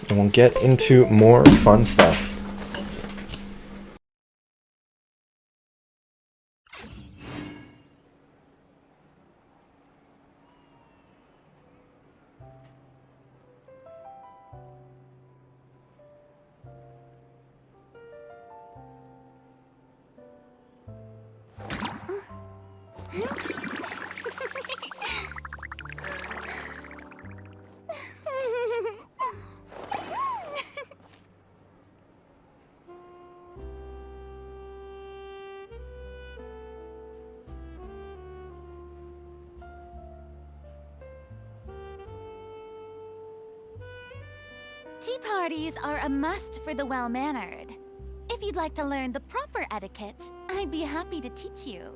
And we'll get into more fun stuff. Tea parties are a must for the well-mannered. If you'd like to learn the proper etiquette, I'd be happy to teach you.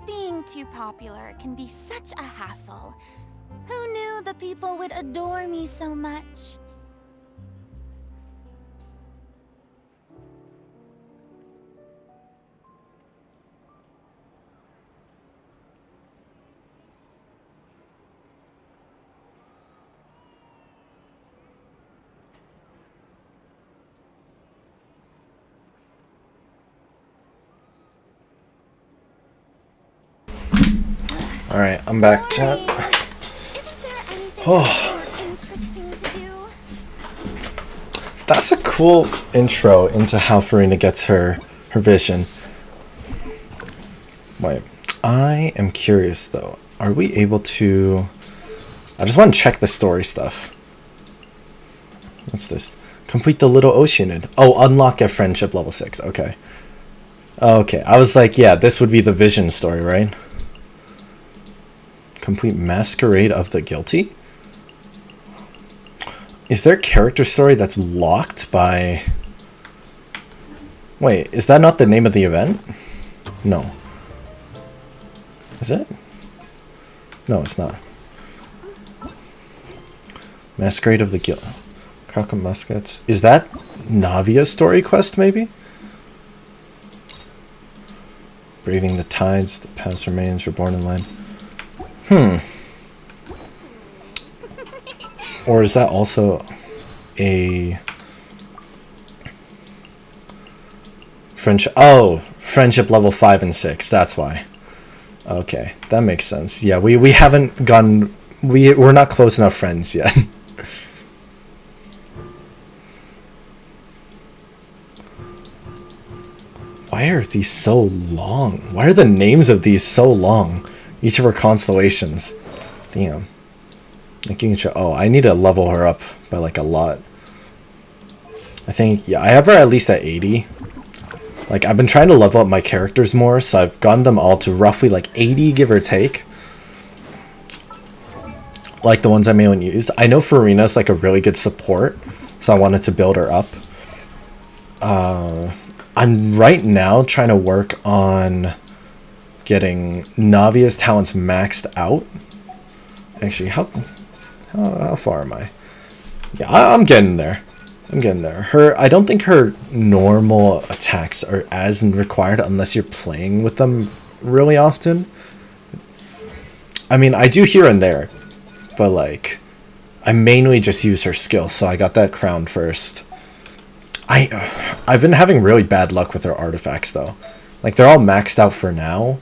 Being too popular can be such a hassle. Who knew the people would adore me so much? Alright, I'm back, chat. Isn't there anything Oh. more interesting to do? That's a cool intro into how Furina gets her vision. Wait, I am curious though. Are we able to... I just want to check the story stuff. What's this? Complete the Little Oceanid. Oh, unlock at friendship level 6. Okay. Okay, I was like, yeah, this would be the vision story, right? Complete Masquerade of the Guilty? Is there a character story that's locked by... Wait, is that not the name of the event? No. Is it? No, it's not. Masquerade of the Guild. Kraken Muskets. Is that Navia's story quest, maybe? Braving the tides, the past remains, reborn in land. Or is that also a friendship? Oh, friendship level 5 and 6. That's why. Okay, that makes sense. Yeah, we haven't gone. We're not close enough friends yet. Why are these so long? Why are the names of these so long? Each of her constellations. Damn. Oh, I need to level her up by like a lot. I think, yeah, I have her at least at 80. Like, I've been trying to level up my characters more, so I've gotten them all to roughly like 80, give or take. Like the ones I mainly used. I know Furina's like a really good support, so I wanted to build her up. I'm right now trying to work on getting Navia's talents maxed out. Actually, how far am I? Yeah, I'm getting there. I'm getting there. I don't think her normal attacks are as required unless you're playing with them really often. I mean, I do here and there, but like, I mainly just use her skill, so I got that crown first. I've been having really bad luck with her artifacts though. Like, they're all maxed out for now,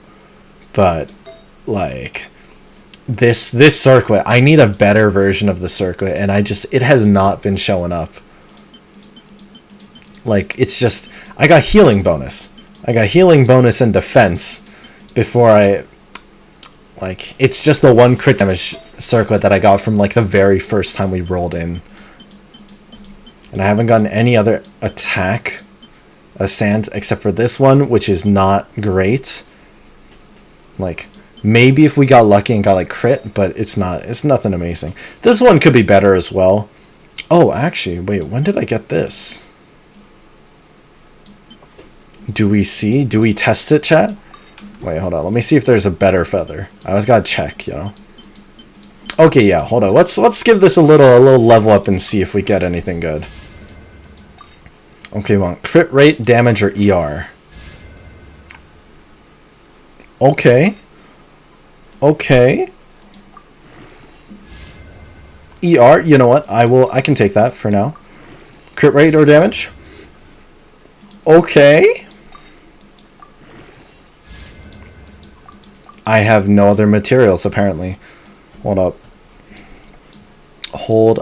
but like this circlet, I need a better version of the circlet, and it has not been showing up. Like, it's just, I got healing bonus. And defense before it's just the one crit damage circlet that I got from like the very first time we rolled in. And I haven't gotten any other attack sands except for this one, which is not great. Like, maybe if we got lucky and got like crit, but it's nothing amazing. This one could be better as well. Oh, actually, wait, when did I get this? Do we test it, chat? Wait, hold on. Let me see if there's a better feather. I always gotta check, you know. Okay, yeah, hold on. Let's give this a little level up and see if we get anything good. Okay, we want crit rate, damage, or ER. Okay. ER, you know what? I can take that for now. Crit rate or damage? Okay. I have no other materials, apparently. Hold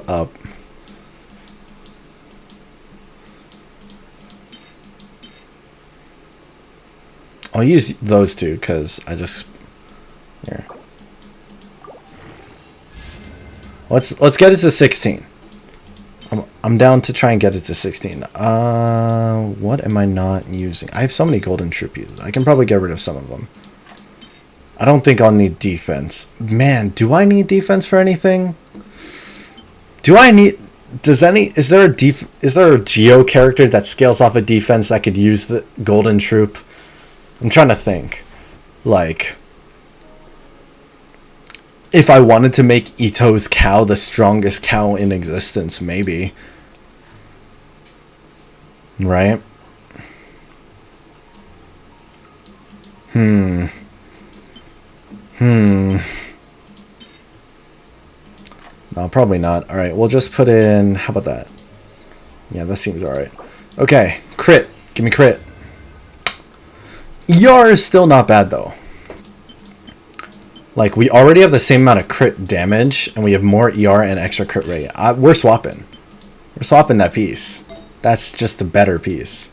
up. I'll use those two, because I just... Here. Let's get it to 16. I'm down to try and get it to 16. What am I not using? I have so many golden troop pieces. I can probably get rid of some of them. I don't think I'll need defense. Man, do I need defense for anything? Is there a Geo character that scales off a defense that could use the golden troop? I'm trying to think. Like, if I wanted to make Ito's cow the strongest cow in existence, maybe. Right? No, probably not. Alright, we'll just put in... How about that? Yeah, that seems alright. Okay, crit. Give me crit. ER is still not bad, though. Like, we already have the same amount of crit damage, and we have more ER and extra crit rate. We're swapping. We're swapping that piece. That's just a better piece.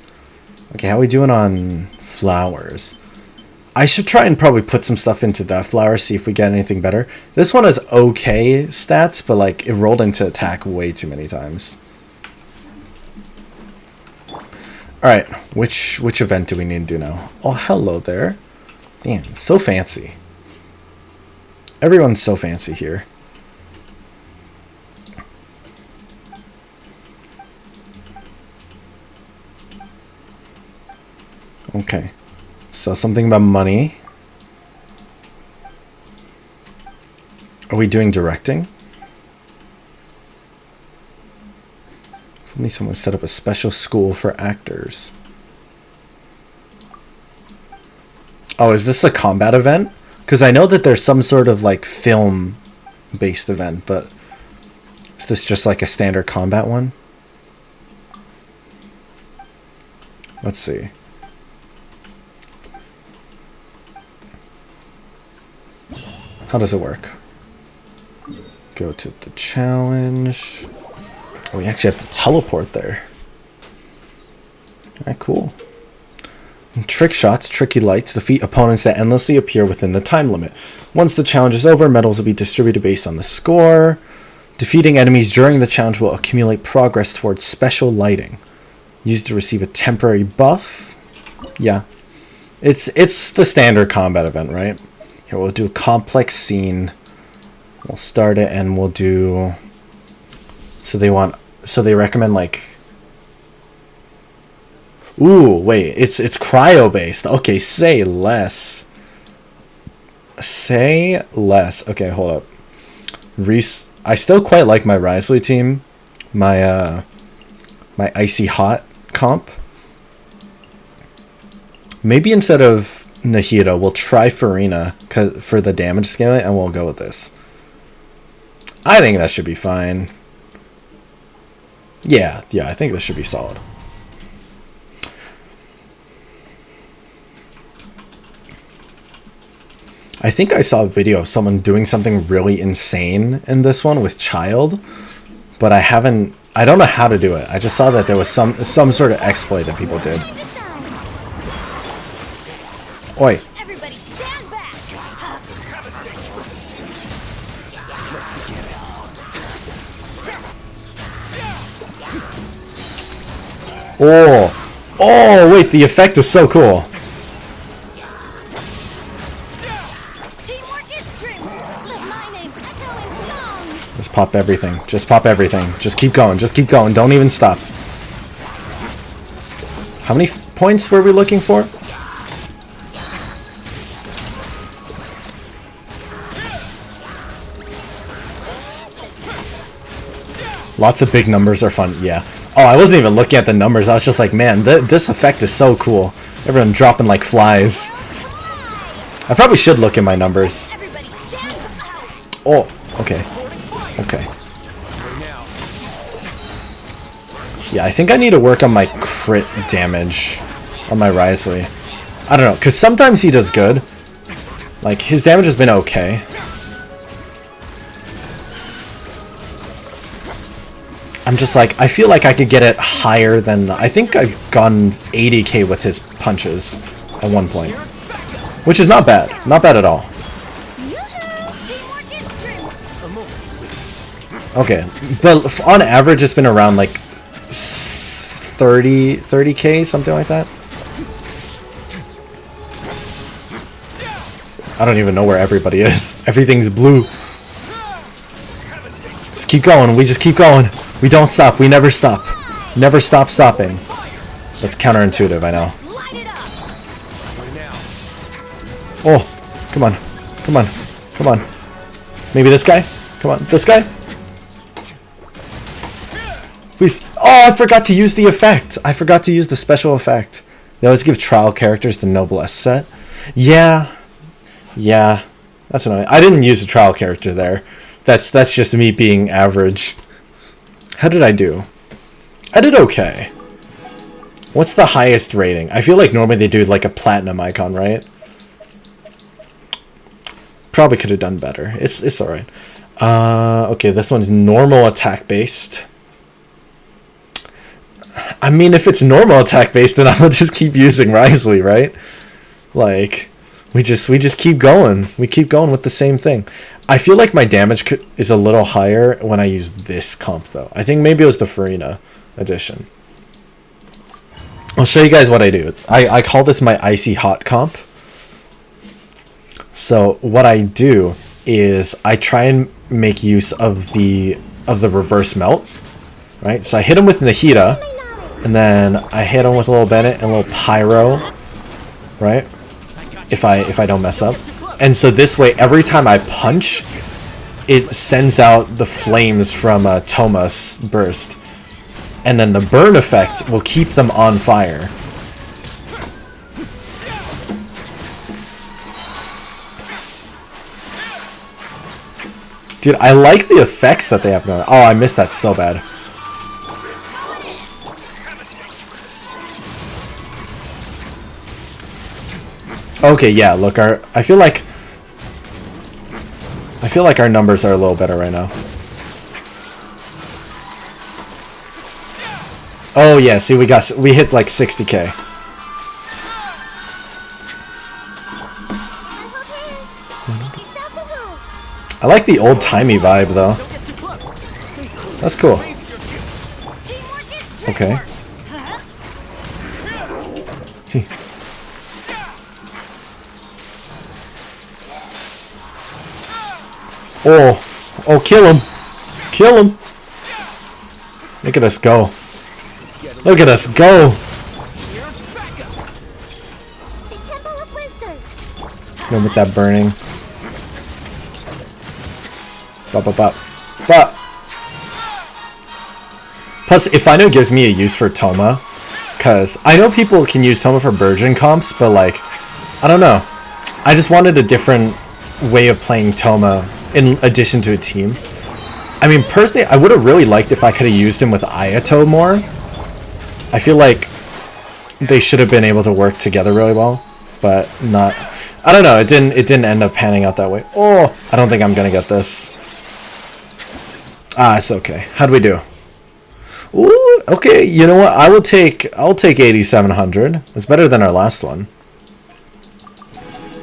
Okay, how are we doing on flowers? I should try and probably put some stuff into that flower, see if we get anything better. This one has okay stats, but like it rolled into attack way too many times. Alright, which event do we need to do now? Oh, hello there. Damn, so fancy. Everyone's so fancy here. Okay. So something about money. Are we doing directing? If only someone set up a special school for actors. Oh, is this a combat event? Because I know that there's some sort of like film-based event, but is this just like a standard combat one? Let's see. How does it work? Go to the challenge. Oh, we actually have to teleport there. Alright, cool. Trick shots, tricky lights, defeat opponents that endlessly appear within the time limit. Once the challenge is over, medals will be distributed based on the score. Defeating enemies during the challenge will accumulate progress towards special lighting. Used to receive a temporary buff. Yeah. It's the standard combat event, right? Here, we'll do a complex scene. We'll start it and we'll do... So they recommend like... Ooh, wait, it's cryo based. Okay, say less. Say less. Okay, hold up. I still quite like my HonestLee team. My icy hot comp. Maybe instead of Nahida, we'll try Furina for the damage scaling, and we'll go with this. I think that should be fine. Yeah, I think this should be solid. I think I saw a video of someone doing something really insane in this one with Child, but I don't know how to do it. I just saw that there was some sort of exploit that people did. Oi. Everybody stand back. Have a safe trip. Let's begin. Oh, wait, the effect is so cool. Just pop everything. Just pop everything. Just keep going. Just keep going. Don't even stop. How many points were we looking for? Lots of big numbers are fun. Yeah. Oh, I wasn't even looking at the numbers. I was just like, man, this effect is so cool. Everyone dropping like flies. I probably should look at my numbers. Oh, okay. Okay. Yeah, I think I need to work on my crit damage on my HonestLee. I don't know, because sometimes he does good. Like, his damage has been okay. I'm just like, I feel like I could get it higher than... I think I've gone 80k with his punches at one point. Which is not bad. Not bad at all. Okay, but on average it's been around like 30k, something like that. I don't even know where everybody is. Everything's blue. Just keep going. We just keep going. We don't stop. We never stop. Never stop stopping. That's counterintuitive, I know. Oh, come on. Come on. Come on. Maybe this guy? Come on. This guy? Please. Oh, I forgot to use the effect. I forgot to use the special effect. They always give trial characters the Noblesse set. Yeah. Yeah. That's annoying. I didn't use a trial character there. That's just me being average. How did I do? I did okay. What's the highest rating? I feel like normally they do like a platinum icon, right? Probably could have done better. It's alright. Okay, this one's normal attack based. I mean, if it's normal attack based, then I'll just keep using HonestLee, right? Like, we just keep going. We keep going with the same thing. I feel like my damage is a little higher when I use this comp, though. I think maybe it was the Furina edition. I'll show you guys what I do. I call this my icy hot comp. So what I do is I try and make use of the reverse melt, right? So I hit him with Nahida, and then I hit him with a little Bennett and a little Pyro, right? If I don't mess up. And so this way, every time I punch, it sends out the flames from Toma's burst. And then the burn effect will keep them on fire. Dude, I like the effects that they have going on. Oh, I missed that so bad. Okay, yeah, look, I feel like our numbers are a little better right now. Oh yeah, see, we hit like 60k. I like the old-timey vibe though. That's cool. Okay. See. Oh, kill him. Kill him. Look at us go. Look at us go. Go with that burning. But plus, if I know gives me a use for Toma, because I know people can use Toma for Burgeon comps, but like, I don't know. I just wanted a different way of playing Toma in addition to a team. I mean, personally, I would have really liked if I could have used him with Ayato more. I feel like they should have been able to work together really well, but not. I don't know. It didn't end up panning out that way. Oh, I don't think I'm gonna get this. Ah, it's okay. How'd we do? Ooh, okay. You know what? I'll take 8,700. It's better than our last one.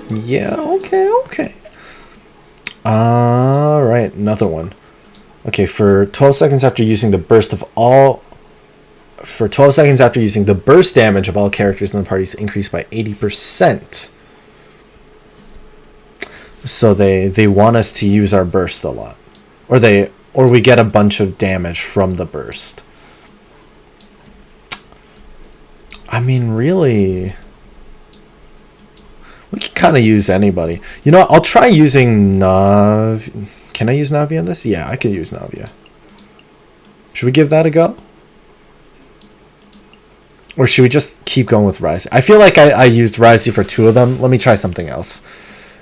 Yeah. Okay. All right, another one. Okay, for 12 seconds after using the burst of all. For 12 seconds after using the burst damage of all characters in the party is increased by 80%. So they want us to use our burst a lot, or we get a bunch of damage from the burst. I mean, really, we can kind of use anybody. You know what? I'll try using Nav. Can I use Navia in this? Yeah, I could use Navia. Should we give that a go? Or should we just keep going with Ryze? I feel like I used Ryze for 2 of them. Let me try something else.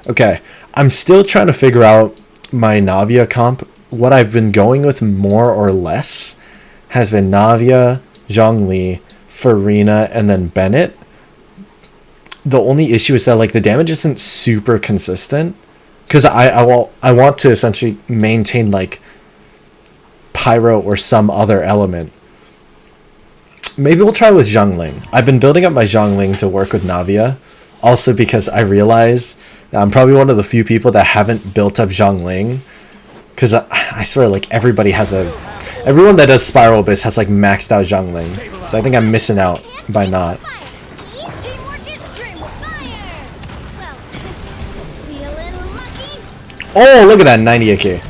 Okay, I'm still trying to figure out my Navia comp. What I've been going with more or less has been Navia, Zhongli, Furina, and then Bennett. The only issue is that like the damage isn't super consistent, because I want to essentially maintain like Pyro or some other element. Maybe we'll try with Zhongling. I've been building up my Zhongling to work with Navia, also because I realize that I'm probably one of the few people that haven't built up Zhongling, because I swear like everyone that does Spiral Abyss has like maxed out Zhongling, so I think I'm missing out by not. Oh, look at that, 98k.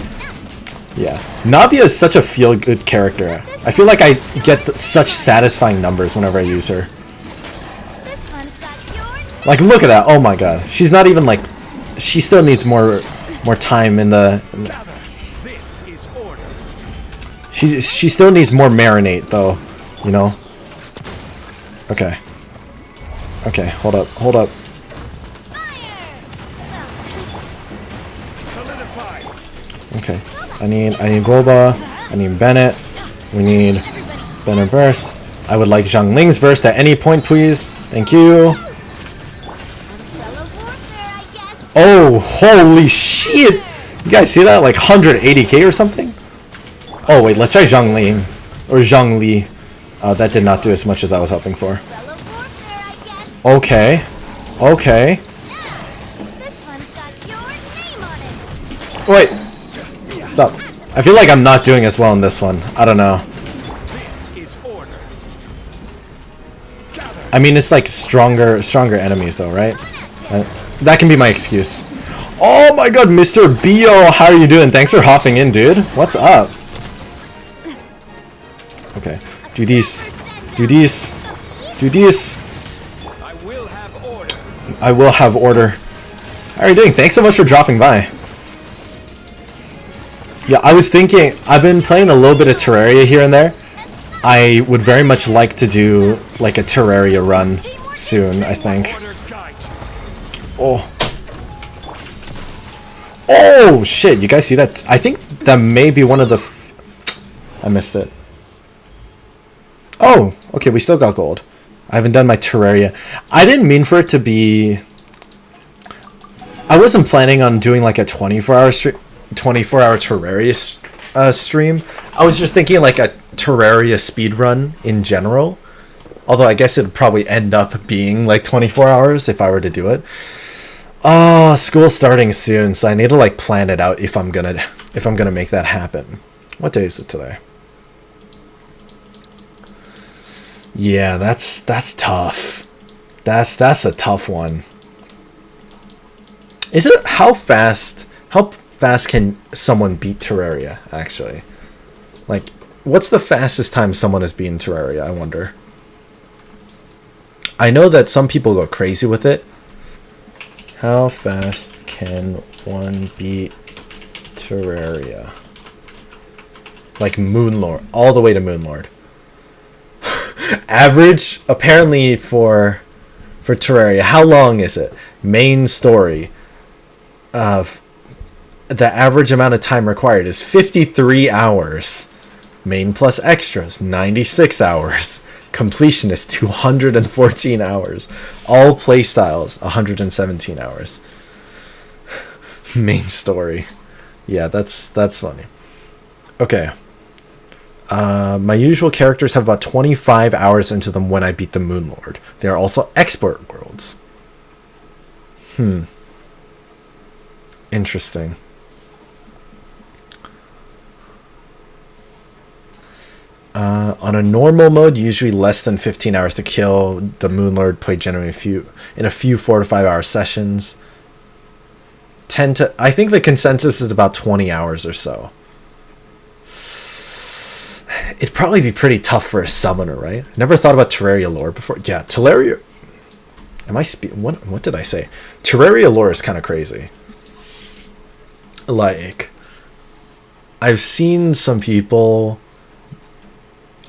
Yeah, Navia is such a feel-good character. I feel like I get such satisfying numbers whenever I use her. Like, look at that. Oh my god. She's not even like... She still needs more time in the... She still needs more marinate, though. You know? Okay. Okay, hold up. Okay. I need Goba. I need Bennett. We need Bennett burst. I would like Zhongling's burst at any point, please. Thank you. Oh, Oh, holy shit! You guys see that? Like 180k or something? Oh wait, let's try Zhongli. Or Zhongli. That did not do as much as I was hoping for. Okay. Okay. Wait. Stop. I feel like I'm not doing as well in this one. I don't know. I mean, it's like stronger enemies though, right? That can be my excuse. Oh my god, Mr. Bio, how are you doing? Thanks for hopping in, dude. What's up? Okay. Do these. Do these. Do these. I will have order. How are you doing? Thanks so much for dropping by. Yeah, I was thinking, I've been playing a little bit of Terraria here and there. I would very much like to do like a Terraria run soon, I think. Oh. Oh shit, you guys see that? I think that may be one of the... I missed it. Oh, okay, we still got gold. I haven't done my Terraria. I didn't mean for it to be... I wasn't planning on doing like a 24-hour Terraria stream. I was just thinking like a Terraria speedrun in general. Although I guess it'd probably end up being like 24 hours if I were to do it. Oh, school's starting soon, so I need to like plan it out if I'm gonna make that happen. What day is it today? Yeah, that's tough. That's a tough one. Is it how fast can someone beat Terraria actually? Like, what's the fastest time someone has beaten Terraria, I wonder? I know that some people go crazy with it. How fast can one beat Terraria? Like Moonlord, all the way to Moonlord. Average, apparently for Terraria, how long is it? Main story. The average amount of time required is 53 hours. Main plus extras, 96 hours. Completion is 214 hours. All playstyles, 117 hours. Main story. Yeah, that's funny. Okay. My usual characters have about 25 hours into them when I beat the Moonlord. They are also expert worlds. Interesting. On a normal mode, usually less than 15 hours to kill. The Moonlord played generally in a few 4 to 5 hour sessions. I think the consensus is about 20 hours or so. It'd probably be pretty tough for a summoner, right? Never thought about Terraria lore before. Yeah, Terraria. What did I say? Terraria lore is kind of crazy. Like, I've seen some people.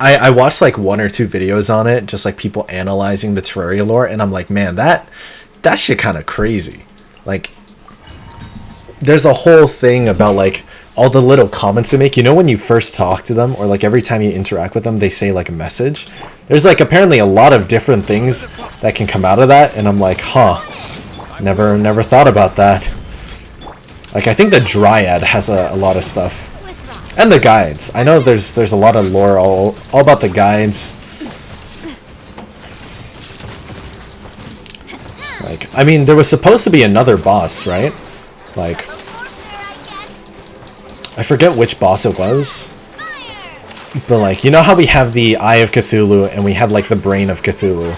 I watched like 1 or 2 videos on it, just like people analyzing the Terraria lore, and I'm like, man, that shit kind of crazy. Like, there's a whole thing about like all the little comments they make. You know, when you first talk to them, or like every time you interact with them, they say like a message. There's like apparently a lot of different things that can come out of that, and I'm like, huh, never thought about that. Like, I think the Dryad has a lot of stuff. And the guides. I know there's a lot of lore all about the guides. Like, I mean, there was supposed to be another boss, right? Like, I forget which boss it was. But like, you know how we have the Eye of Cthulhu and we have like the Brain of Cthulhu?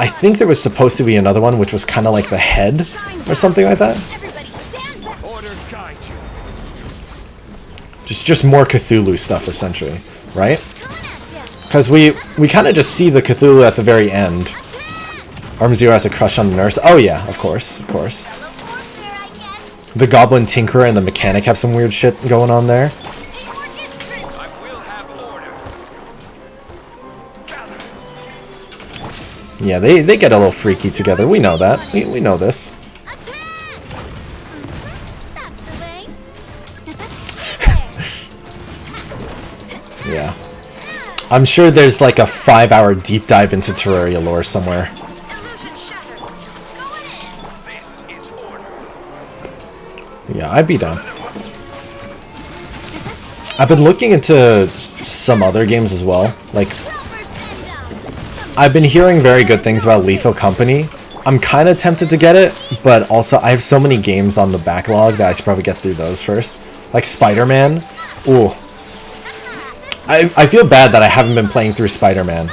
I think there was supposed to be another one which was kind of like the head or something like that. Just more Cthulhu stuff, essentially, right? Because we kind of just see the Cthulhu at the very end. Arm Zero has a crush on the nurse. Oh yeah, of course. The Goblin Tinkerer and the Mechanic have some weird shit going on there. Yeah, they get a little freaky together. We know that. We know this. Yeah. I'm sure there's like a 5-hour deep dive into Terraria lore somewhere. Yeah, I'd be down. I've been looking into some other games as well. Like, I've been hearing very good things about Lethal Company. I'm kind of tempted to get it, but also I have so many games on the backlog that I should probably get through those first. Like Spider-Man. Ooh. I feel bad that I haven't been playing through Spider-Man.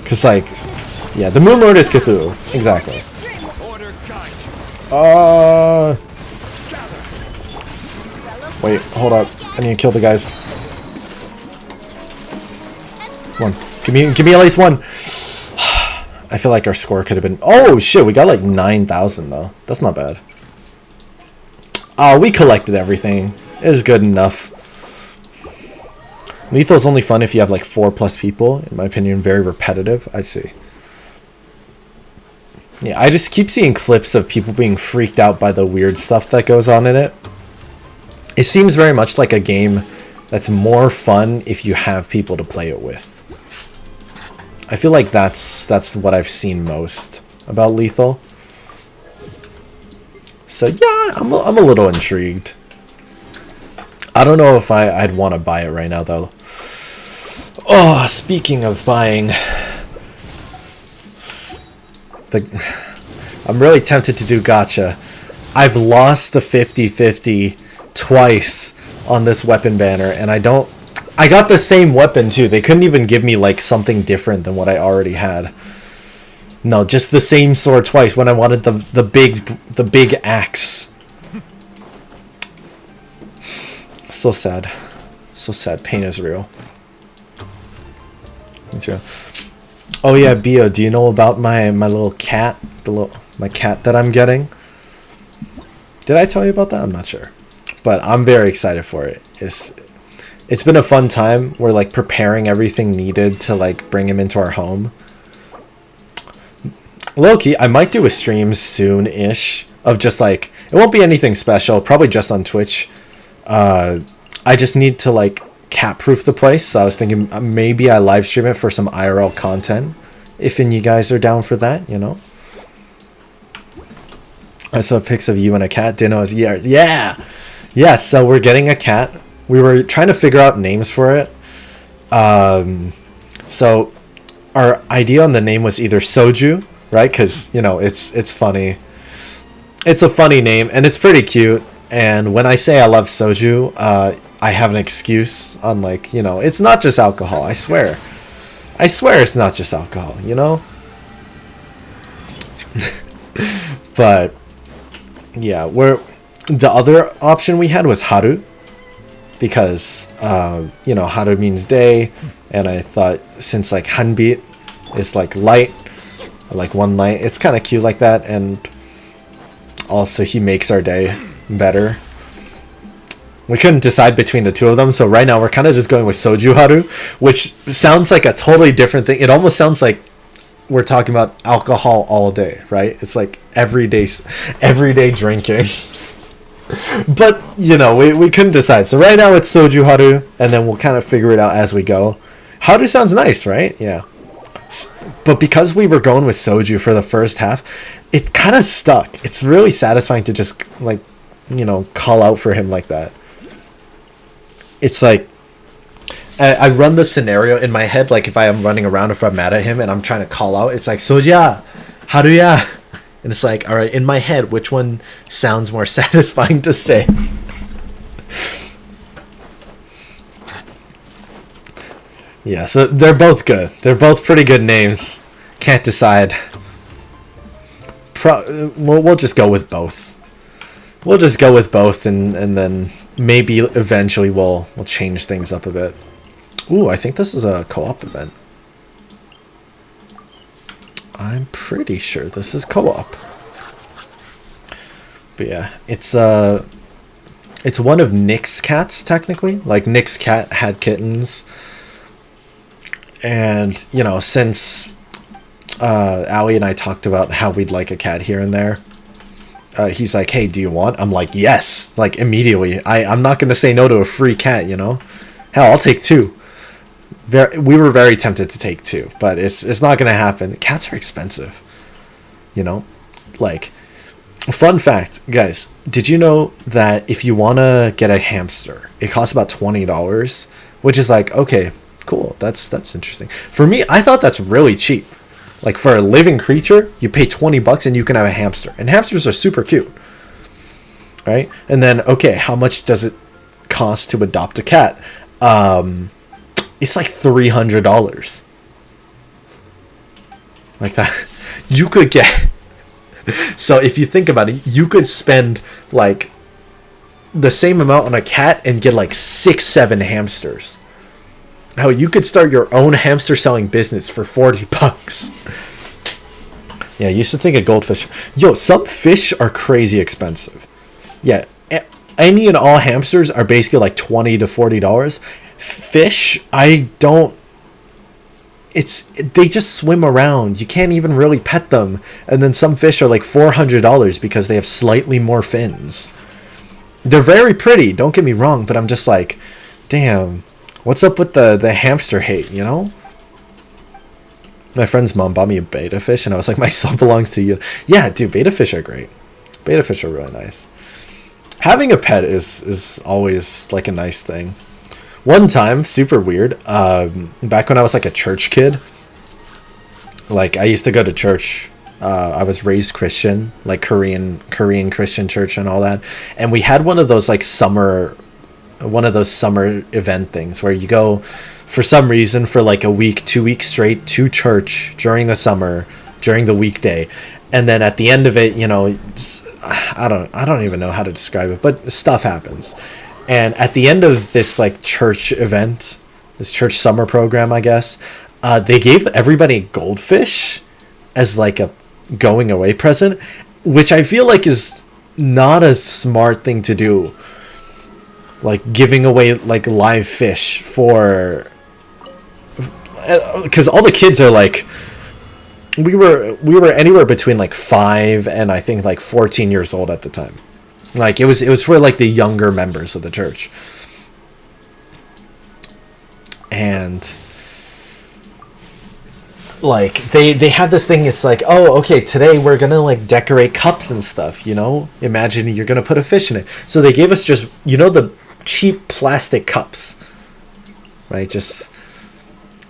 Because, like, yeah, the Moon Lord is Cthulhu. Exactly. Wait, hold up. I need to kill the guys. Come on. Give me at least one. I feel like our score could have been... Oh, shit. We got like 9,000, though. That's not bad. Oh, we collected everything. It is good enough. Lethal is only fun if you have like 4+ people. In my opinion, very repetitive. I see. Yeah, I just keep seeing clips of people being freaked out by the weird stuff that goes on in it. It seems very much like a game that's more fun if you have people to play it with. I feel like that's what I've seen most about Lethal. So yeah, I'm a little intrigued. I don't know if I'd want to buy it right now though. Oh, speaking of buying, I'm really tempted to do gacha. I've lost the 50-50 twice on this weapon banner, and I got the same weapon too. They couldn't even give me like something different than what I already had. No, just the same sword twice when I wanted the big axe. So sad. So sad. Pain is real. Oh yeah, Bio, do you know about my little cat? My cat that I'm getting? Did I tell you about that? I'm not sure. But I'm very excited for it. It's been a fun time. We're like preparing everything needed to like bring him into our home. Low-key, I might do a stream soon-ish of just like, it won't be anything special, probably just on Twitch. I just need to like cat-proof the place, so I was thinking maybe I live stream it for some IRL content, if you guys are down for that, you know. I saw pics of you and a cat. Dino is yeah. So we're getting a cat. We were trying to figure out names for it. So our idea on the name was either Soju, right? Because you know it's funny. It's a funny name and it's pretty cute. And when I say I love Soju, I have an excuse on like, you know, it's not just alcohol. I swear it's not just alcohol, you know. But yeah, the other option we had was Haru, because you know, Haru means day, and I thought since like Hanbit is like light, like one light, it's kind of cute like that, and also he makes our day better. We couldn't decide between the two of them, so right now we're kind of just going with Soju Haru, which sounds like a totally different thing. It almost sounds like we're talking about alcohol all day, right? It's like everyday drinking. But, you know, we couldn't decide. So right now it's Soju Haru, and then we'll kind of figure it out as we go. Haru sounds nice, right? Yeah. But because we were going with Soju for the first half, it kind of stuck. It's really satisfying to just, like, you know, call out for him like that. It's like, I run the scenario in my head, like if I am running around, if I'm mad at him and I'm trying to call out, it's like, Soja, Haruya. And it's like, all right, in my head, which one sounds more satisfying to say? Yeah, so they're both good. They're both pretty good names. Can't decide. We'll just go with both. We'll just go with both, and then maybe eventually we'll change things up a bit. Ooh, I think this is a co-op event. I'm pretty sure this is co-op. But yeah, it's one of Nick's cats technically. Like Nick's cat had kittens, and you know, since Ali and I talked about how we'd like a cat here and there. He's like, hey, do you want? I'm like, yes. Like, immediately. I'm not going to say no to a free cat, you know? Hell, I'll take 2. We were very tempted to take 2, but it's not going to happen. Cats are expensive. You know? Like, Fun fact, guys, did you know that if you want to get a hamster, it costs about $20, which is like, okay, cool, that's interesting. For me, I thought that's really cheap. Like, for a living creature, you pay $20 and you can have a hamster. And hamsters are super cute, right? And then, okay, how much does it cost to adopt a cat? It's like $300. Like that. You could get... So if you think about it, you could spend like the same amount on a cat and get like 6-7 hamsters. Now you could start your own hamster selling business for $40. Yeah, I used to think of goldfish. Yo, some fish are crazy expensive. Yeah, any and all hamsters are basically like $20 to $40. Fish, I don't. They just swim around. You can't even really pet them. And then some fish are like $400 because they have slightly more fins. They're very pretty, don't get me wrong, but I'm just like, damn, what's up with the hamster hate, you know? My friend's mom bought me a betta fish, and I was like, my soul belongs to you. Yeah, dude, betta fish are great. Betta fish are really nice. Having a pet is always like a nice thing. One time, super weird, back when I was like a church kid, like I used to go to church. I was raised Christian, like Korean Christian church and all that. And we had one of those like summer event things where you go for some reason for like a week, 2 weeks straight to church during the summer, during the weekday. And then at the end of it, you know, I don't even know how to describe it, but stuff happens. And at the end of this like church event, this church summer program, I guess, they gave everybody goldfish as like a going away present, which I feel like is not a smart thing to do. Like giving away like live fish for, because all the kids are like, we were anywhere between like 5 and I think like 14 years old at the time. Like it was for like the younger members of the church. And like they had this thing, it's like, oh, okay, today we're gonna like decorate cups and stuff, you know? Imagine you're gonna put a fish in it. So they gave us just, you know, the cheap plastic cups. Right? Just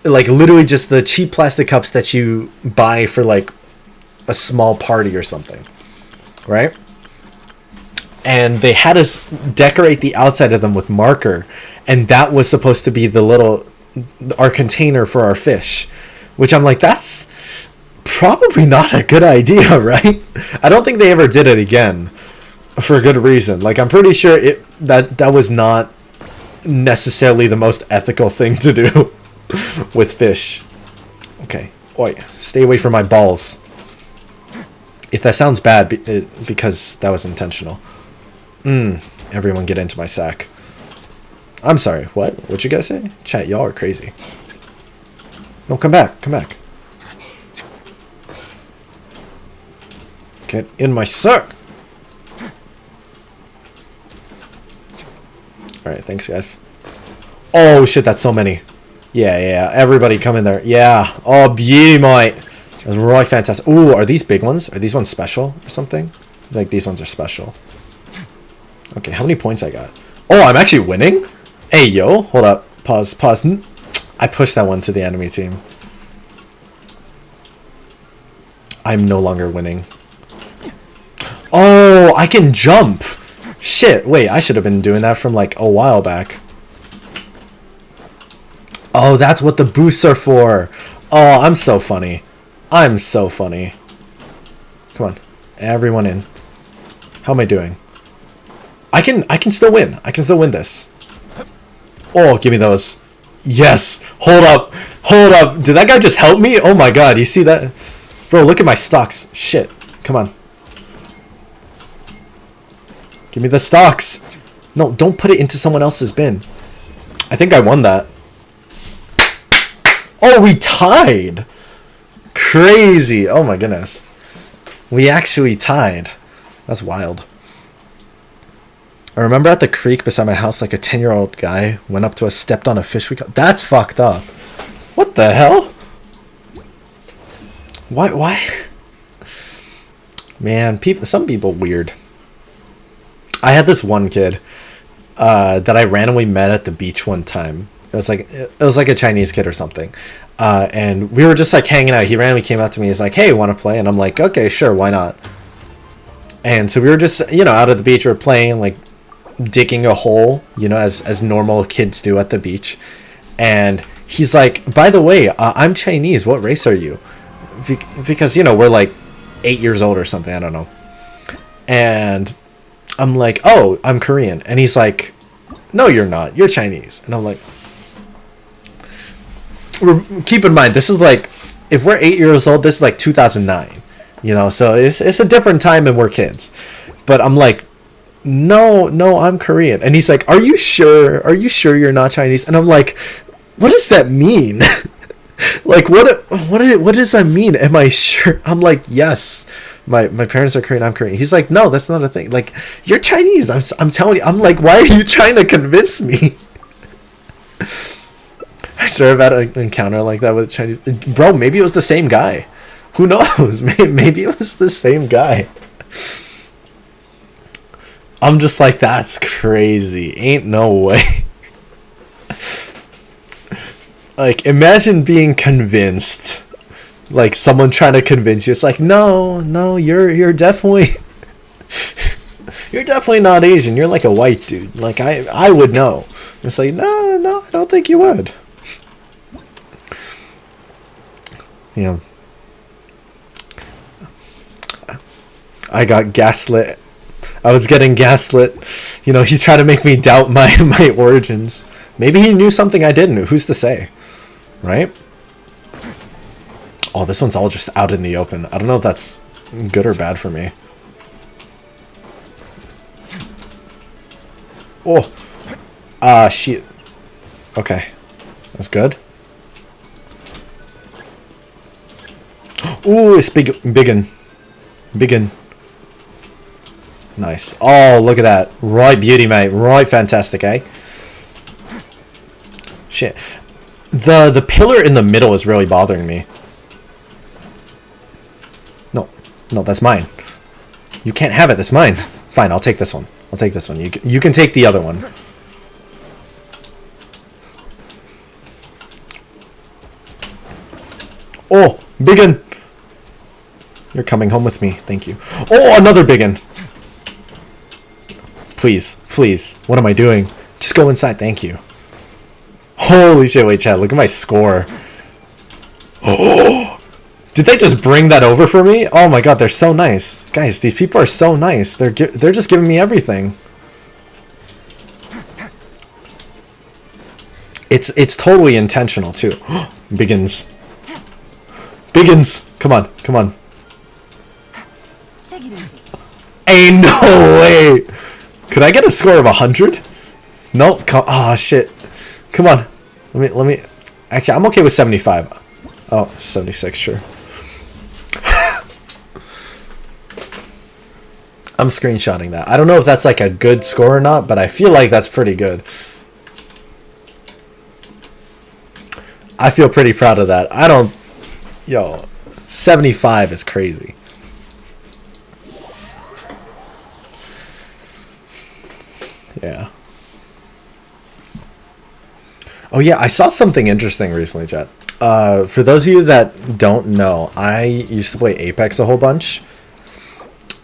like literally just the cheap plastic cups that you buy for like a small party or something. Right? And they had us decorate the outside of them with marker, and that was supposed to be our container for our fish, which I'm like, that's probably not a good idea, right? I don't think they ever did it again for a good reason. Like, I'm pretty sure that was not necessarily the most ethical thing to do with fish. Okay, oi, stay away from my balls. If that sounds bad, because that was intentional. Everyone get into my sack. I'm sorry, what? What you guys say? Chat, y'all are crazy. No, come back, come back. Get in my sack! Alright, thanks guys. Oh shit, that's so many. Yeah, everybody come in there. Yeah, oh, yeah, mate. That's really fantastic. Ooh, are these big ones? Are these ones special or something? Like, these ones are special. Okay, how many points I got? Oh, I'm actually winning? Hey, yo, hold up. Pause. I pushed that one to the enemy team. I'm no longer winning. Oh, I can jump. Shit, wait, I should have been doing that from like a while back. Oh, that's what the boosts are for. Oh, I'm so funny. I'm so funny. Come on, everyone in. How am I doing? I can still win. I can still win this. Oh, give me those. Yes. Hold up. Hold up. Did that guy just help me? Oh my god. You see that? Bro, look at my stocks. Shit. Come on. Give me the stocks. No, don't put it into someone else's bin. I think I won that. Oh, we tied. Crazy. Oh my goodness. We actually tied. That's wild. I remember at the creek beside my house, like a 10-year-old guy went up to us, stepped on a fish we caught. That's fucked up. What the hell? Why? Man, some people weird. I had this one kid that I randomly met at the beach one time. It was like a Chinese kid or something. And we were just like hanging out. He randomly came up to me. He's like, "Hey, want to play?" And I'm like, "Okay, sure, why not?" And so we were just, out at the beach. We were playing, like, digging a hole, as normal kids do at the beach. And he's like, "By the way, I'm Chinese. What race are you?" Because, we're like 8 years old or something. I don't know. And I'm like, "Oh, I'm Korean." And he's like, "No, you're not. You're Chinese." And I'm like, keep in mind, this is like, if we're 8 years old, this is like 2009. So it's a different time and we're kids. But I'm like, no, I'm Korean. And he's like, "Are you sure? Are you sure you're not Chinese?" And I'm like, what does that mean? Like, what does that mean? Am I sure? I'm like, yes, my parents are Korean, I'm Korean. He's like, "No, that's not a thing. Like, you're Chinese. I'm telling you." I'm like, why are you trying to convince me? I sort of had an encounter like that with Chinese. Bro, maybe it was the same guy. Who knows? Maybe it was the same guy. I'm just like, that's crazy. Ain't no way. Like, imagine being convinced. Like, someone trying to convince you. It's like, no, you're definitely... You're definitely not Asian. You're like a white dude. Like, I would know. It's like, no, I don't think you would. Yeah. I got gaslit. I was getting gaslit. He's trying to make me doubt my origins. Maybe he knew something I didn't. Who's to say? Right? Oh, this one's all just out in the open. I don't know if that's good or bad for me. Oh. Shit. Okay. That's good. Ooh, it's biggin. Nice. Oh, look at that. Right beauty, mate. Right fantastic, eh? Shit. The pillar in the middle is really bothering me. No, that's mine. You can't have it. That's mine. Fine, I'll take this one. You can take the other one. Oh, biggin. You're coming home with me. Thank you. Oh, another biggin. Please. What am I doing? Just go inside. Thank you. Holy shit. Wait, chat. Look at my score. Oh, did they just bring that over for me? Oh my god, they're so nice. Guys, these people are so nice. They're just giving me everything. It's totally intentional, too. Biggins. Come on. Take it easy. Ain't no way. Could I get a score of 100? Nope. Oh shit. Come on. Let me. Actually, I'm okay with 75. Oh, 76. Sure. I'm screenshotting that. I don't know if that's like a good score or not, but I feel like that's pretty good. I feel pretty proud of that. 75 is crazy. Yeah. Oh yeah, I saw something interesting recently, chat. For those of you that don't know, I used to play Apex a whole bunch.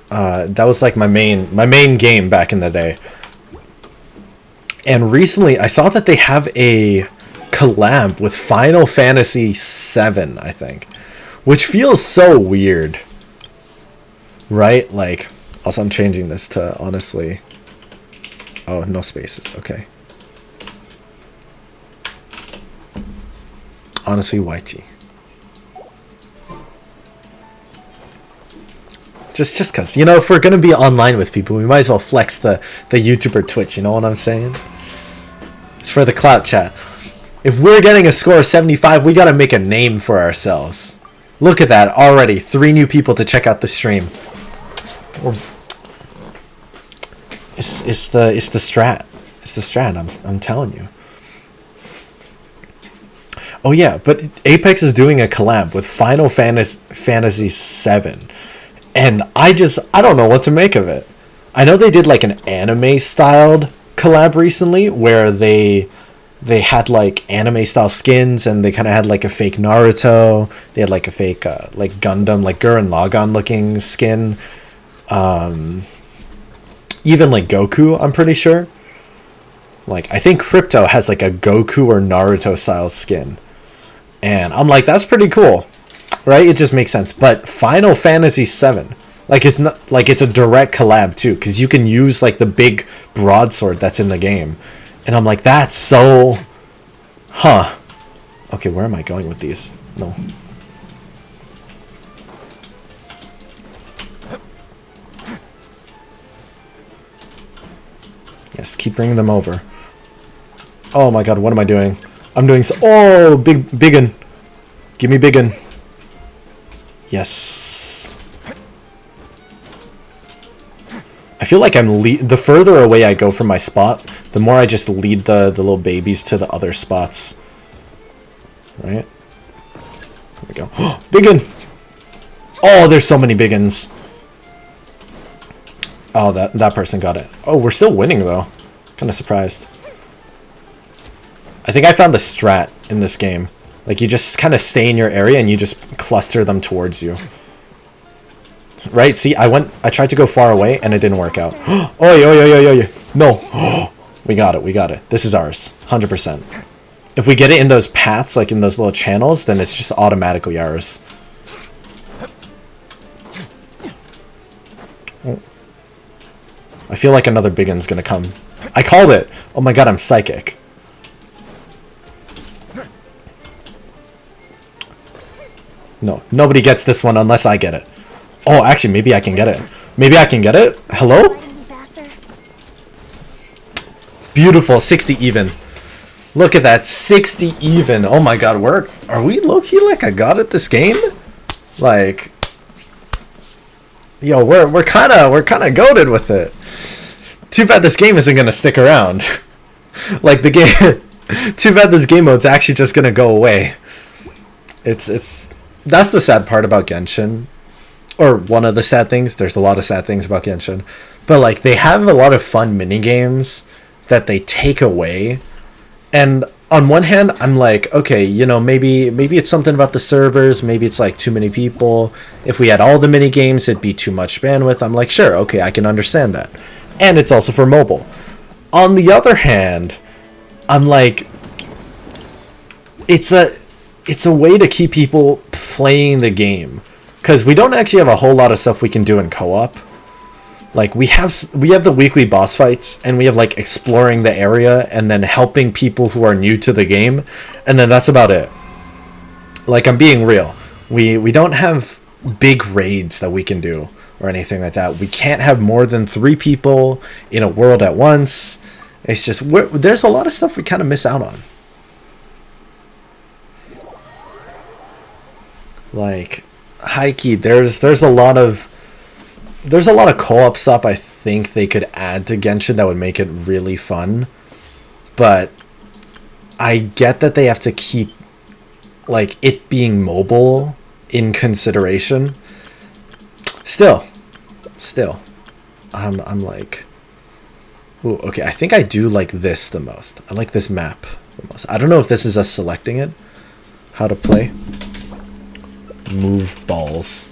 That was like my main game back in the day. And recently I saw that they have a collab with Final Fantasy VII, I think. Which feels so weird. Right? Like, also I'm changing this to HonestLee. Oh, no spaces. Okay. Honestly, YT. Just cause, if we're gonna be online with people, we might as well flex the YouTuber Twitch, you know what I'm saying? It's for the clout, chat. If we're getting a score of 75, we gotta make a name for ourselves. Look at that, already 3 new people to check out the stream. It's the strat. It's the strat, I'm telling you. Oh yeah, but Apex is doing a collab with Final Fantasy VII. And I don't know what to make of it. I know they did like an anime styled collab recently where they had like anime style skins, and they kind of had like a fake Naruto. They had like a fake like Gundam, like Gurren Lagann looking skin. Even like Goku, I'm pretty sure. Like I think Crypto has like a Goku or Naruto style skin. And I'm like, that's pretty cool. Right? It just makes sense. But Final Fantasy VII, like it's not like it's a direct collab too, because you can use like the big broadsword that's in the game. And I'm like, that's so... Huh. Okay, where am I going with these? No. Yes, keep bringing them over. Oh my god, what am I doing? I'm doing so... Oh, biggin. Give me biggin. Yes. I feel like the further away I go from my spot, the more I just lead the little babies to the other spots. Right? There we go. Biggin! Oh, there's so many biggins. Oh, that person got it. Oh, we're still winning though. Kind of surprised. I think I found the strat in this game. Like you just kind of stay in your area and you just cluster them towards you. Right? See, I tried to go far away and it didn't work out. Oh, no. We got it. This is ours. 100%. If we get it in those paths, like in those little channels, then it's just automatically ours. Oh. I feel like another big one's gonna come. I called it! Oh my god, I'm psychic. No, nobody gets this one unless I get it. Oh, actually, maybe I can get it. Maybe I can get it? Hello? Beautiful, 60 even. Look at that, 60 even. Oh my god, are we low-key like a god at this game? Like, yo, we're kind of goated with it. Too bad this game isn't gonna stick around. Like the game. Too bad this game mode's actually just gonna go away. That's the sad part about Genshin. Or one of the sad things. There's a lot of sad things about Genshin. But like they have a lot of fun mini games that they take away. And on one hand, I'm like, okay, you know, maybe it's something about the servers, maybe it's like too many people. If we had all the mini games, it'd be too much bandwidth. I'm like, sure, okay, I can understand that. And it's also for mobile. On the other hand, I'm like, it's a way to keep people playing the game, because we don't actually have a whole lot of stuff we can do in co-op. Like we have the weekly boss fights, and we have like exploring the area and then helping people who are new to the game, and then that's about it. Like I'm being real. We don't have big raids that we can do or anything like that. We can't have more than 3 people in a world at once. It's just there's a lot of stuff we kind of miss out on. Like high key, there's a lot of co-op stuff I think they could add to Genshin that would make it really fun. But I get that they have to keep like it being mobile in consideration. Still, I'm like, ooh, okay, I think I do like this the most. I like this map the most. I don't know if this is us selecting it, how to play. Move balls.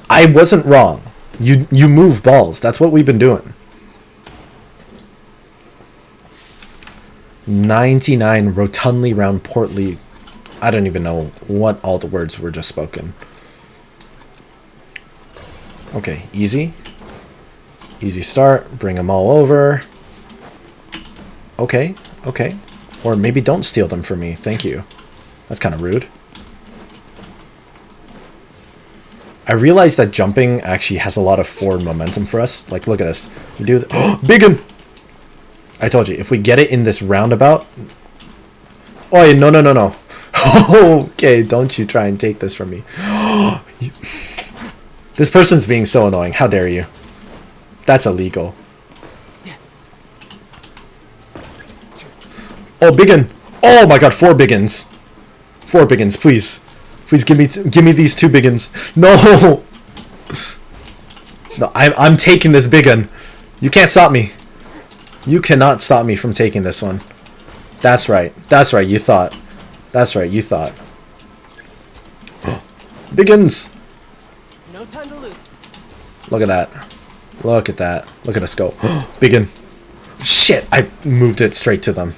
I wasn't wrong. You move balls. That's what we've been doing. 99 rotundly round portly. I don't even know what all the words were just spoken. Okay, easy. Easy start. Bring them all over. Okay. Or maybe don't steal them from me. Thank you. That's kind of rude. I realized that jumping actually has a lot of forward momentum for us. Like, look at this. We do biggin! I told you, if we get it in this roundabout... Oh, no. Okay, don't you try and take this from me. This person's being so annoying. How dare you? That's illegal. Oh, biggin! Oh my god, 4 biggins. 4 biggins, please. Please give me these 2 biggins. No! No, I'm taking this big one. You can't stop me. You cannot stop me from taking this one. That's right. That's right, you thought. That's right, you thought. Biggins! No time to lose. Look at that. Look at that. Look at us go. Biggin. Shit, I moved it straight to them.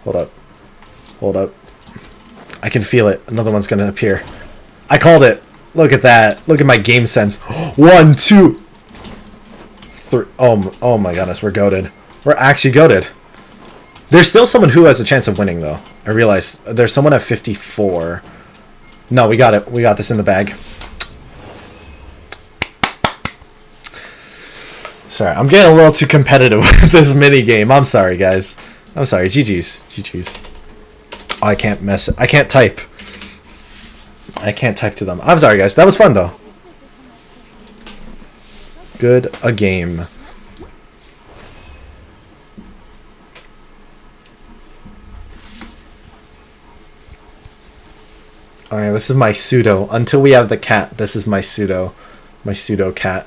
Hold up. Hold up. I can feel it. Another one's gonna appear. I called it. Look at that. Look at my game sense. 1, 2, 3. Oh my goodness, we're goated. We're actually goated. There's still someone who has a chance of winning, though. I realize there's someone at 54. No, we got it. We got this in the bag. Sorry, I'm getting a little too competitive with this mini game. I'm sorry, guys. I'm sorry. GG's. GG's. Oh, I can't mess it. I can't type. I can't type to them. I'm sorry, guys. That was fun, though. Good a game. Alright, this is my pseudo. Until we have the cat, this is my pseudo. My pseudo cat.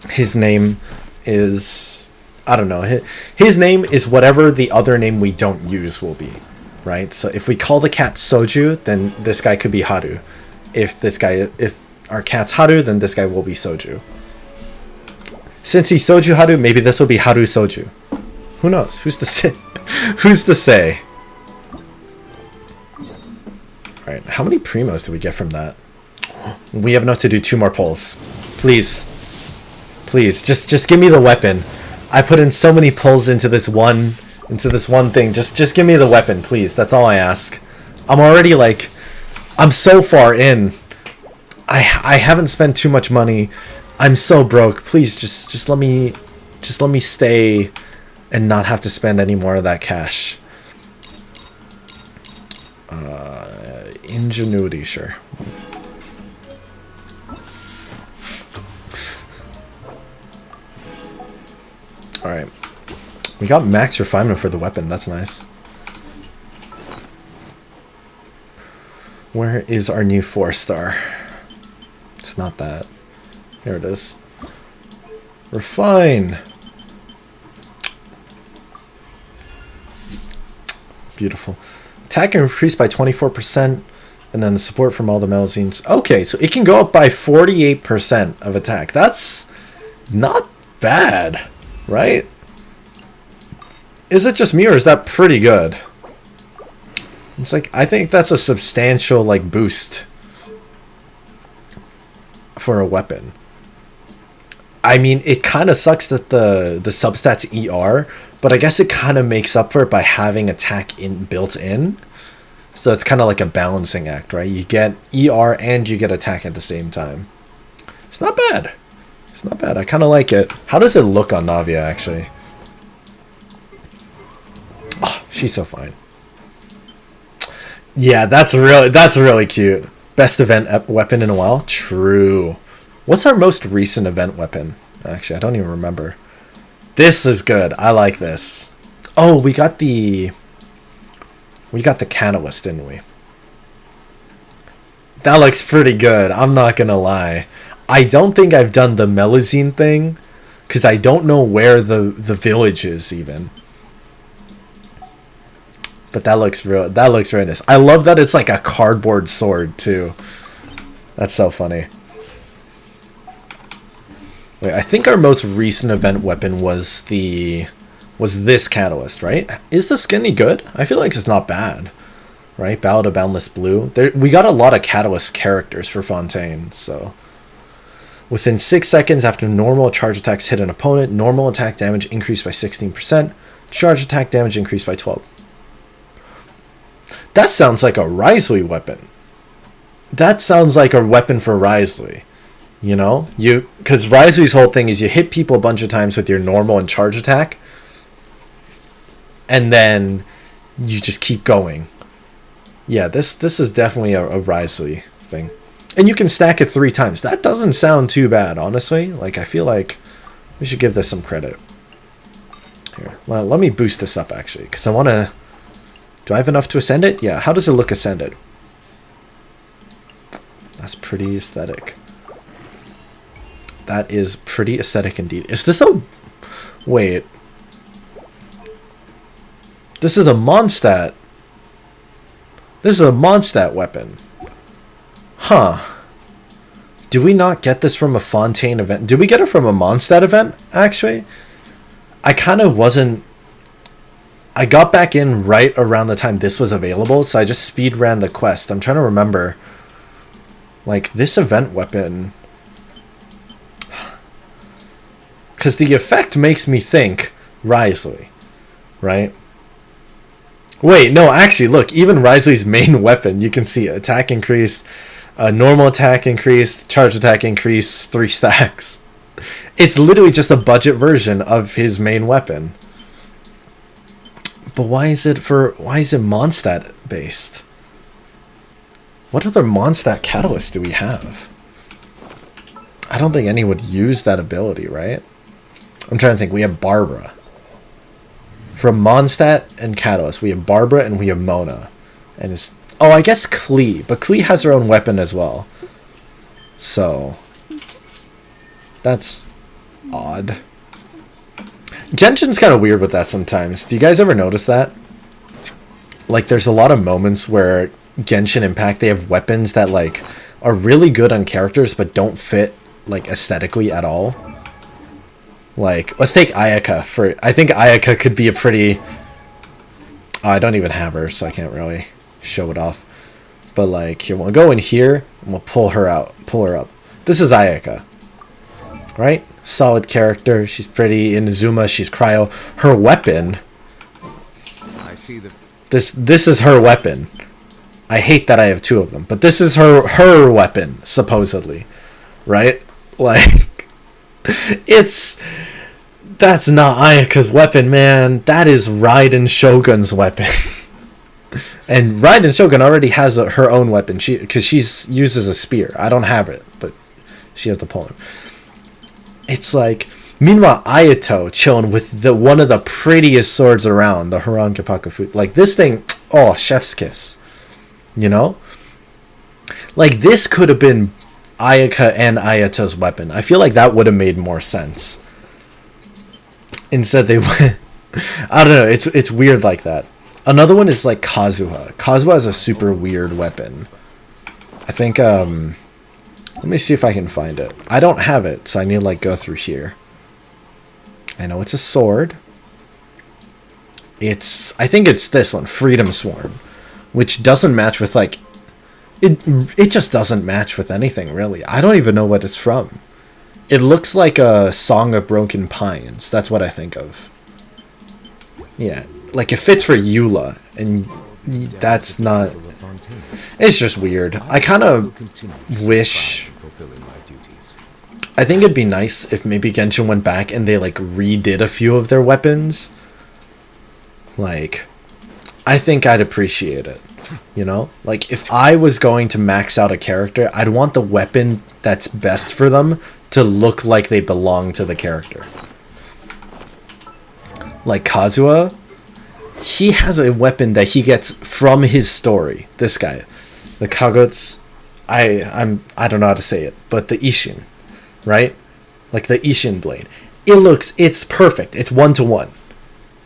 His name is... I don't know. His name is whatever the other name we don't use will be. Right? So if we call the cat Soju, then this guy could be Haru. If our cat's Haru, then this guy will be Soju. Since he's Soju Haru, maybe this will be Haru Soju. Who knows? Who's to say? Who's to say? Alright, how many primos do we get from that? We have enough to do 2 more pulls. Please. Please, just give me the weapon. I put in so many pulls into this one thing. Just give me the weapon, please. That's all I ask. I'm already like, I'm so far in. I haven't spent too much money. I'm so broke. Please just let me stay and not have to spend any more of that cash. Ingenuity, sure. Alright. We got max refinement for the weapon. That's nice. Where is our new 4-star? It's not that. Here it is. Refine! Beautiful. Attack increased by 24%, and then the support from all the magazines. Okay, so it can go up by 48% of attack. That's not bad, right? Is it just me, or is that pretty good? It's like, I think that's a substantial, like, boost for a weapon. I mean, it kind of sucks that the substats ER, but I guess it kind of makes up for it by having attack built in. So it's kind of like a balancing act, right? You get ER and you get attack at the same time. It's not bad. It's not bad. I kind of like it. How does it look on Navia, actually? Oh, she's so fine. Yeah, that's really cute. Best event weapon in a while? True. What's our most recent event weapon? Actually, I don't even remember. This is good. I like this. Oh, we got the catalyst, didn't we? That looks pretty good. I'm not gonna lie. I don't think I've done the Melazine thing because I don't know where the village is even. But that looks very nice. I love that it's like a cardboard sword too. That's so funny. Wait, I think our most recent event weapon was this catalyst, right? Is the skin any good? I feel like it's not bad. Right? Ballad of Boundless Blue. We got a lot of catalyst characters for Fontaine, so. Within 6 seconds after normal charge attacks hit an opponent, normal attack damage increased by 16%, charge attack damage increased by 12%. That sounds like a Risley weapon. That sounds like a weapon for Risley. You know? Because Risley's whole thing is you hit people a bunch of times with your normal and charge attack, and then you just keep going. Yeah, this is definitely a Risley thing. And you can stack it 3 times. That doesn't sound too bad, honestly. Like, I feel like we should give this some credit. Here. Well, let me boost this up, actually, because I want to... Do I have enough to ascend it? Yeah, how does it look ascended? That's pretty aesthetic. That is pretty aesthetic indeed. Is this a... Wait. This is a Mondstadt. This is a Mondstadt weapon. Huh. Do we not get this from a Fontaine event? Did we get it from a Mondstadt event, actually? I kind of wasn't... I got back in right around the time this was available, so I just speed ran the quest. I'm trying to remember. Like, this event weapon... Because the effect makes me think Wriothesley, right? Wait, no, actually, look, even Wriothesley's main weapon, you can see attack increase, normal attack increase, charge attack increase, 3 stacks. It's literally just a budget version of his main weapon. But why is it Mondstadt based? What other Mondstadt catalysts do we have? I don't think anyone would use that ability, right? I'm trying to think. We have Barbara. From Mondstadt and Catalyst, we have Barbara and we have Mona. And it's... Oh, I guess Klee. But Klee has her own weapon as well. So... That's... odd. Genshin's kind of weird with that sometimes. Do you guys ever notice that? Like, there's a lot of moments where Genshin Impact, they have weapons that, like, are really good on characters but don't fit, like, aesthetically at all. Like, let's take Ayaka for... I think Ayaka could be a pretty... Oh, I don't even have her, so I can't really show it off. But, like, here, we'll go in here, and we'll pull her out. Pull her up. This is Ayaka. Right? Solid character. She's pretty. Inazuma, she's cryo. Her weapon... I see the... This is her weapon. I hate that I have 2 of them. But this is her weapon, supposedly. Right? Like... It's... That's not Ayaka's weapon, man. That is Raiden Shogun's weapon. And Raiden Shogun already has her own weapon. Because she uses a spear. I don't have it, but she has the poem. It's like... Meanwhile, Ayato chilling with one of the prettiest swords around. The Haran Kipakafu. Like, this thing... Oh, chef's kiss. You know? Like, this could have been... Ayaka and Ayato's weapon. I feel like that would have made more sense. Instead they went... I don't know, it's weird like that. Another one is like Kazuha. Kazuha is a super weird weapon. I think, let me see if I can find it. I don't have it, so I need to like go through here. I know it's a sword. I think it's this one, Freedom Sworn. Which doesn't match with like... It just doesn't match with anything, really. I don't even know what it's from. It looks like a Song of Broken Pines. That's what I think of. Yeah. Like, it fits for Eula. And that's not... It's just weird. I kind of wish... I think it'd be nice if maybe Genshin went back and they, like, redid a few of their weapons. Like... I think I'd appreciate it. You know? Like, if I was going to max out a character, I'd want the weapon that's best for them to look like they belong to the character. Like Kazuha, he has a weapon that he gets from his story. This guy. The Kaguts... I don't know how to say it, but the Ishin. Right? Like the Ishin blade. It's perfect. It's 1-to-1.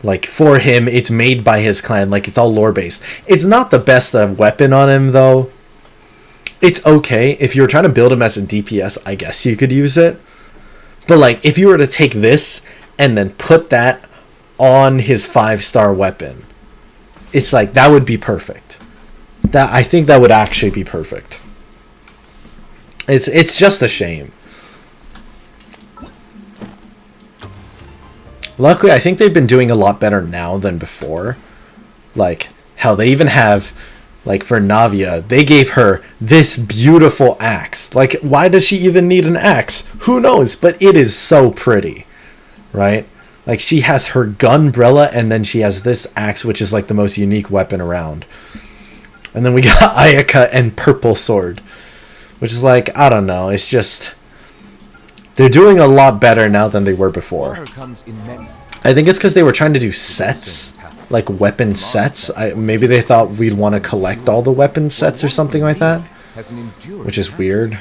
Like, for him, it's made by his clan. Like, it's all lore-based. It's not the best weapon on him, though. It's okay. If you're trying to build him as a DPS, I guess you could use it. But, like, if you were to take this and then put that on his 5-star weapon, it's like, that would be perfect. I think that would actually be perfect. It's just a shame. Luckily, I think they've been doing a lot better now than before. Like, hell, they even have, like, for Navia, they gave her this beautiful axe. Like, why does she even need an axe? Who knows? But it is so pretty, right? Like, she has her gunbrella, and then she has this axe, which is, like, the most unique weapon around. And then we got Ayaka and Purple Sword, which is, like, I don't know. It's just... They're doing a lot better now than they were before. I think it's because they were trying to do sets, like weapon sets. Maybe they thought we'd want to collect all the weapon sets or something like that, which is weird.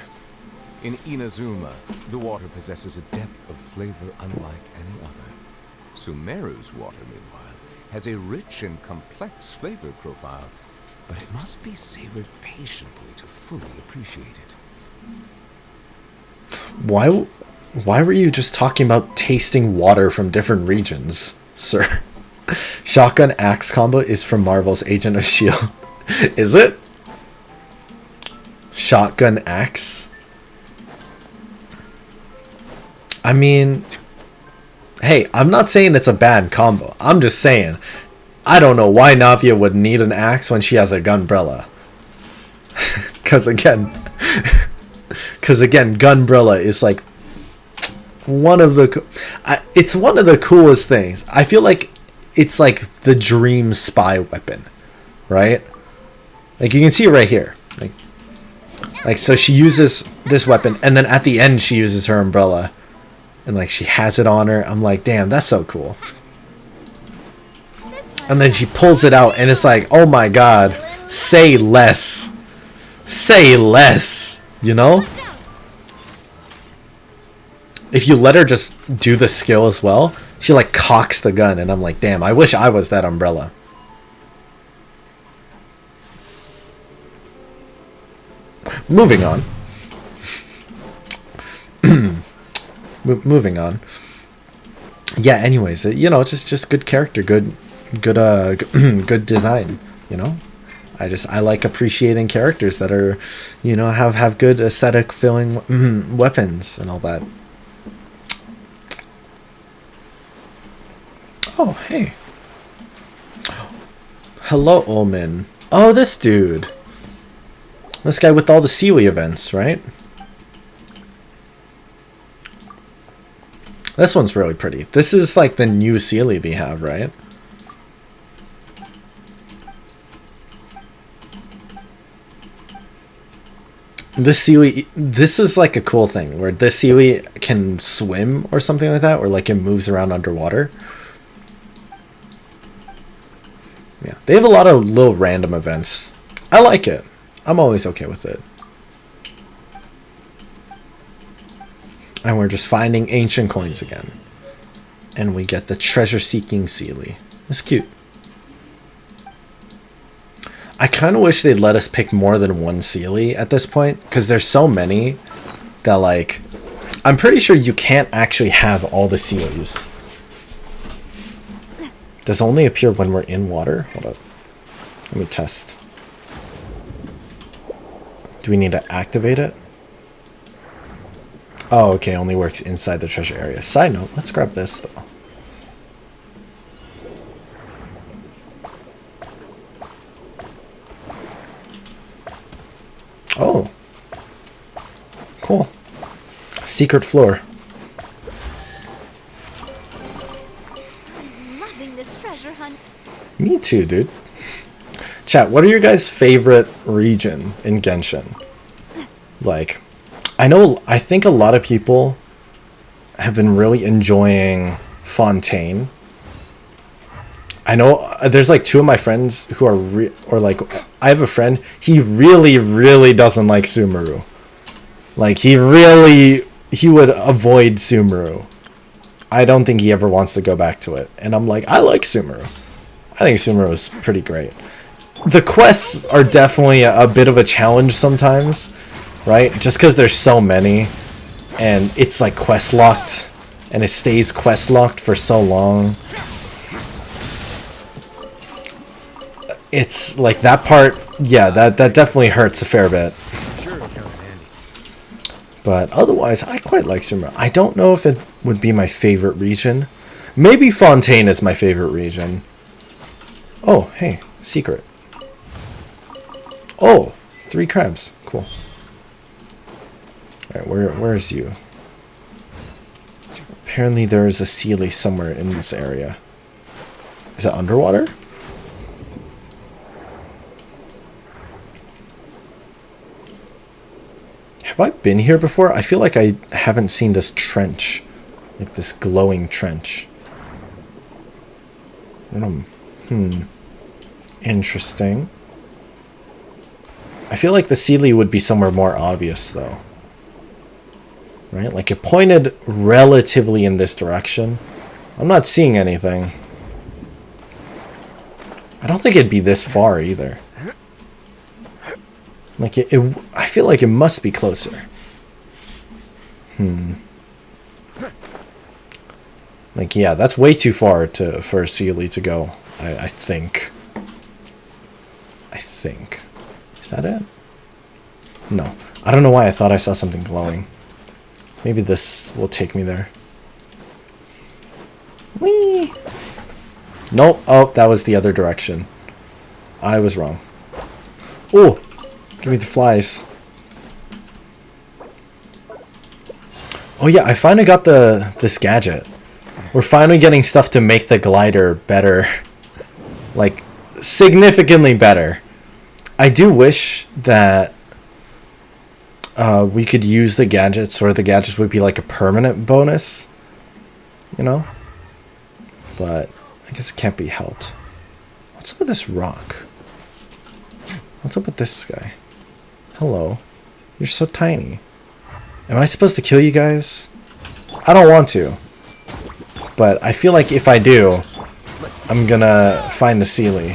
In Inazuma, the water possesses a depth of flavor unlike any other. Sumeru's water, meanwhile, has a rich and complex flavor profile, but it must be savored patiently to fully appreciate it. Why were you just talking about tasting water from different regions, sir? Shotgun axe combo is from Marvel's Agent of S.H.I.E.L.D. Is it? Shotgun axe? I mean, hey, I'm not saying it's a bad combo. I'm just saying, I don't know why Navia would need an axe when she has a gunbrella. Because again, gunbrella is like one of the, it's one of the coolest things. I feel like it's like the dream spy weapon, right? Like you can see it right here. Like so she uses this weapon, and then at the end she uses her umbrella. And like she has it on her. I'm like, damn, that's so cool. And then she pulls it out and it's like, oh my god, say less. Say less, you know? If you let her just do the skill as well, she like cocks the gun and I'm like, damn, I wish I was that umbrella. Moving on. Moving on. Yeah, anyways, you know, just good character, good good design, you know? I like appreciating characters that are, you know, have good aesthetic filling weapons and all that. Oh, hey. Hello, Omen. Oh, this dude. This guy with all the Siwi events, right? This one's really pretty. This is like the new Sealy they have, right? This Sealy, this is like a cool thing where this Sealy can swim or something like that, or like it moves around underwater. Yeah, they have a lot of little random events. I like it. I'm always okay with it. And we're just finding ancient coins again. And we get the treasure-seeking Sealy. It's cute. I kind of wish they'd let us pick more than one Sealy at this point, because there's so many that, like, I'm pretty sure you can't actually have all the Sealys. Does it only appear when we're in water? Hold up. Let me test. Do we need to activate it? Oh, okay, only works inside the treasure area. Side note, let's grab this, though. Oh. Cool. Secret floor. I'm loving this treasure hunt. Me too, dude. Chat, what are your guys' favorite region in Genshin? Like, I think a lot of people have been really enjoying Fontaine. I know there's like two of my friends who are I have a friend, he really doesn't like Sumeru. Like he would avoid Sumeru. I don't think he ever wants to go back to it. And I'm like, I like Sumeru. I think Sumeru is pretty great. The quests are definitely a bit of a challenge sometimes, right? Just because there's so many and it's like quest locked and it stays quest locked for so long. It's like that part, yeah, that definitely hurts a fair bit. But otherwise, I quite like Sumeru. I don't know if it would be my favorite region. Maybe Fontaine is my favorite region. Oh, hey, secret. Oh, 3 crabs. Cool. Alright, where's you? Apparently there is a Sealy somewhere in this area. Is it underwater? Have I been here before? I feel like I haven't seen this trench. Like this glowing trench. Interesting. I feel like the Sealy would be somewhere more obvious, though. Right? Like, it pointed relatively in this direction. I'm not seeing anything. I don't think it'd be this far, either. Like, I feel like it must be closer. Like, yeah, that's way too far for a Sealy to go, I think. Is that it? No. I don't know why I thought I saw something glowing. Maybe this will take me there. Whee! Nope. Oh, that was the other direction. I was wrong. Oh! Give me the flies. Oh yeah, I finally got this gadget. We're finally getting stuff to make the glider better. Like, significantly better. I do wish that we could use the gadgets, or the gadgets would be like a permanent bonus. You know? But I guess it can't be helped. What's up with this rock? What's up with this guy? Hello. You're so tiny. Am I supposed to kill you guys? I don't want to. But I feel like if I do, I'm gonna find the Sealy.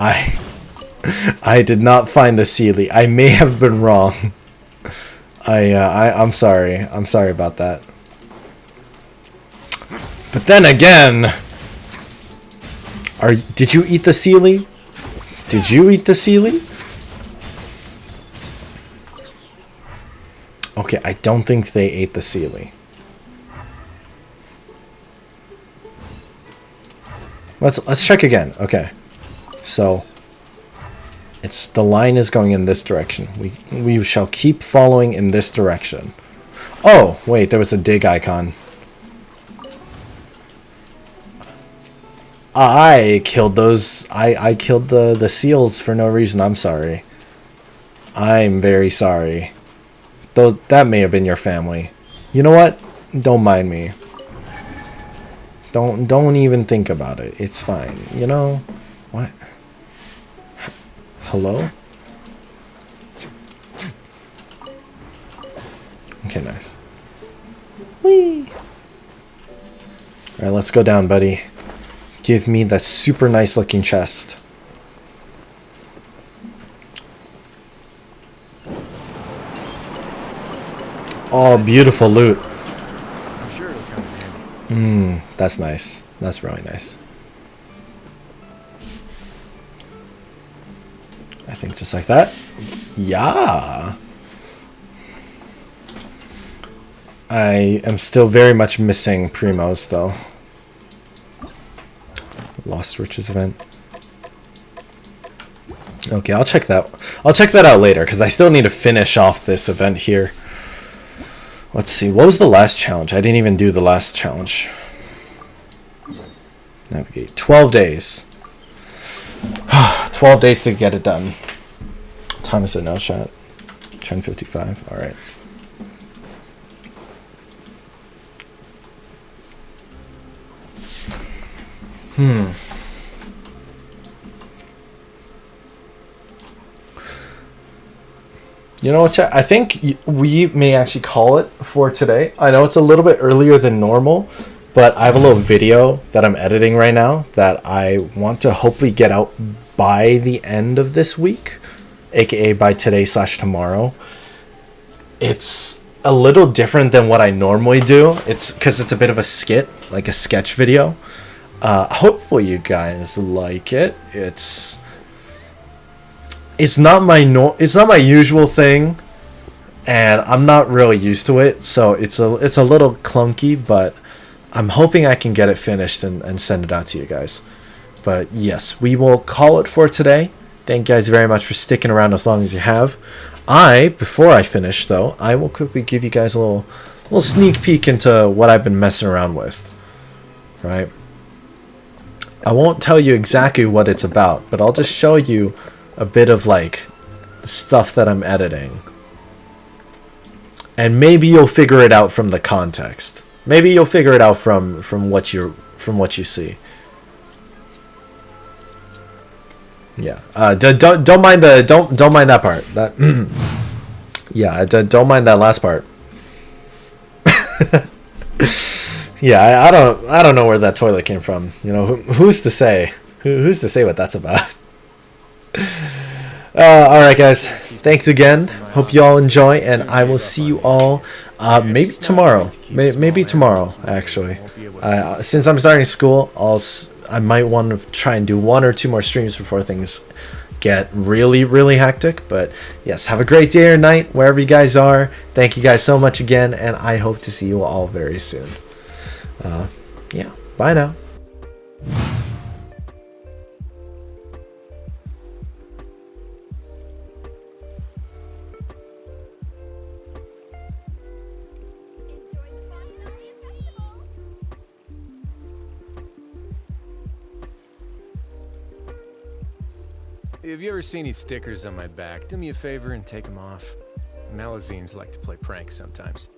I did not find the Sealy. I may have been wrong. I'm sorry. I'm sorry about that. But then again, did you eat the Sealy? Did you eat the Sealy? Okay, I don't think they ate the Sealy. Let's check again. Okay. So the line is going in this direction. We shall keep following in this direction. Oh, wait, there was a dig icon. I killed those. I killed the seals for no reason. I'm sorry. I'm very sorry. Though that may have been your family. You know what? Don't mind me. Don't even think about it. It's fine. You know what? Hello? Okay, nice. Whee! Alright, let's go down, buddy. Give me that super nice looking chest. Oh, beautiful loot. I'm sure it'll come in handy. That's nice. That's really nice. I think just like that. Yeah. I am still very much missing Primos, though. Lost Riches event. Okay, I'll check that. I'll check that out later, because I still need to finish off this event here. Let's see. What was the last challenge? I didn't even do the last challenge. Navigate. 12 days. 12 days to get it done. What time is it now, chat? 10:55. All right. You know what, chat? I think we may actually call it for today. I know it's a little bit earlier than normal, but I have a little video that I'm editing right now that I want to hopefully get out by the end of this week, aka by today/tomorrow. It's a little different than what I normally do. It's because it's a bit of a skit, like a sketch video. Hopefully you guys like it. It's not my usual thing, and I'm not really used to it, so it's a little clunky, but I'm hoping I can get it finished and send it out to you guys. But yes, we will call it for today. Thank you guys very much for sticking around as long as you have. Before I finish though, I will quickly give you guys a little sneak peek into what I've been messing around with. Right? I won't tell you exactly what it's about, but I'll just show you a bit of like the stuff that I'm editing. And maybe you'll figure it out from the context, Maybe you'll figure it out from what you see. Yeah. Don't mind that part. That yeah. Don't mind that last part. Yeah. I don't know where that toilet came from. You know, who's to say? Who's to say what that's about? All right, guys. Thanks again. Hope you all enjoy, and I will see you all maybe tomorrow. Maybe tomorrow, actually. Since I'm starting school, I might want to try and do 1 or 2 more streams before things get really hectic. But yes, have a great day or night wherever you guys are. Thank you guys so much again, and I hope to see you all very soon. Yeah, bye now. If you ever see any stickers on my back, do me a favor and take them off. Malazines like to play pranks sometimes.